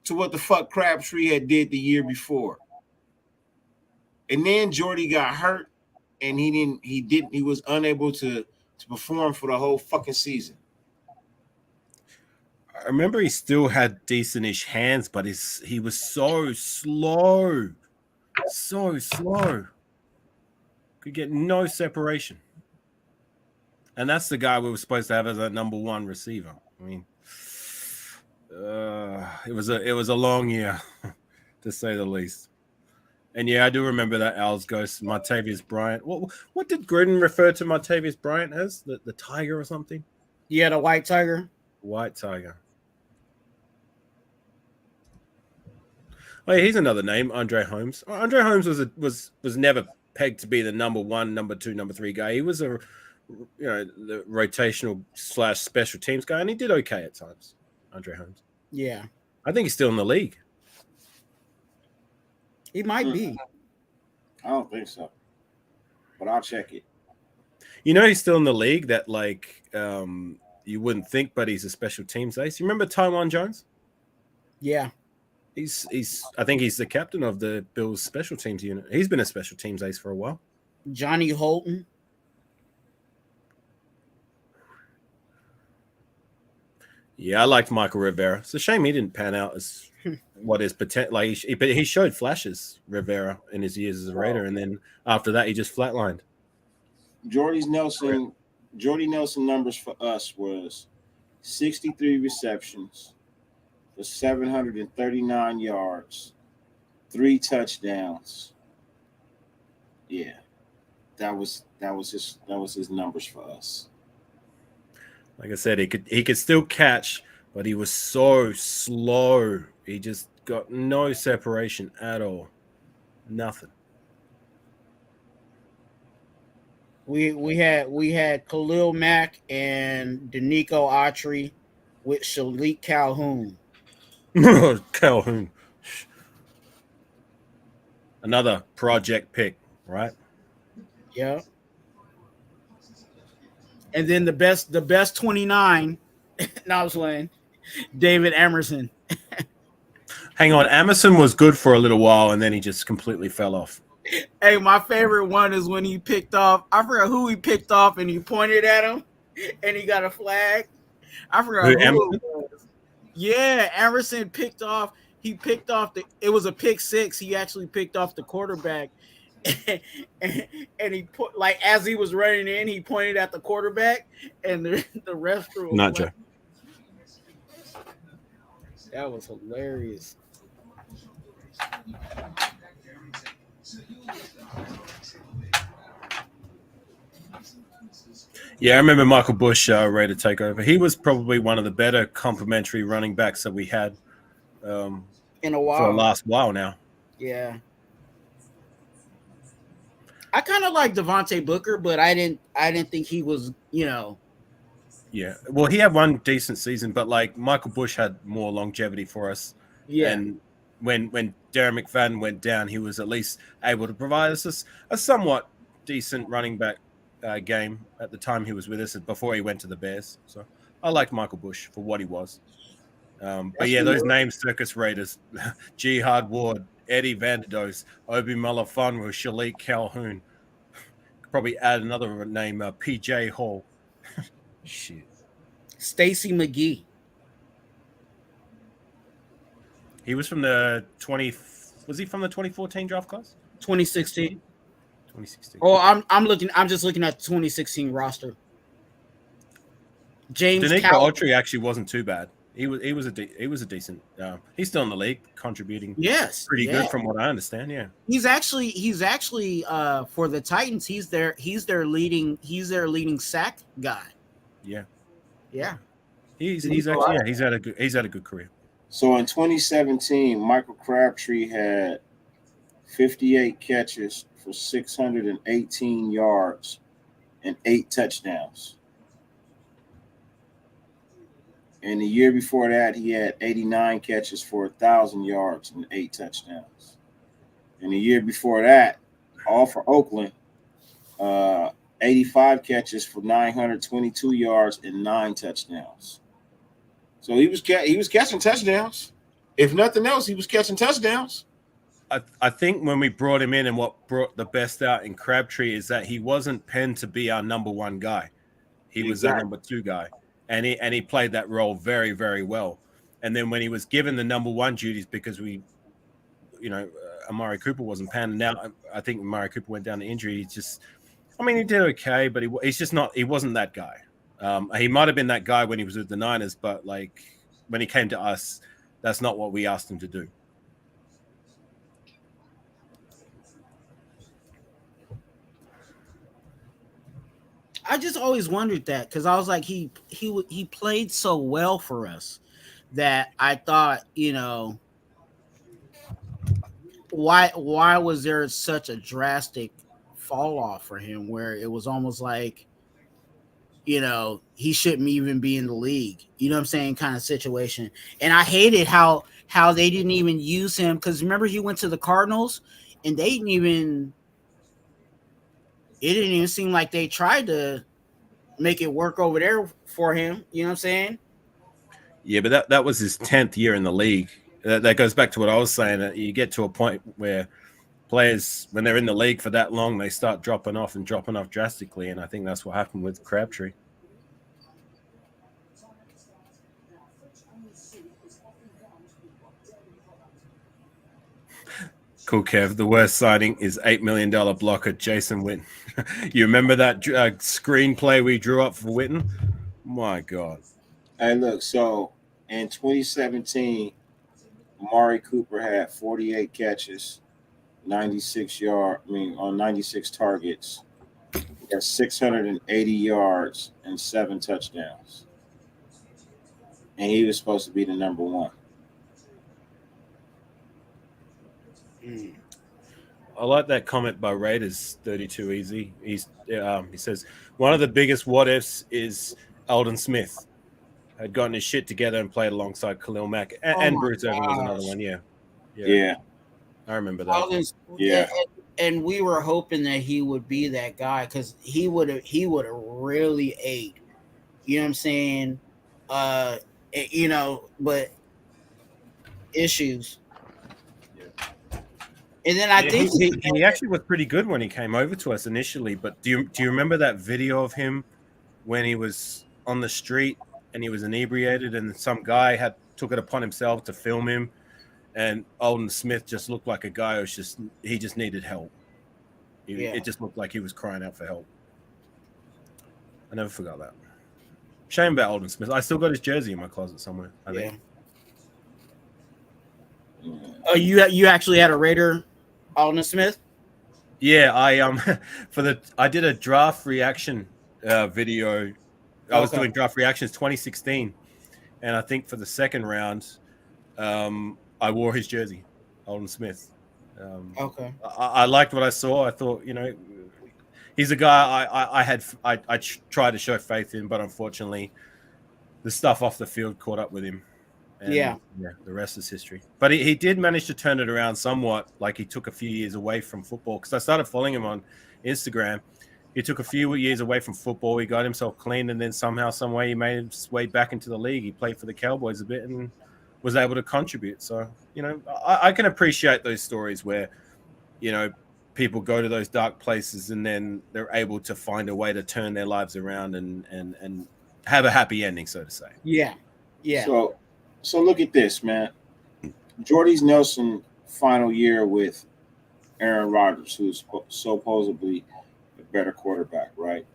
to what the fuck Crabtree had did the year before. And then Jordy got hurt and he was unable to perform for the whole fucking season. I remember he still had decent-ish hands, but he was so slow. So slow. Could get no separation. And that's the guy we were supposed to have as a number one receiver. I mean, it was a long year, to say the least. And yeah, I do remember that Al's ghost, Martavius Bryant. What did Gruden refer to Martavius Bryant as? The tiger or something? Yeah, the white tiger. White tiger. Oh, yeah, he's another name, Andre Holmes. Andre Holmes was never pegged to be the number one, number two, number three guy. He was the rotational / special teams guy, and he did okay at times. Andre Holmes. Yeah, I think he's still in the league. He might be. I don't think so, but I'll check it. You know, he's still in the league. That you wouldn't think, but he's a special teams ace. You remember Tywan Jones? Yeah. I think he's the captain of the Bills special teams unit. He's been a special teams ace for a while. Johnny Holton. Yeah, I liked Michael Rivera. It's a shame he didn't pan out as what his potential. Like but he showed flashes, Rivera, in his years as a Raider, and then after that, he just flatlined. Jordy Nelson numbers for us was 63 receptions for 739 yards, 3 touchdowns. Yeah, that was his numbers for us. Like I said, he could still catch, but he was so slow. He just got no separation at all. Nothing. We had Khalil Mack and Danico Autry with Shalik Calhoun. Calhoun. Another project pick, right? Yeah. And then the best 29, no, I was playing, David Emerson. Hang on, Emerson was good for a little while, and then he just completely fell off. Hey, my favorite one is when he picked off, I forgot who he picked off, and he pointed at him, and he got a flag. I forgot who it was. Yeah, Emerson picked off, it was a pick 6. He actually picked off the quarterback. And he put, like, as he was running in, he pointed at the quarterback, and the rest threw Not Joe. That was hilarious. Yeah, I remember Michael Bush ready to take over. He was probably one of the better complementary running backs that we had in a while. For the last while now. Yeah. I kind of like Devontae Booker, but I didn't think he was, Yeah. Well, he had one decent season, but like Michael Bush had more longevity for us. Yeah. And when Darren McFadden went down, he was at least able to provide us a somewhat decent running back game at the time he was with us before he went to the Bears. So I liked Michael Bush for what he was. But yeah, those names, Circus Raiders, Jihad Ward, Eddie Vanderdoes, Obi Melifonwu, Shalik Calhoun. Could probably add another name, PJ Hall. Shit. Stacy McGee. He was from the 2014 draft class? 2016. 2016. Oh, I'm just looking at the 2016 roster. James Autry actually wasn't too bad. He was a decent. He's still in the league, contributing. Yes, pretty good from what I understand. Yeah, he's actually for the Titans. He's their leading sack guy. Yeah. He's had a good career. So in 2017, Michael Crabtree had 58 catches for 618 yards and 8 touchdowns. And the year before that, he had 89 catches for 1,000 yards and 8 touchdowns. And the year before that, all for Oakland, 85 catches for 922 yards and 9 touchdowns. So he was catching touchdowns. If nothing else, he was catching touchdowns. I think when we brought him in, and what brought the best out in Crabtree is that he wasn't penned to be our number 1 guy. He was our number 2 guy. And he played that role very, very well. And then when he was given the number 1 duties, because Amari Cooper wasn't panning out. I think Amari Cooper went down to injury. He did okay, but he's just not. He wasn't that guy. He might have been that guy when he was with the Niners, but like when he came to us, that's not what we asked him to do. I just always wondered that, because I was like, he played so well for us that I thought, why was there such a drastic fall off for him, where it was almost like, he shouldn't even be in the league, you know what I'm saying, kind of situation. And I hated how they didn't even use him, because remember he went to the Cardinals and it didn't even seem like they tried to make it work over there for him. You know what I'm saying? Yeah, but that was his 10th year in the league. That goes back to what I was saying, that you get to a point where players, when they're in the league for that long, they start dropping off drastically. And I think that's what happened with Crabtree. Cool, Kev. The worst signing is $8 million blocker Jason Witten. You remember that screenplay we drew up for Witten? My God. Hey, look, so in 2017, Amari Cooper had 48 catches, 96 targets. He got 680 yards and 7 touchdowns. And he was supposed to be the number one. I like that comment by Raiders 32 Easy. He says one of the biggest what ifs is Eldon Smith had gotten his shit together and played alongside Khalil Mack and Bruce Irvin was another one. Yeah. I remember that. And we were hoping that he would be that guy because he would have really ate. You know what I'm saying? But issues. And then I think he actually was pretty good when he came over to us initially. But do you remember that video of him when he was on the street and he was inebriated and some guy took it upon himself to film him, and Eldon Smith just looked like a guy who just needed help. It just looked like he was crying out for help. I never forgot that. Shame about Eldon Smith. I still got his jersey in my closet somewhere, I think. Oh, you actually had a Raider, Aldon Smith? Yeah, I did a draft reaction video. I was doing draft reactions 2016, and I think for the second round, I wore his jersey, Aldon Smith. I liked what I saw. I thought, he's a guy I tried to show faith in, but unfortunately, the stuff off the field caught up with him. And, the rest is history. But he did manage to turn it around somewhat. Like he took a few years away from football because I started following him on Instagram. He took a few years away from football. He got himself clean, and then somehow, some way, he made his way back into the league. He played for the Cowboys a bit and was able to contribute. So, I can appreciate those stories where, people go to those dark places and then they're able to find a way to turn their lives around and have a happy ending, so to say. Yeah. So look at this, man. Jordy Nelson final year with Aaron Rodgers, who's supposedly a better quarterback, right?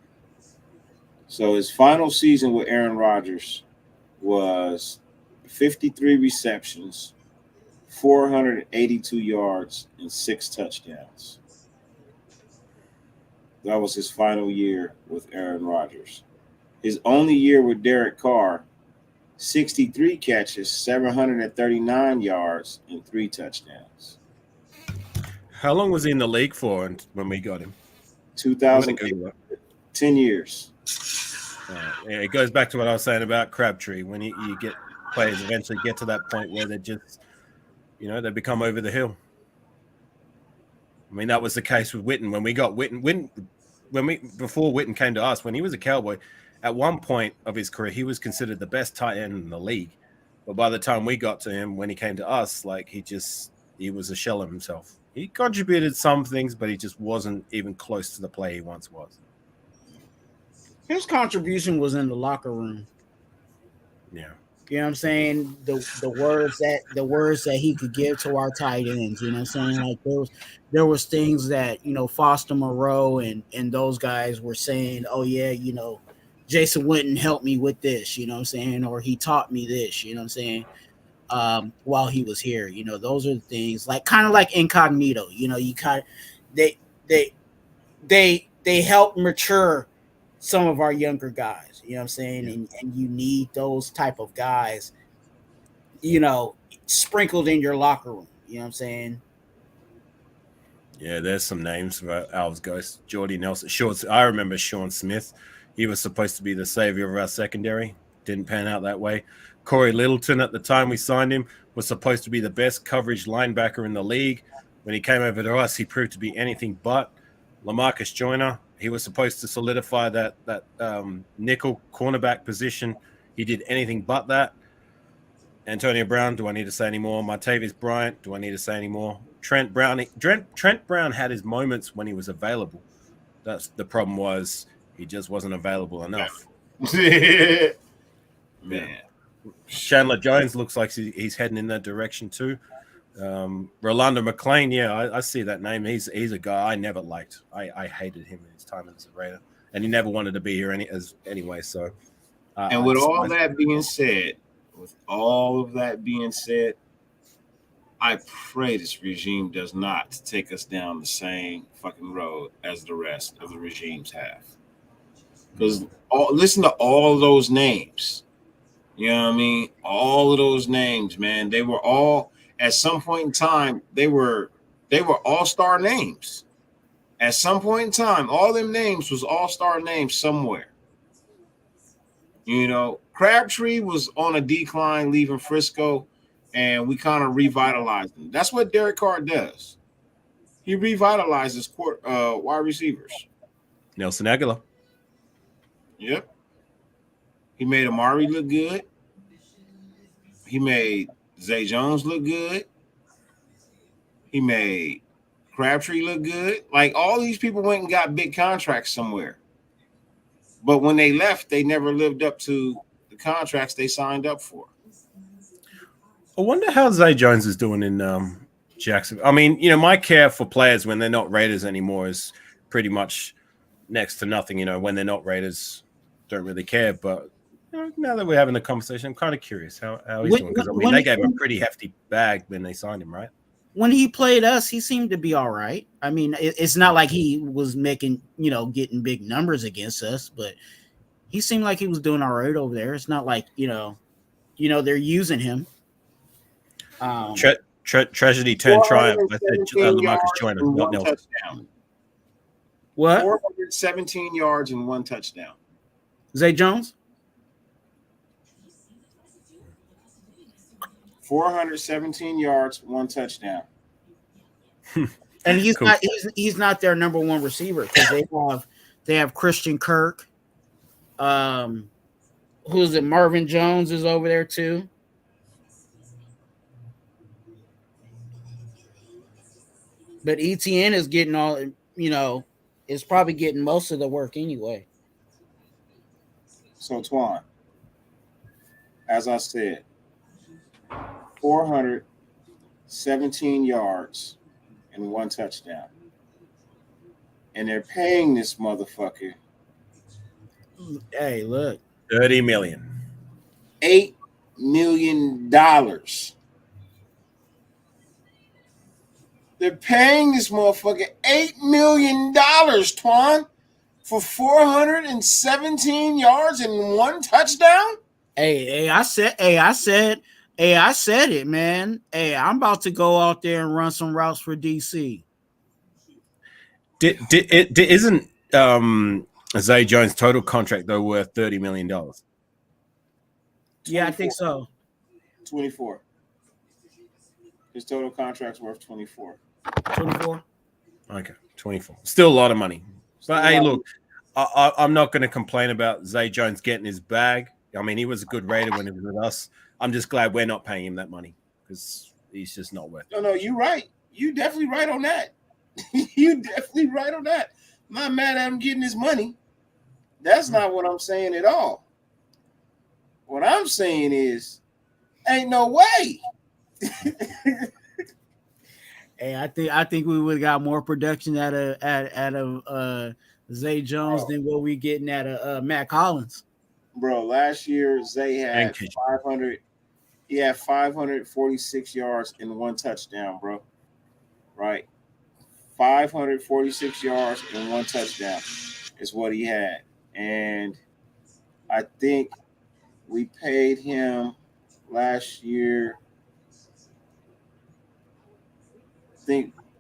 So his final season with Aaron Rodgers was 53 receptions, 482 yards, and 6 touchdowns. That was his final year with Aaron Rodgers. His only year with Derek Carr, 63 catches, 739 yards, and 3 touchdowns. How long was he in the league for when we got him? 10 years. It goes back to what I was saying about Crabtree. When you get players eventually get to that point where they're just, they become over the hill. I mean, that was the case with Witten. When we got Witten, before Witten came to us, when he was a Cowboy, at one point of his career, he was considered the best tight end in the league. But by the time we got to him, when he came to us, he was a shell of himself. He contributed some things, but he just wasn't even close to the player he once was. His contribution was in the locker room. Yeah. You know what I'm saying? The words that he could give to our tight ends, you know what I'm saying? Like there was things that, Foster Moreau and those guys were saying, oh yeah, Jason Witten helped me with this, you know what I'm saying? Or he taught me this, you know what I'm saying? While he was here, those are the things kind of like Incognito, they help mature some of our younger guys, you know what I'm saying? Yeah. And you need those type of guys, sprinkled in your locker room, you know what I'm saying? Yeah, there's some names for Al's Ghost. Jordy Nelson. I remember Sean Smith. He was supposed to be the savior of our secondary. Didn't pan out that way. Corey Littleton, at the time we signed him, was supposed to be the best coverage linebacker in the league. When he came over to us, he proved to be anything but. LaMarcus Joyner, he was supposed to solidify that nickel cornerback position. He did anything but that. Antonio Brown, do I need to say any more? Martavis Bryant, do I need to say any more? Trent Brown had his moments when he was available. That's the problem, was he just wasn't available enough. Man. Chandler Jones looks like he's heading in that direction too. Rolando McClain, yeah, I see that name. He's a guy I never liked. I hated him in his time as a Raider, and he never wanted to be here anyway. So, and with all that being said, I pray this regime does not take us down the same fucking road as the rest of the regimes have. Because listen to all of those names. You know what I mean? All of those names, man. They were all, at some point in time, they were all-star names. At some point in time, all them names was all-star names somewhere. You know, Crabtree was on a decline leaving Frisco, and we kind of revitalized him. That's what Derek Carr does. He revitalizes wide receivers. Nelson Aguilar. Yep. He made Amari look good. He made Zay Jones look good. He made Crabtree look good. Like, all these people went and got big contracts somewhere. But when they left, they never lived up to the contracts they signed up for. I wonder how Zay Jones is doing in Jacksonville. I mean, you know, my care for players when they're not Raiders anymore is pretty much next to nothing. You know, when they're not Raiders, don't really care. But now that we're having the conversation, I'm kind of curious how he's doing. Because I mean, they gave him a pretty hefty bag when they signed him, right? When he played us, he seemed to be all right. I mean, it's not like he was making, getting big numbers against us, but he seemed like he was doing all right over there. It's not like, they're using him. Tragedy turned triumph. I said Lamarcus Joyner, not Nelson. Touchdown. What? 417 yards and 1 touchdown. Zay Jones? 417 yards, 1 touchdown. And he's Cool. he's not their number one receiver, because they have Christian Kirk. Who's it? Marvin Jones is over there too. But ETN is getting all, is probably getting most of the work anyway. So, Twan, as I said, 417 yards and 1 touchdown. And they're paying this motherfucker Hey, look. $30 million. $8 million. They're paying this motherfucker $8 million, Twan, for 417 yards and 1 touchdown. Hey, I said it, man. Hey, I'm about to go out there and run some routes for DC. Isn't Zay Jones' total contract though worth $30 million? Yeah, I think so. 24. His total contract's worth 24. 24. Okay, 24. Still a lot of money. But hey, look, I'm not going to complain about Zay Jones getting his bag. I mean, he was a good Raider when he was with us. I'm just glad we're not paying him that money because he's just not worth it. No, you're right. You definitely right on that. You definitely right on that. I'm not mad at him getting his money. That's not what I'm saying at all. What I'm saying is, ain't no way. Hey, I think we would have got more production out of Zay Jones than what we getting out of Matt Collins. Bro, last year Zay had 500. He had 546 yards and 1 touchdown, bro. Right, 546 yards and 1 touchdown is what he had, and I think we paid him last year.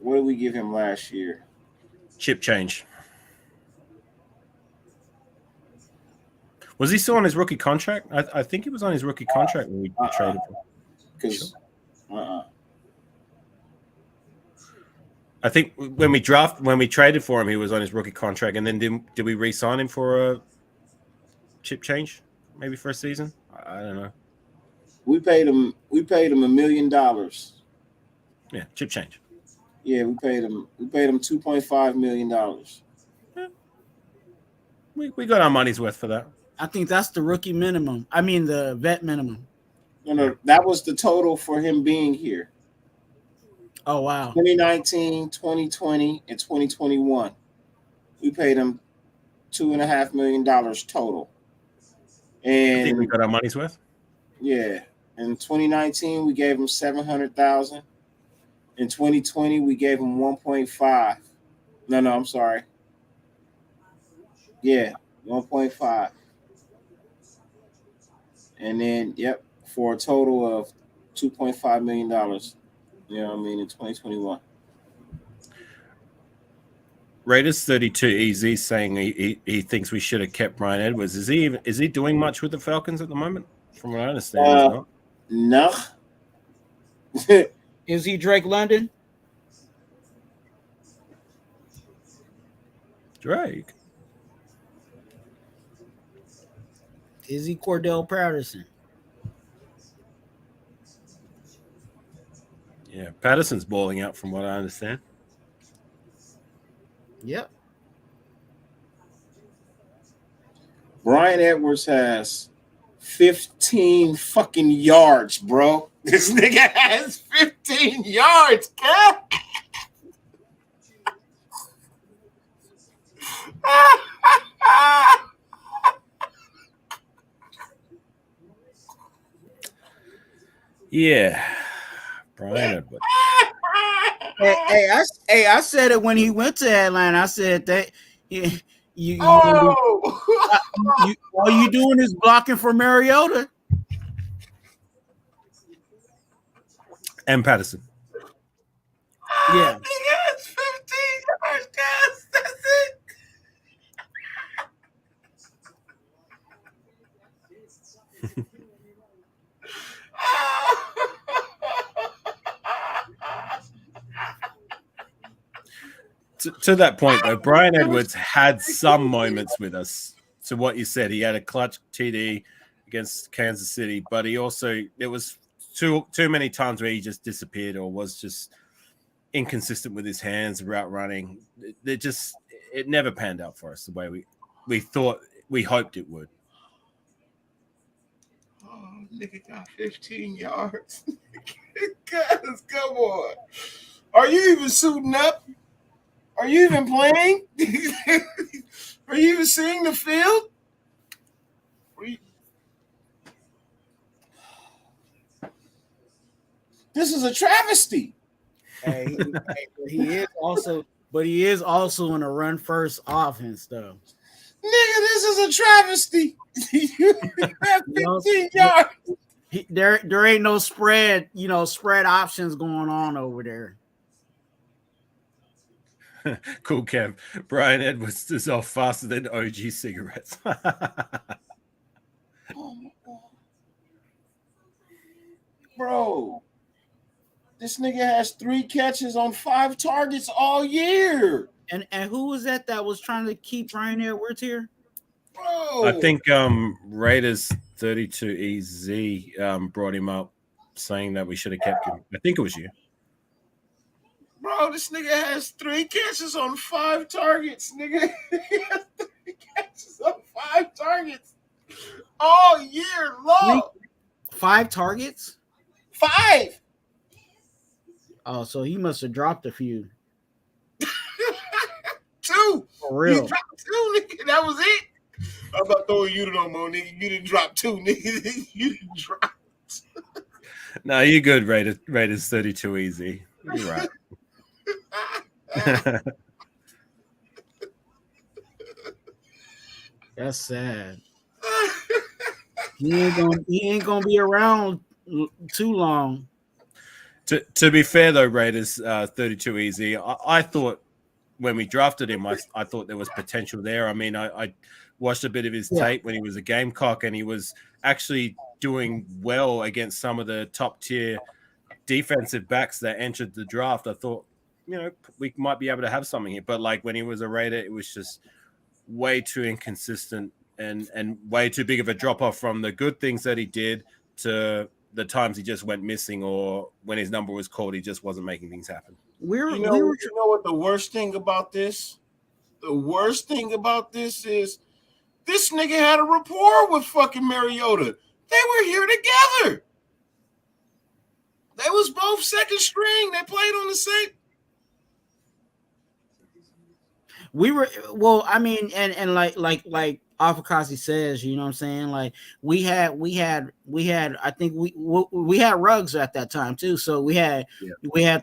What did we give him last year? Chip change. Was he still on his rookie contract? I think he was on his rookie contract when we traded him. Because, I think when we traded for him, he was on his rookie contract, and then did we re-sign him for a chip change, maybe for a season? I don't know. We paid him $1 million. Yeah, chip change. Yeah, we paid him $2.5 million. We got our money's worth for that. I think that's the rookie minimum. I mean, the vet minimum. No, that was the total for him being here. Oh, wow. 2019, 2020, and 2021. We paid him $2.5 million total. I think And we got our money's worth. yeah, in 2019 we gave him $700,000. In 2020 we gave him 1.5. No, I'm sorry. Yeah, 1.5. And then for a total of $2.5 million. You know what I mean, in 2021. Raiders 32 EZ saying he thinks we should have kept Brian Edwards. Is he doing much with the Falcons at the moment? From what I understand, he's not. No. Is he Drake London? Drake. Is he Cordell Patterson? Yeah, Patterson's balling out from what I understand. Yep. Brian Edwards has 15 fucking yards, bro. This nigga has 15 yards, cat. Yeah, Brian Edwards. I said it when he went to Atlanta. I said that all you doing is blocking for Mariota. And Patterson. Yeah. He has 15 yards, guys. That's it. To that point, though, Brian Edwards had some moments with us. To what you said, he had a clutch TD against Kansas City, but there was too many times where he just disappeared or was just inconsistent with his hands, route running. It never panned out for us the way we hoped it would. Oh, nigga got 15 yards. Guys, come on. Are you even suiting up? Are you even playing? Are you even seeing the field? This is a travesty. Hey, he is also in a run first offense, though. Nigga, this is a travesty. You have 15 yards. There ain't no spread options going on over there. Cool, Kev. Brian Edwards dissolved faster than OG cigarettes. Oh my God. Bro, this nigga has 3 catches on 5 targets all year. And who was that was trying to keep Brian Edwards here? Bro, I think Raiders 32 EZ brought him up saying that we should have kept him. I think it was you. Bro, this nigga has 3 catches on 5 targets, nigga. He has 3 catches on 5 targets all year long. 5 targets? 5. Oh, so he must have dropped a few. 2. For real. He dropped 2, nigga. That was it. I'm not throwing you no more, nigga. You didn't drop 2, nigga. You didn't drop. No, you're good, Raiders 32 EZ. You're right. That's sad. He ain't gonna be around too long. To be fair though, Raiders 32 EZ. I thought when we drafted him, I thought there was potential there. I mean, I watched a bit of his tape when he was a Gamecock, and he was actually doing well against some of the top tier defensive backs that entered the draft. I thought, we might be able to have something here. But like when he was a Raider, it was just way too inconsistent and way too big of a drop off from the good things that he did to the times he just went missing, or when his number was called, he just wasn't making things happen. You know what the worst thing about this? The worst thing about this is this nigga had a rapport with fucking Mariota. They were here together. They was both second string. They played on the same. We were well, I mean, and like Afakasi says, you know what I'm saying? Like we had I think we had Ruggs at that time too. So we had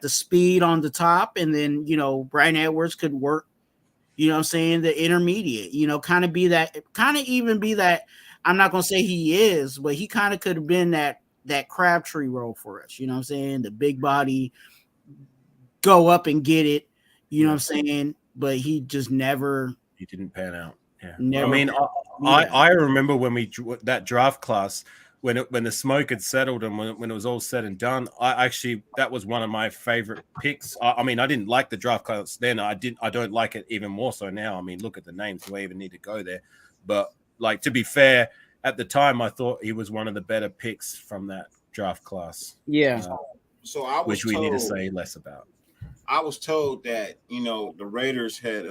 the speed on the top, and then Brian Edwards could work, you know what I'm saying, the intermediate, kind of even be that. I'm not gonna say he is, but he kind of could have been that Crabtree role for us, you know what I'm saying? The big body, go up and get it, you know what I'm saying? But he just never. He didn't pan out. Yeah. Never. I mean, I remember when that draft class, when the smoke had settled and when it was all said and done, that was one of my favorite picks. I mean, I didn't like the draft class then. I don't like it even more so now. I mean, look at the names. Do I even need to go there? But like, to be fair, at the time, I thought he was one of the better picks from that draft class. Yeah. So I was which we need to say less about. I was told that, the Raiders had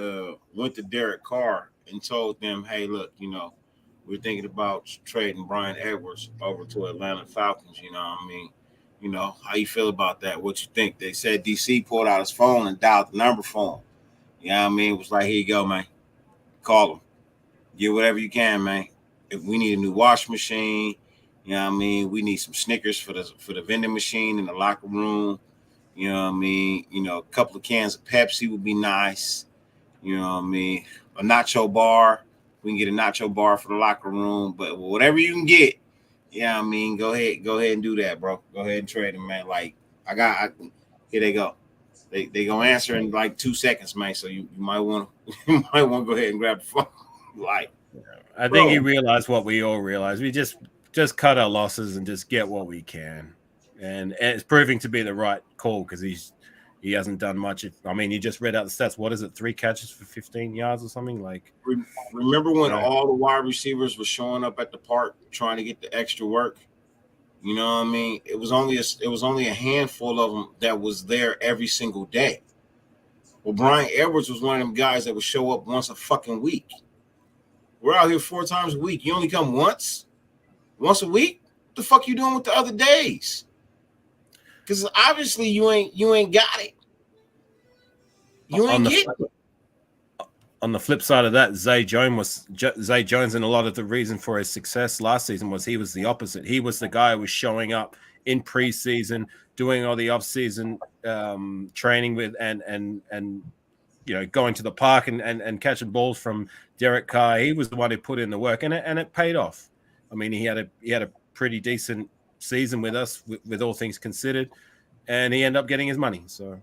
went to Derek Carr and told them, hey, look, we're thinking about trading Brian Edwards over to Atlanta Falcons. You know what I mean? How you feel about that? What you think? They said DC pulled out his phone and dialed the number for him. You know what I mean? It was like, here you go, man. Call him. Get whatever you can, man. If we need a new wash machine, you know what I mean? We need some Snickers for the vending machine in the locker room. You know what I mean? A couple of cans of Pepsi would be nice. You know what I mean? A nacho bar. We can get a nacho bar for the locker room. But whatever you can get, yeah, I mean, go ahead and do that, bro. Go ahead and trade him, man. Like, here they go. They gonna answer in like 2 seconds, man. So you might want to go ahead and grab the phone. Like, I think he realized what we all realized. We just cut our losses and just get what we can. And it's proving to be the right call because he hasn't done much. I mean, he just read out the stats. What is it? 3 catches for 15 yards or something? Like, remember when all the wide receivers were showing up at the park trying to get the extra work? You know what I mean? It was only a handful of them that was there every single day. Well, Brian Edwards was one of them guys that would show up once a fucking week. We're out here 4 times a week. You only come once a week? What the fuck you doing with the other days? Because obviously you ain't got it. You ain't getting it. On the flip side of that, Zay Jones, and a lot of the reason for his success last season was he was the opposite. He was the guy who was showing up in preseason, doing all the off-season training with and going to the park and catching balls from Derek Carr. He was the one who put in the work, and it paid off. I mean, he had a pretty decent season with us, with all things considered, and he ended up getting his money. So,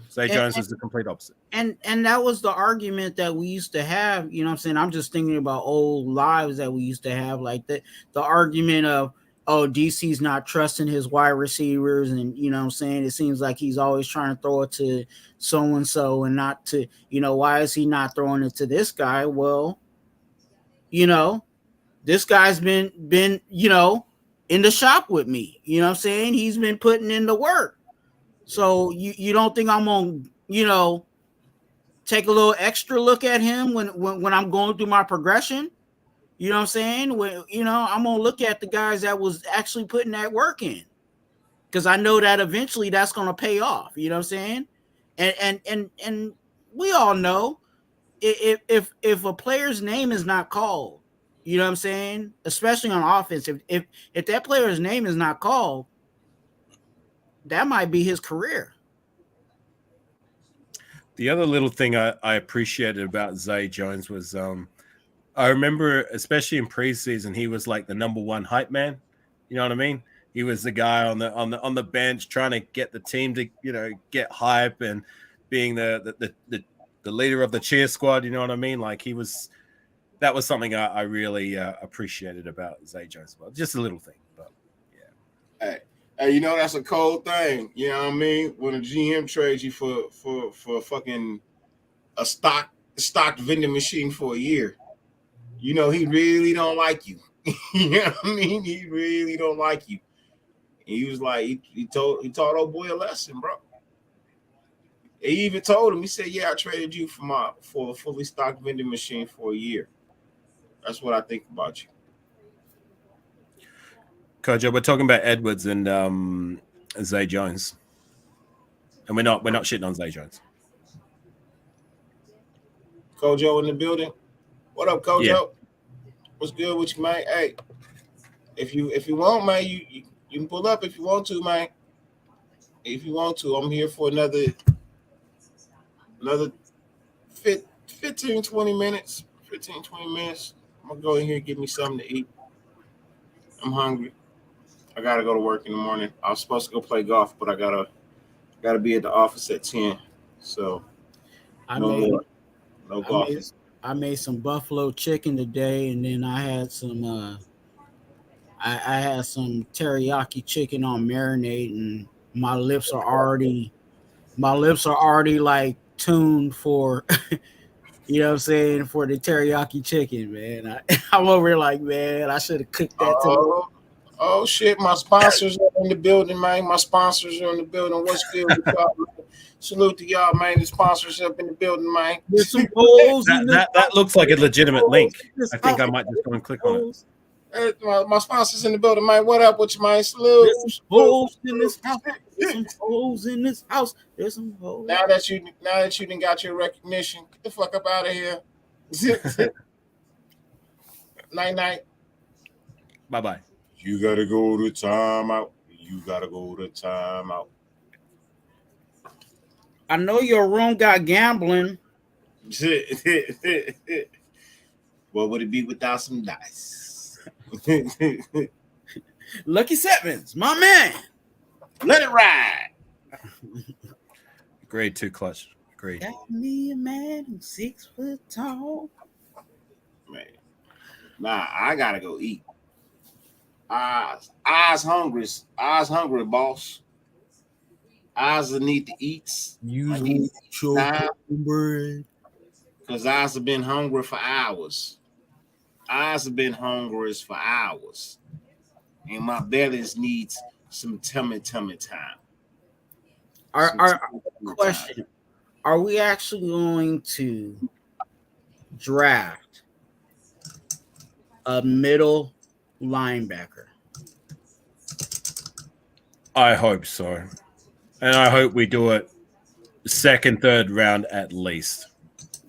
Zay Jones was the complete opposite. And that was the argument that we used to have. You know what I'm saying? I'm just thinking about old lives that we used to have, like the argument of, oh, DC's not trusting his wide receivers, and you know what I'm saying? It seems like he's always trying to throw it to so-and-so and not to, why is he not throwing it to this guy? Well, this guy's been in the shop with me. You know what I'm saying? He's been putting in the work. So you don't think I'm going to, take a little extra look at him when I'm going through my progression? You know what I'm saying? When, I'm going to look at the guys that was actually putting that work in, because I know that eventually that's going to pay off. You know what I'm saying? And we all know if a player's name is not called, you know what I'm saying? Especially on offense, if that player's name is not called, that might be his career. The other little thing I appreciated about Zay Jones was I remember, especially in preseason, he was like the number one hype man. You know what I mean? He was the guy on the bench trying to get the team to get hype and being the leader of the cheer squad. You know what I mean? Like that was something I really appreciated about Zay Jones. Well, just a little thing, but yeah. Hey, that's a cold thing. You know what I mean? When a GM trades you for fucking a stocked vending machine for a year, he really don't like you. You know what I mean? He really don't like you. And he was like, he taught old boy a lesson, bro. He even told him, he said, "Yeah, I traded you for a fully stocked vending machine for a year." That's what I think about you. Kojo, we're talking about Edwards and Zay Jones. And we're not shitting on Zay Jones. Kojo in the building. What up, Kojo? Yeah. What's good with you, man? Hey, if you want, man, you can pull up if you want to, man. If you want to, I'm here for another 15, 20 minutes. 15, 20 minutes. I'm gonna go in here and get me something to eat. I'm hungry. I gotta go to work in the morning. I was supposed to go play golf, but I gotta be at the office at 10. So no golf. I made some buffalo chicken today, and then I had some I had some teriyaki chicken on marinade, and my lips are already like tuned for you know what I'm saying, for the teriyaki chicken, man. I'm over here like, man, I should have cooked that too. Oh shit, my sponsors are in the building, man. My sponsors are in the building. What's good with y'all? Salute to y'all, man. The sponsors up in the building, man. There's some holes in That looks like a legitimate link. I think I might just go and click on it. Hey, my sponsors in the building, man. What up with you, man? Salute. There's some holes in this house. There's some holes in this house. There's some holes. Now that you done got your recognition, get the fuck up out of here. Night. Bye-bye. You gotta go to timeout. You gotta go to timeout. I know your room got gambling. What would it be without some dice? Lucky Sevens, my man. Let it ride. Grade 2 clutch. Great. Got me a man who's 6 foot tall. Man. Nah, I gotta go eat. Eyes hungry, boss. Eyes need to eat. Usually bread. Because eyes have been hungry for hours. Eyes have been hungry for hours. And my bellies needs some tummy time. Question. Are we actually going to draft a middle linebacker? I hope so. And I hope we do it second, third round at least.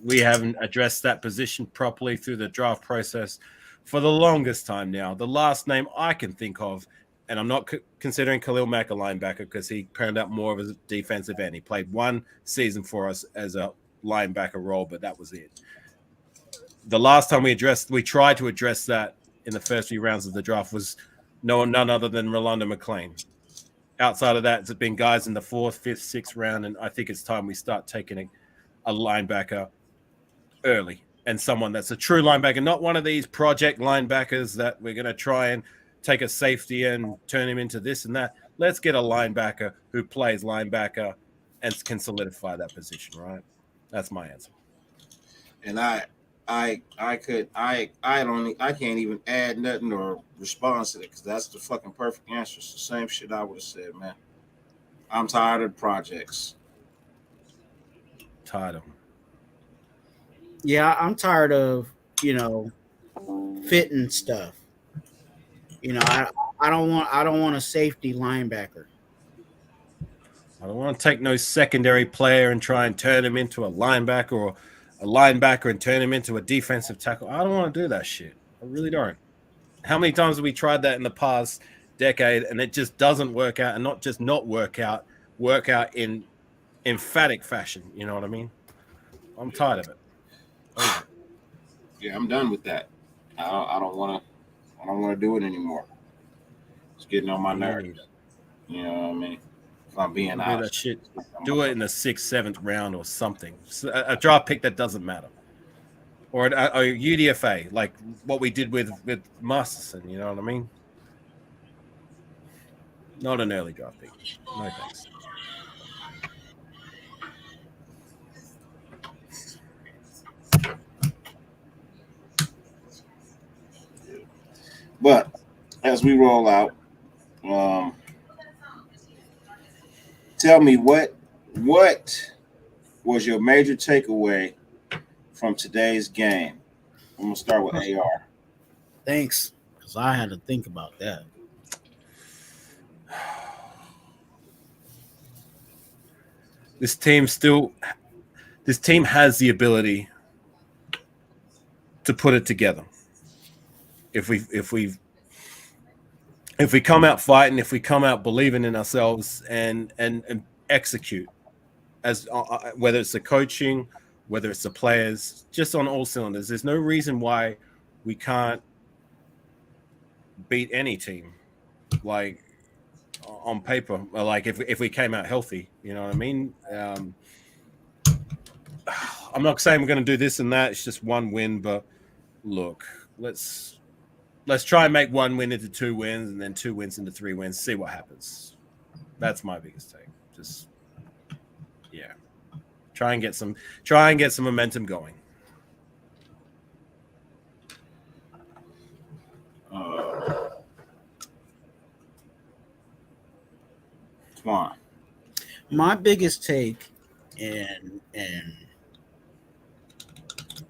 We haven't addressed that position properly through the draft process for the longest time now. The last name I can think of, and I'm not considering Khalil Mack a linebacker because he turned out more of a defensive end. He played one season for us as a linebacker role, but that was it. The last time we tried to address that in the first few rounds of the draft was none other than Rolando McClain. Outside of that, it's been guys in the 4th, 5th, 6th round, and I think it's time we start taking a linebacker early and someone that's a true linebacker, not one of these project linebackers that we're going to try and take a safety and turn him into this and that. Let's get a linebacker who plays linebacker and can solidify that position, right? That's my answer. And I can't even add nothing or respond to it because that's the fucking perfect answer. It's the same shit I would have said, man. I'm tired of projects. Tired of them. Yeah, I'm tired of, fitting stuff. I don't want a safety linebacker. I don't want to take no secondary player and try and turn him into a linebacker or a linebacker and turn him into a defensive tackle. I don't want to do that shit. I really don't. How many times have we tried that in the past decade and it just doesn't work out, and not just not work out in emphatic fashion. You know what I mean? I'm tired of it. Yeah, I'm done with that. I don't want to do it anymore. It's getting on my nerves. You know what I mean? If I'm being honest. Do that shit. Do it in the 6th, 7th round or something. A draft pick that doesn't matter. Or a UDFA, like what we did with Masterson. You know what I mean? Not an early draft pick. No thanks. But as we roll out, tell me what was your major takeaway from today's game? I'm gonna start with AR. Thanks, because I had to think about that. This team has the ability to put it together. If we come out fighting, if we come out believing in ourselves and execute, as whether it's the coaching, whether it's the players, just on all cylinders, there's no reason why we can't beat any team, like on paper, like if we came out healthy, you know what I mean? I'm not saying we're going to do this and that. It's just one win, but look, let's try and make one win into 2 wins and then 2 wins into 3 wins. See what happens. That's my biggest take. Just try and get some momentum going. Twan. My biggest take, and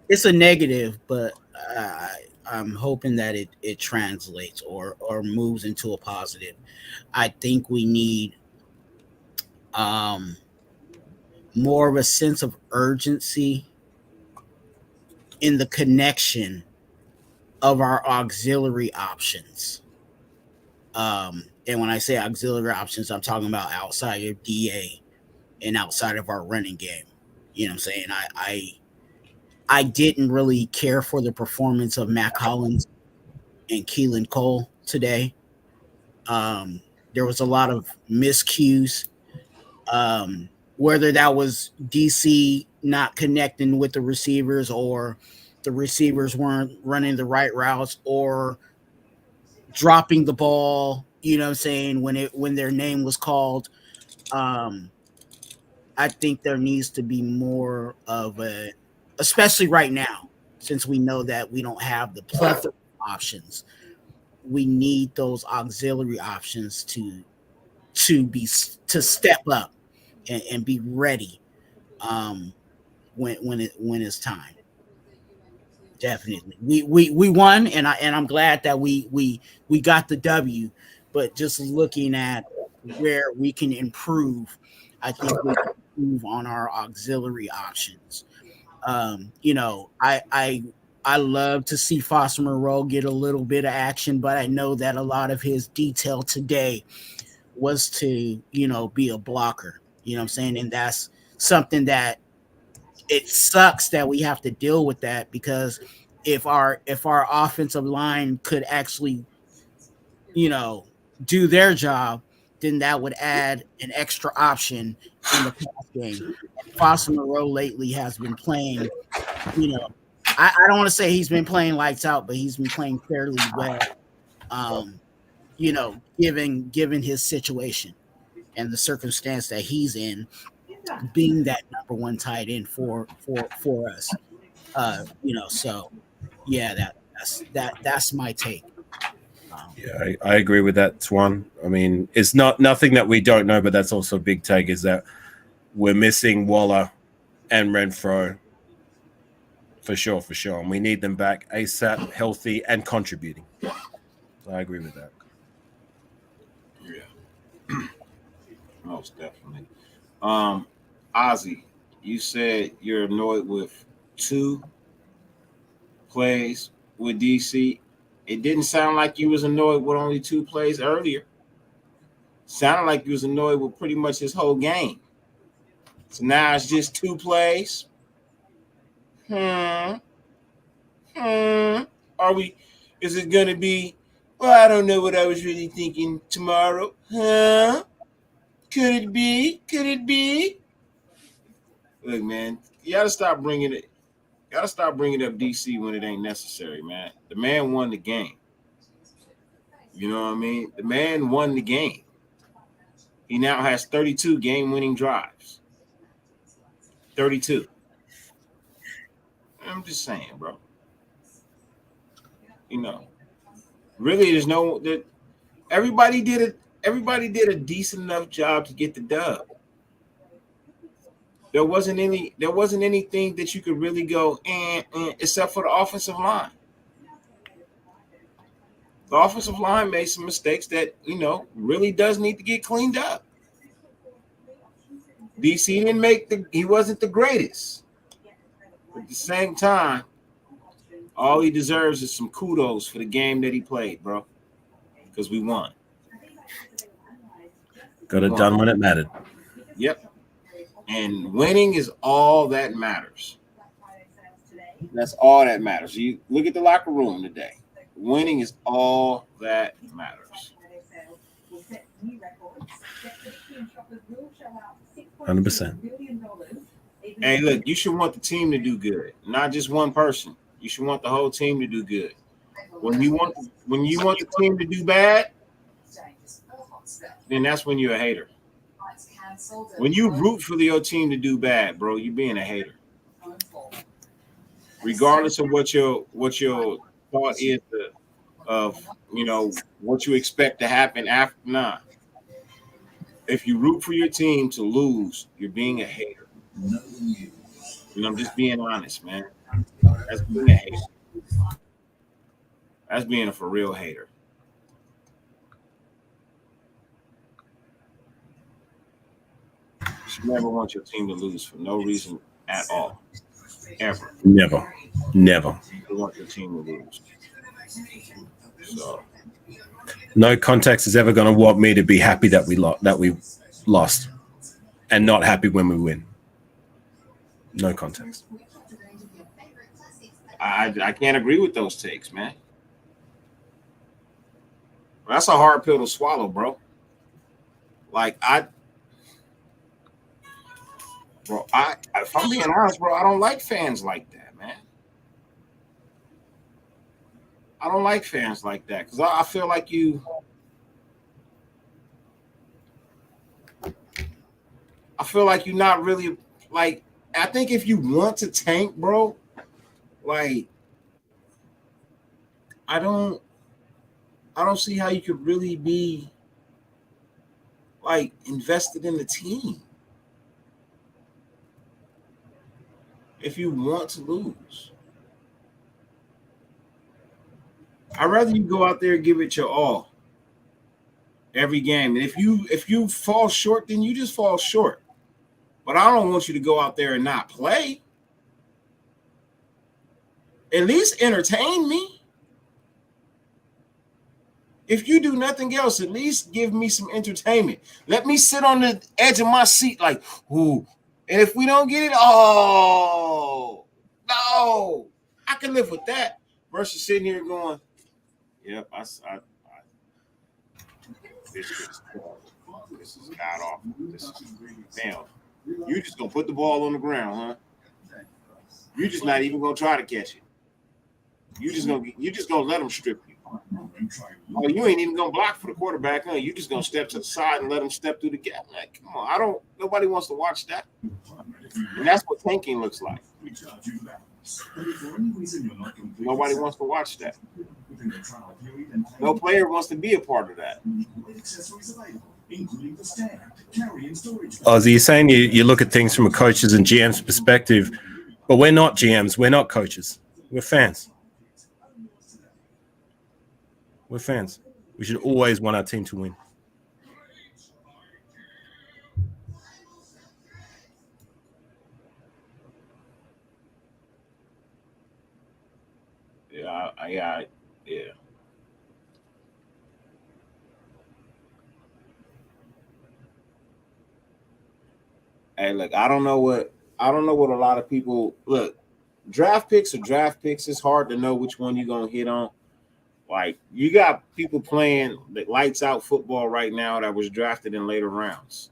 it's a negative, but I'm hoping that it translates or moves into a positive. I think we need more of a sense of urgency in the connection of our auxiliary options. And when I say auxiliary options, I'm talking about outside of DA and outside of our running game. You know what I'm saying? I didn't really care for the performance of Matt Collins and Keelan Cole today. There was a lot of miscues, whether that was DC not connecting with the receivers or the receivers weren't running the right routes or dropping the ball, you know what I'm saying, when their name was called. I think there needs to be more of especially right now, since we know that we don't have the plethora of options. We need those auxiliary options to step up and be ready when it's time. Definitely, we won, and I'm glad that we got the W. But just looking at where we can improve, I think we can improve on our auxiliary options. I love to see Foster Moreau get a little bit of action, but I know that a lot of his detail today was to, be a blocker, you know what I'm saying? And that's something that it sucks that we have to deal with that, because if our offensive line could actually, do their job, then that would add an extra option in the pass game. Foster Moreau lately has been playing, I don't want to say he's been playing lights out, but he's been playing fairly well, given his situation and the circumstance that he's in, being that number one tight end for us. So yeah, that's my take. I agree with that, Twan. I mean, it's nothing that we don't know, but that's also a big take, is that we're missing Waller and Renfro for sure, and we need them back ASAP, healthy and contributing. I agree with that. Yeah, most definitely. Ozzy, you said you're annoyed with 2 plays with DC. It didn't sound like you was annoyed with only 2 plays earlier. Sounded like you was annoyed with pretty much his whole game. So now it's just 2 plays. Is it gonna be, well, I don't know what I was really thinking tomorrow. Could it be? Look, man, you gotta stop bringing it. Gotta stop bringing up DC when it ain't necessary, man. The man won the game. You know what I mean? The man won the game. He now has 32 game-winning drives. 32. I'm just saying, bro. Really, there's no that. Everybody did a decent enough job to get the dub. There wasn't anything that you could really go except for the offensive line. The offensive line made some mistakes that, really does need to get cleaned up. DC he wasn't the greatest. But at the same time, all he deserves is some kudos for the game that he played, bro. Because we won. Got it done when it mattered. Yep. And winning is all that matters. That's all that matters. You look at the locker room today. Winning is all that matters. 100%. Hey, look, you should want the team to do good, not just one person. You should want the whole team to do good. When you want the team to do bad, then that's when you're a hater. When you root for your team to do bad, bro, you're being a hater. Regardless of what your thought is of what you expect to happen after. Nah. If you root for your team to lose, you're being a hater. I'm just being honest, man. That's being a hater. That's being a for real hater. You should never want your team to lose for no reason at all. Ever. Never. You want your team to lose. So no context is ever going to want me to be happy that we lost and not happy when we win. No context. I can't agree with those takes, man. That's a hard pill to swallow, bro. If I'm being honest, bro, I don't like fans like that, man. I don't like fans like that because I feel like you're not really like. I think if you want to tank, bro, like I don't see how you could really be like invested in the team if you want to lose. I'd rather you go out there and give it your all every game. And if you fall short, then you just fall short. But I don't want you to go out there and not play. At least entertain me. If you do nothing else, at least give me some entertainment. Let me sit on the edge of my seat like, ooh. And if we don't get it, oh, no. I can live with that versus sitting here going, yep, this is god awful. This is damn. You just gonna put the ball on the ground, huh? You just not even gonna try to catch it. You just gonna let them strip you. Oh, you ain't even gonna block for the quarterback, huh? You just gonna step to the side and let them step through the gap. Like, come on, nobody wants to watch that. And that's what tanking looks like. Nobody wants to watch that. No player wants to be a part of that. Ozzy, you're saying you look at things from a coach's and GM's perspective, but we're not GMs, we're not coaches, we're fans. We're fans. We should always want our team to win. Yeah. Hey, look, I don't know what a lot of people look. Draft picks are draft picks. It's hard to know which one you're gonna hit on. Like, you got people playing the lights out football right now that was drafted in later rounds.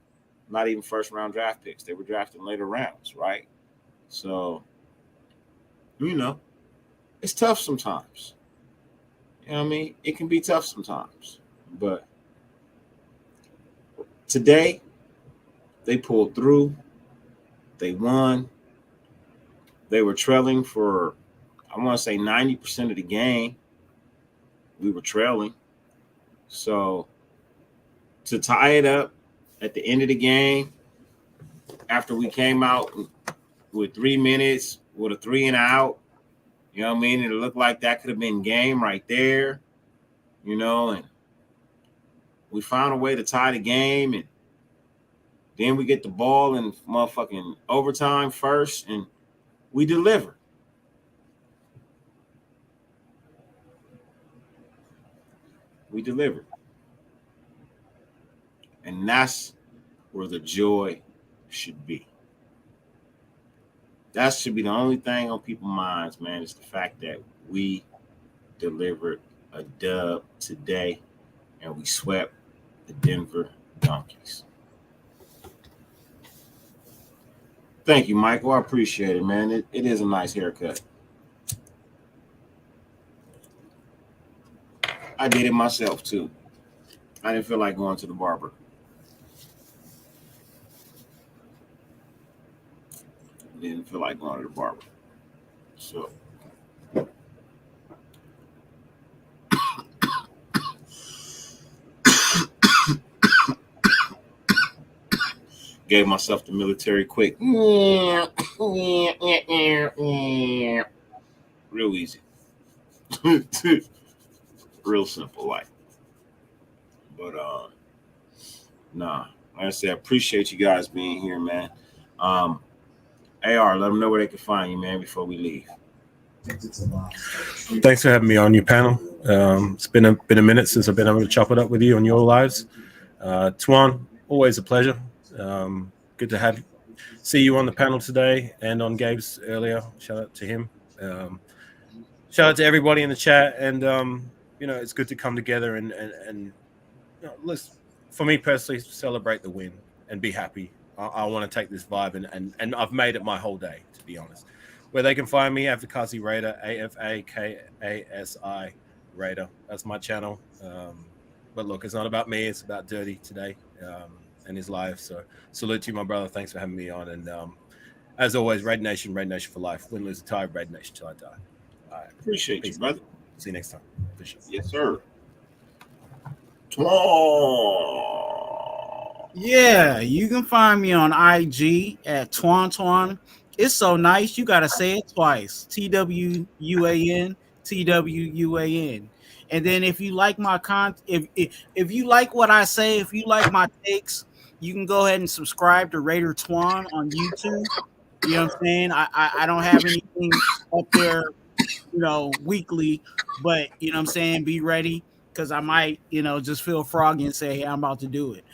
Not even first round draft picks. They were drafted in later rounds, right? So, it's tough sometimes. You know what I mean? It can be tough sometimes. But today, they pulled through. They won. They were trailing for, I want to say, 90% of the game. We were trailing. So to tie it up at the end of the game, after we came out with 3 minutes with a 3 and out. You know what I mean? It looked like that could have been game right there, you know, and we found a way to tie the game, and then we get the ball in motherfucking overtime first, and we deliver. We delivered. And that's where the joy should be. That should be the only thing on people's minds, man, is the fact that we delivered a dub today and we swept the Denver Donkeys. Thank you, Michael. I appreciate it, man. It is a nice haircut. I did it myself, too. I didn't feel like going to the barber. Didn't feel like going to the barber. So gave myself the military quick. Real easy. Real simple life. But like I said, I appreciate you guys being here, man. AR, let them know where they can find you, man, before we leave. Thanks for having me on your panel. It's been a minute since I've been able to chop it up with you on your lives. Tuan, always a pleasure. Good to see you on the panel today and on Gabe's earlier. Shout out to him. Shout out to everybody in the chat. And, it's good to come together and let's, for me personally, celebrate the win and be happy. I want to take this vibe and I've made it my whole day, to be honest. Where they can find me, Afakasi Raider, AFAKASI Raider. That's my channel. But look, it's not about me. It's about Dirty today and his life. So salute to you, my brother. Thanks for having me on. And as always, Raid Nation for life. Win, lose, or tie, Raid Nation till I die. All right. Appreciate you, brother. See you next time. Appreciate Yes, sir. Yeah, you can find me on IG at Twan. It's so nice. You got to say it twice. TWUAN. And then if you like my content, if you like what I say, if you like my takes, you can go ahead and subscribe to Raider Twan on YouTube. You know what I'm saying? I don't have anything up there, weekly, but you know what I'm saying? Be ready, because I might, just feel froggy and say, hey, I'm about to do it.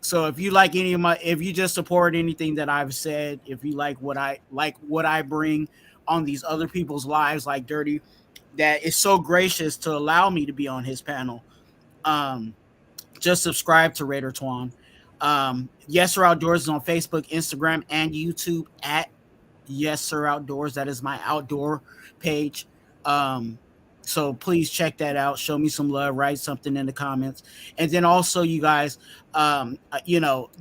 So if you like if you just support anything that I've said, if you like what I bring on these other people's lives, like Dirty, that is so gracious to allow me to be on his panel, just subscribe to Raider Twan. Yes Sir Outdoors is on Facebook, Instagram, and YouTube at Yes Sir Outdoors. That is my outdoor page. So please check that out. Show me some love. Write something in the comments. And then also, you guys, the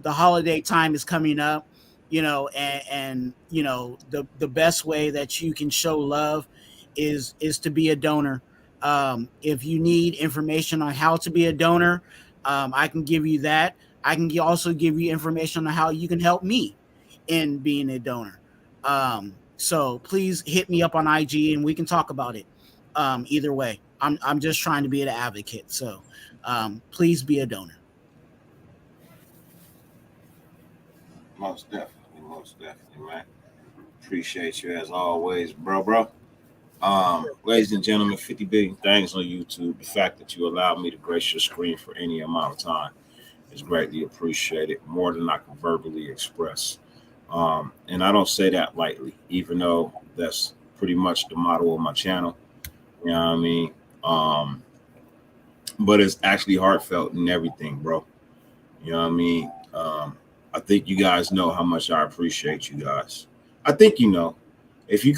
holiday time is coming up, and the best way that you can show love is to be a donor. If you need information on how to be a donor, I can give you that. I can also give you information on how you can help me in being a donor. So please hit me up on IG and we can talk about it. Either way, I'm just trying to be an advocate. So please be a donor. Most definitely, man. Appreciate you as always, bro. Ladies and gentlemen, 50 billion things on YouTube. The fact that you allowed me to grace your screen for any amount of time is greatly appreciated, more than I can verbally express. And I don't say that lightly, even though that's pretty much the motto of my channel. You know what I mean? But it's actually heartfelt and everything, bro. You know what I mean? I think you guys know how much I appreciate you guys. I think you know. If you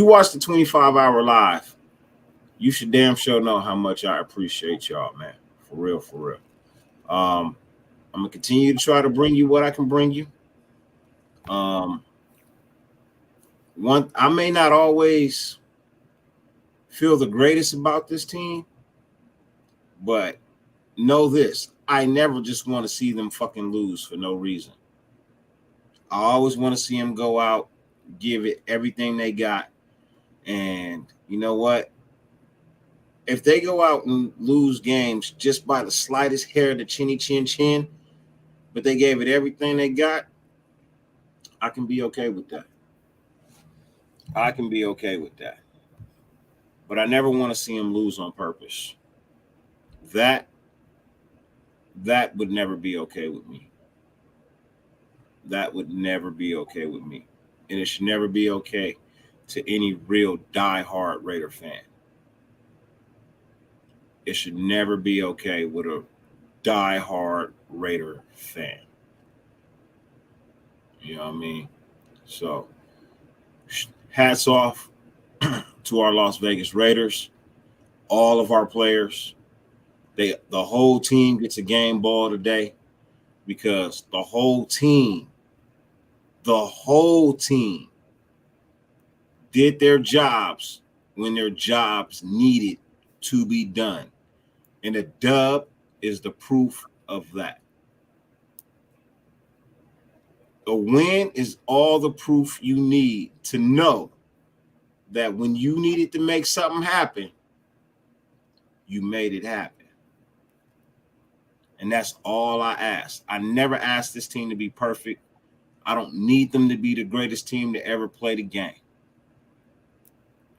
watch the 25-hour live, you should damn sure know how much I appreciate y'all, man. For real. I'm gonna continue to try to bring you what I can bring you. I may not always feel the greatest about this team, but know this: I never just want to see them fucking lose for no reason. I always want to see them go out, give it everything they got. And you know what? If they go out and lose games just by the slightest hair of the chinny chin chin, but they gave it everything they got, I can be okay with that. I can be okay with that. But I never want to see them lose on purpose. That would never be okay with me. That would never be okay with me. And it should never be okay to any real diehard Raider fan. It should never be okay with a diehard Raider fan. You know what I mean? So, hats off to our Las Vegas Raiders, all of our players. The whole team gets a game ball today because the whole team did their jobs when their jobs needed to be done. And the dub is the proof of that. A win is all the proof you need to know that when you needed to make something happen, you made it happen. And that's all I asked. I never asked this team to be perfect. I don't need them to be the greatest team to ever play the game.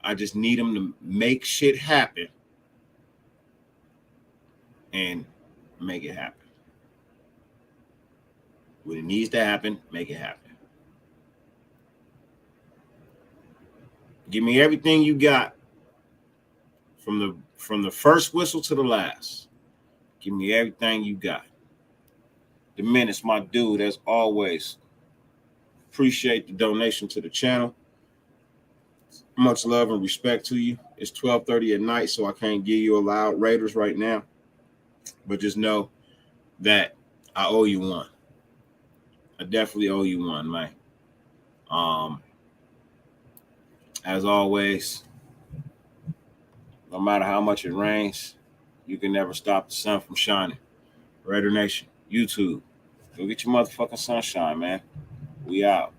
I just need them to make shit happen and make it happen. When it needs to happen, make it happen. Give me everything you got from the first whistle to the last. Give me everything you got. The Menace, my dude, as always. Appreciate the donation to the channel. Much love and respect to you. It's 12:30 at night, so I can't give you a loud Raiders right now. But just know that I owe you one. I definitely owe you one, man. As always, no matter how much it rains, you can never stop the sun from shining. Raider Nation, YouTube, go get your motherfucking sunshine, man. We out.